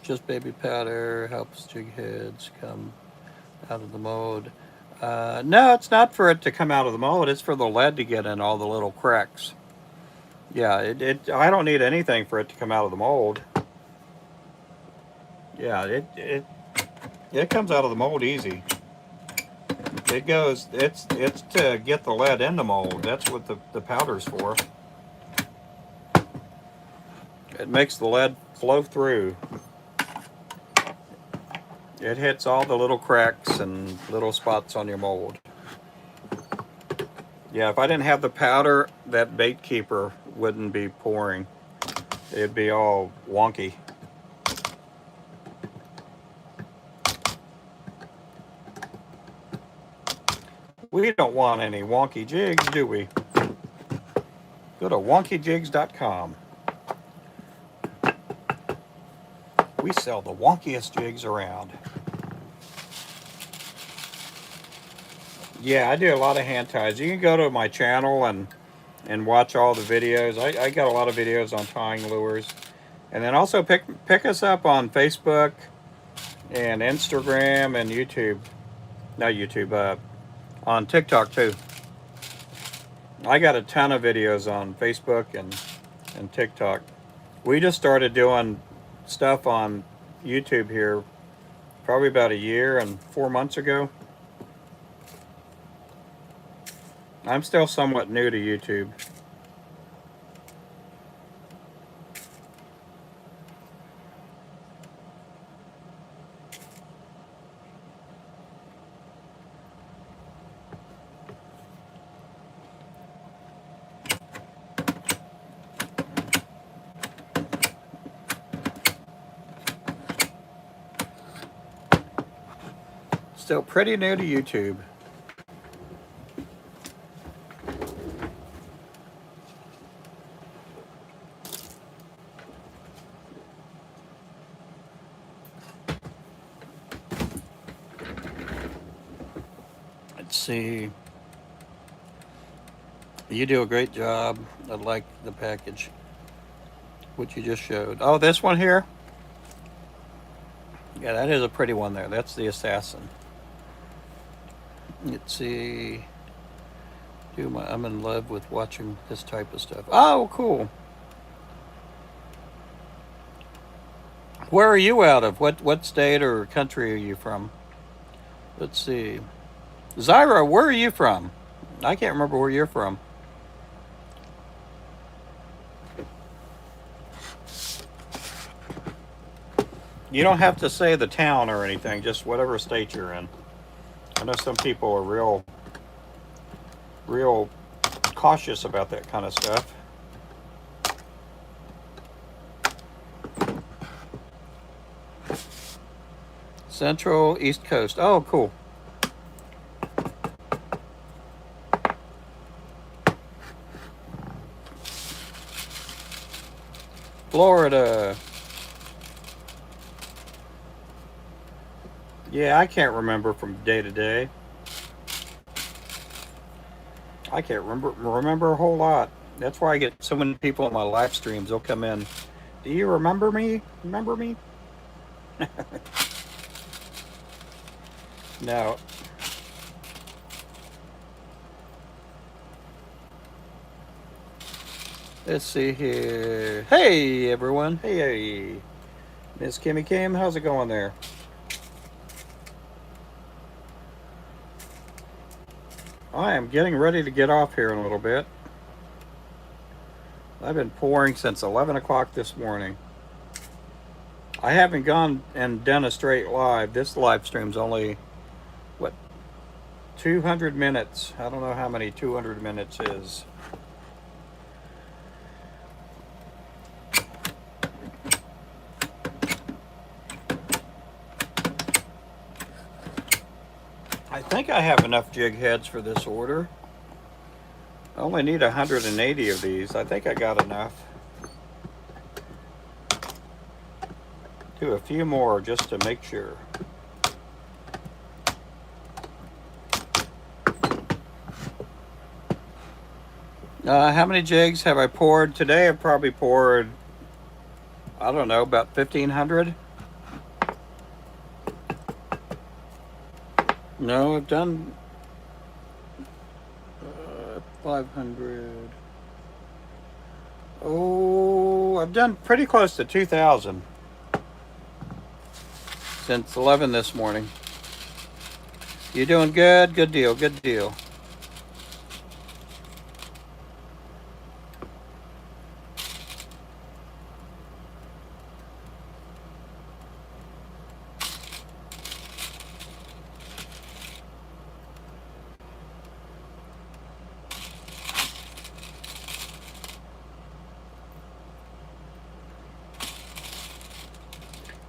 Just baby powder helps jig heads come out of the mold. No, it's not for it to come out of the mold. It's for the lead to get in all the little cracks. Yeah, I don't need anything for it to come out of the mold. Yeah, it comes out of the mold easy. It's to get the lead in the mold. That's what the powder's for. It makes the lead flow through. It hits all the little cracks and little spots on your mold. Yeah, if I didn't have the powder, that bait keeper wouldn't be pouring. It'd be all wonky. We don't want any wonky jigs, do we? Go to wonkyjigs.com. We sell the wonkiest jigs around. Yeah, I do a lot of hand ties. You can go to my channel and watch all the videos. I got a lot of videos on tying lures. And then also pick us up on Facebook and Instagram and YouTube. Not YouTube, on TikTok too. I got a ton of videos on Facebook and TikTok. We just started doing stuff on YouTube here probably about a year and 4 months ago. I'm still somewhat new to YouTube. Still pretty new to YouTube. Let's see. You do a great job. I like the package, what you just showed. Oh, this one here? Yeah, that is a pretty one there. That's the Assassin. Let's see. I'm in love with watching this type of stuff. Oh, cool. Where are you out of? What state or country are you from? Let's see. Zyra, where are you from? I can't remember where you're from. You don't have to say the town or anything, just whatever state you're in. I know some people are real cautious about that kind of stuff. Central, East Coast. Oh, cool. Florida. Yeah, I can't remember from day to day. I can't remember a whole lot. That's why I get so many people on my live streams. They'll come in. Do you remember me? Remember me? No. Let's see here. Hey, everyone. Hey, Miss Kimmy Kim. How's it going there? I am getting ready to get off here in a little bit. I've been pouring since 11 o'clock this morning. I haven't gone and done a straight live. This live stream's only, what, 200 minutes. I don't know how many 200 minutes is. I think I have enough jig heads for this order. I only need 180 of these. I think I got enough. Do a few more just to make sure. How many jigs have I poured? Today I've probably poured, I don't know, about 1,500. No, I've done 500. Oh, I've done pretty close to 2,000 since 11 this morning. You doing good? Good deal, good deal.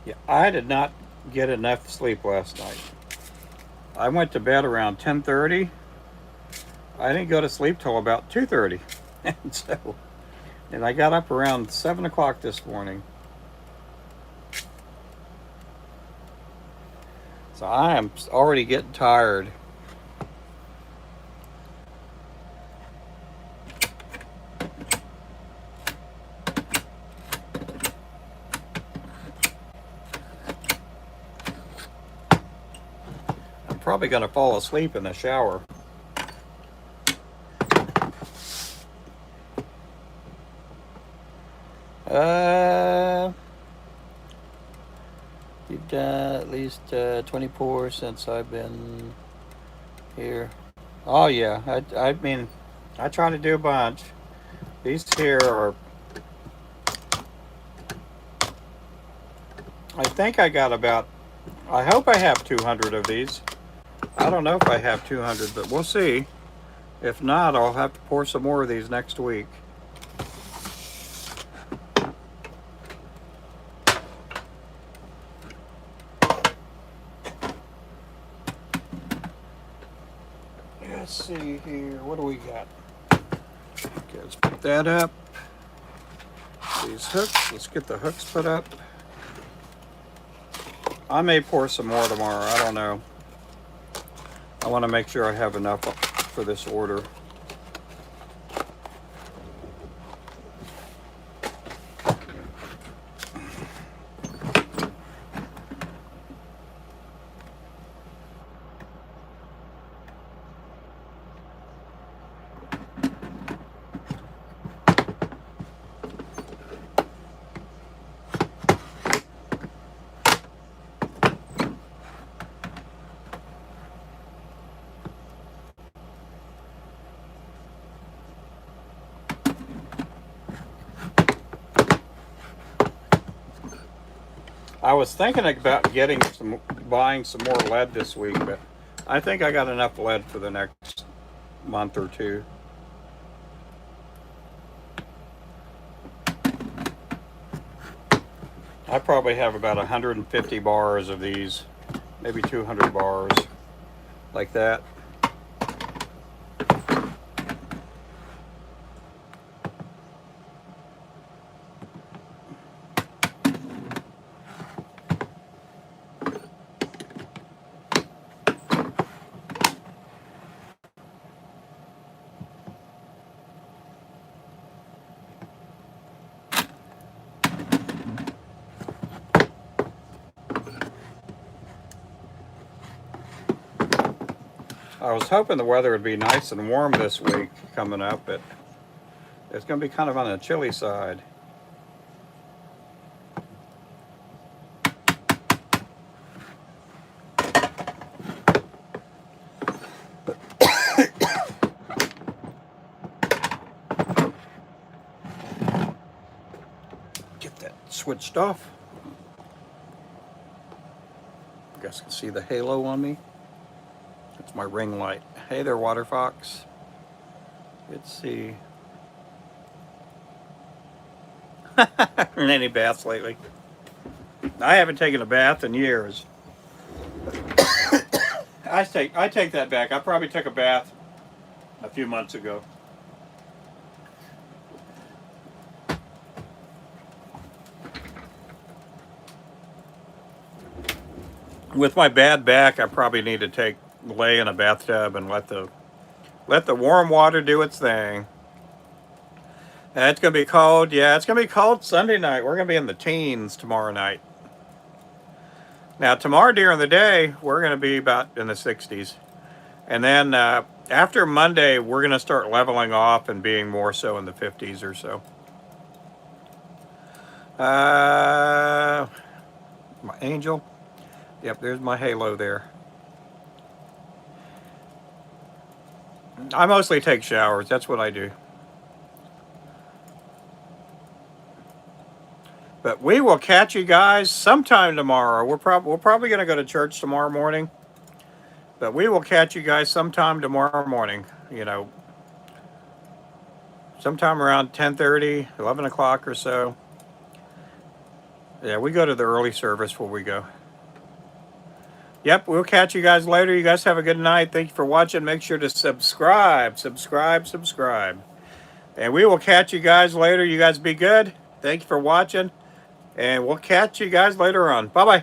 Yeah, I did not get enough sleep last night. I went to bed around 10:30. I didn't go to sleep till about 2:30. And I got up around 7 o'clock this morning. So I am already getting tired. I'm probably going to fall asleep in the shower. You've done at least 24 since I've been here. Oh yeah, I mean, I try to do a bunch. These here are, I think I got about, I hope I have 200 of these. I don't know if I have 200, but we'll see. If not, I'll have to pour some more of these next week. Let's see here, what do we got? Okay, let's put that up. These hooks, let's get the hooks put up. I may pour some more tomorrow, I don't know. I want to make sure I have enough for this order. I was thinking about buying some more lead this week, but I think I got enough lead for the next month or two. I probably have about 150 bars of these, maybe 200 bars, like that. I was hoping the weather would be nice and warm this week coming up, but it's going to be kind of on the chilly side. Get that switched off. You guys can see the halo on me. That's my ring light. Hey there, water fox. Let's see. In any baths lately? I haven't taken a bath in years. I take that back. I probably took a bath a few months ago. With my bad back, I probably need to lay in a bathtub and let the warm water do its thing. And it's gonna be cold. Yeah, it's gonna be cold Sunday night. We're gonna be in the teens tomorrow night. Now tomorrow during the day, we're gonna be about in the 60s, and then after Monday, we're gonna start leveling off and being more so in the 50s or so. My angel. Yep, there's my halo there. I mostly take showers. That's what I do. But we will catch you guys sometime tomorrow. We're probably going to go to church tomorrow morning. But we will catch you guys sometime tomorrow morning. You know, sometime around 10:30, 11 o'clock or so. Yeah, we go to the early service before we go. Yep, we'll catch you guys later. You guys have a good night. Thank you for watching. Make sure to subscribe. And we will catch you guys later. You guys be good. Thank you for watching. And we'll catch you guys later on. Bye-bye.